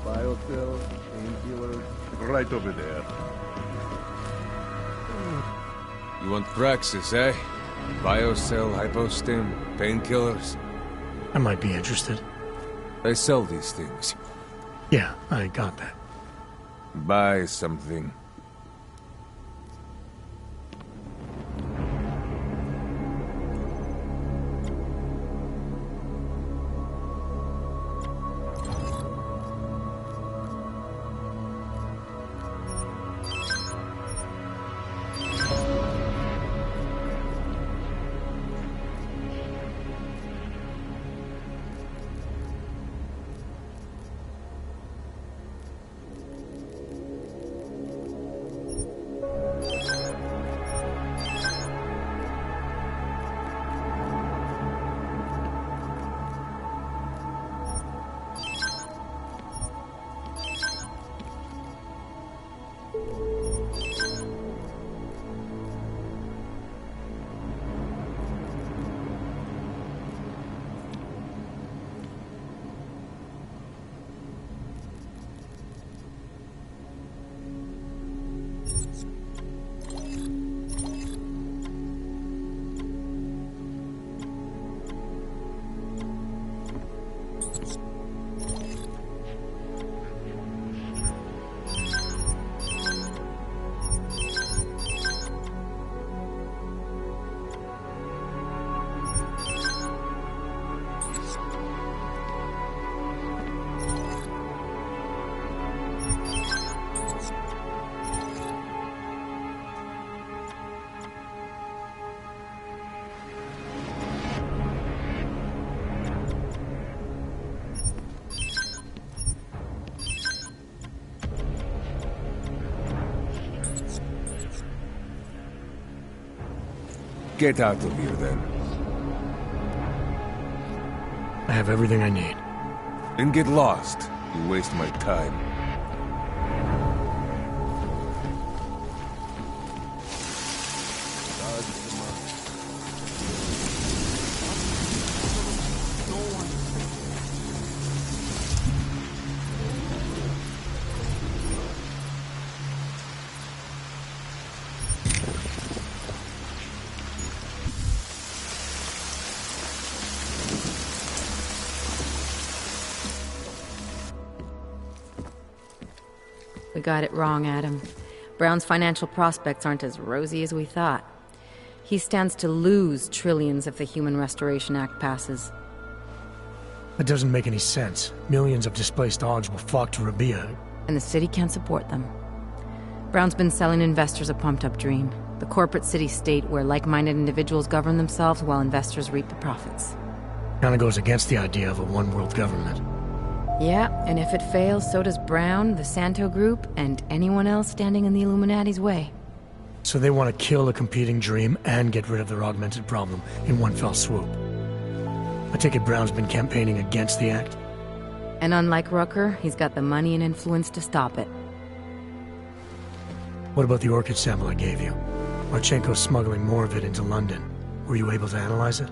Biocell, painkillers. Right over there. You want Praxis, eh? Biocell, hypostim, painkillers. I might be interested. They sell these things. Yeah, I got that. Buy something. Get out of here, then. I have everything I need. Then get lost. You waste my time. We got it wrong, Adam. Brown's financial prospects aren't as rosy as we thought. He stands to lose trillions if the Human Restoration Act passes. That doesn't make any sense. Millions of displaced Augs will flock to Rabia. And the city can't support them. Brown's been selling investors a pumped-up dream. The corporate city-state where like-minded individuals govern themselves while investors reap the profits. Kinda goes against the idea of a one-world government. Yeah, and if it fails, so does Brown, the Santo Group, and anyone else standing in the Illuminati's way. So they want to kill a competing dream and get rid of their augmented problem in one fell swoop. I take it Brown's been campaigning against the act? And unlike Rucker, he's got the money and influence to stop it. What about the orchid sample I gave you? Marchenko's smuggling more of it into London. Were you able to analyze it?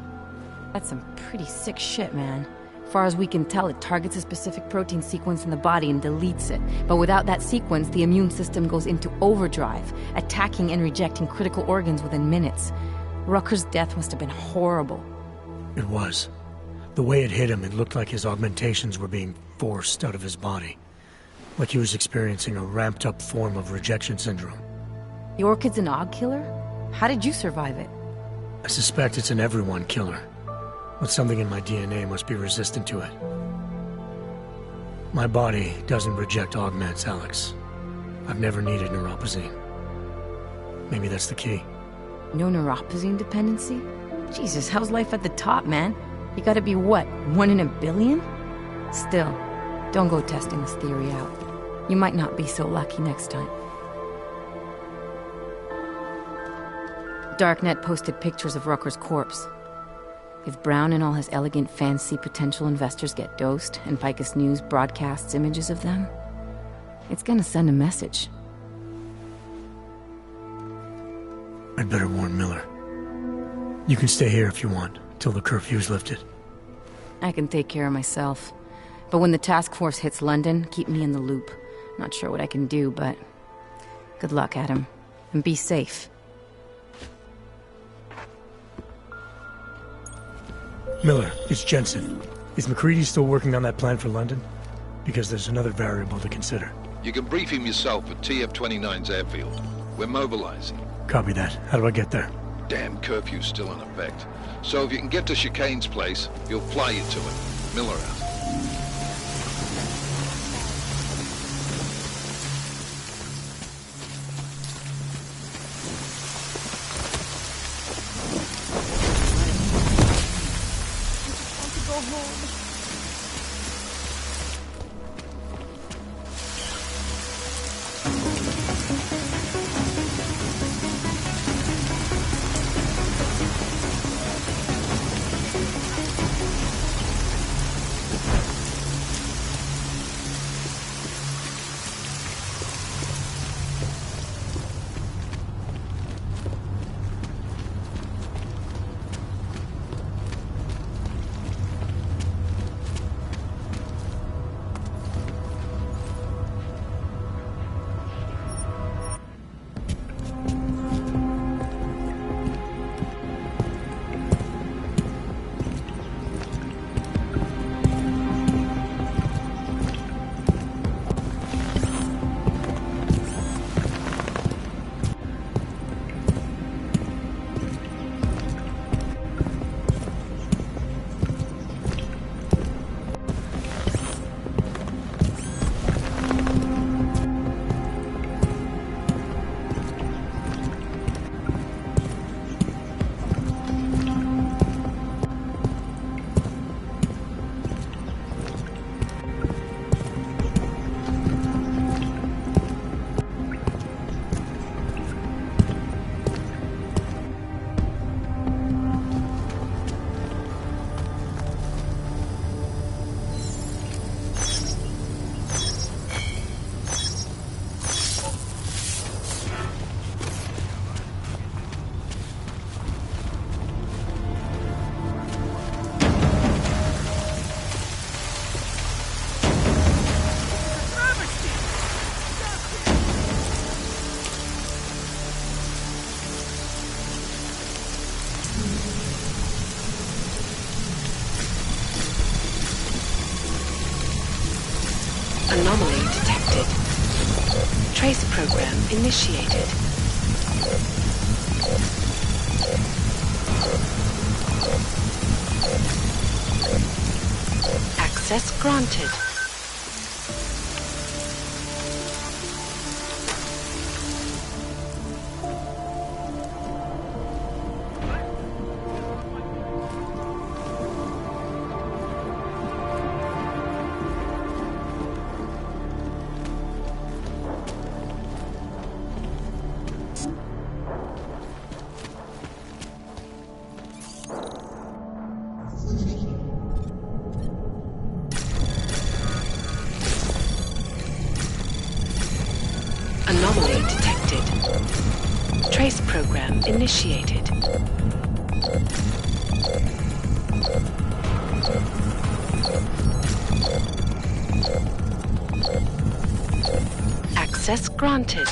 That's some pretty sick shit, man. Far as we can tell, it targets a specific protein sequence in the body and deletes it. But without that sequence, the immune system goes into overdrive, attacking and rejecting critical organs within minutes. Rucker's death must have been horrible. It was. The way it hit him, it looked like his augmentations were being forced out of his body. Like he was experiencing a ramped-up form of rejection syndrome. The orchid's an Aug killer? How did you survive it? I suspect it's an everyone killer. But something in my DNA must be resistant to it. My body doesn't reject augments, Alex. I've never needed neuropozyne. Maybe that's the key. No neuropozyne dependency? Jesus, how's life at the top, man? You gotta be what, 1 in a billion? Still, don't go testing this theory out. You might not be so lucky next time. Darknet posted pictures of Rucker's corpse. If Brown and all his elegant fancy potential investors get dosed, and Picus News broadcasts images of them, it's gonna send a message. I'd better warn Miller. You can stay here if you want, till the curfew's lifted. I can take care of myself. But when the task force hits London, keep me in the loop. Not sure what I can do, but... good luck, Adam. And be safe. Miller, it's Jensen. Is McCready still working on that plan for London? Because there's another variable to consider. You can brief him yourself at TF-29's airfield. We're mobilizing. Copy that. How do I get there? Damn curfew's still in effect. So if you can get to Chicane's place, he'll fly you to it. Miller out. Anomaly detected. Trace program initiated. Access granted. Anomaly detected. Trace program initiated. Access granted.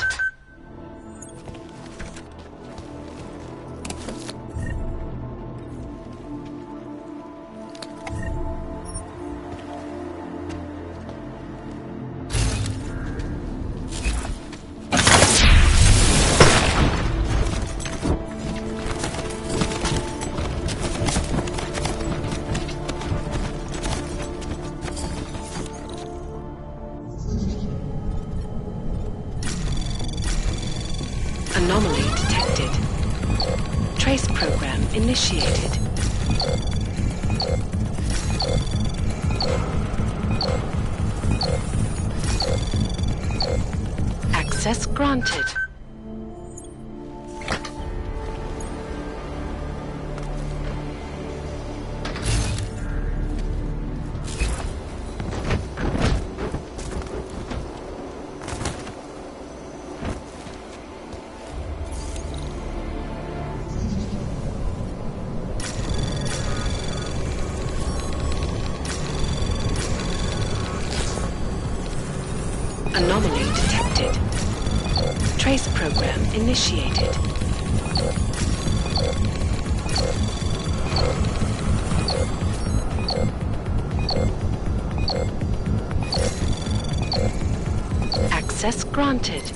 Anomaly detected. Trace program initiated. Access granted. Anomaly detected. Trace program initiated. Access granted.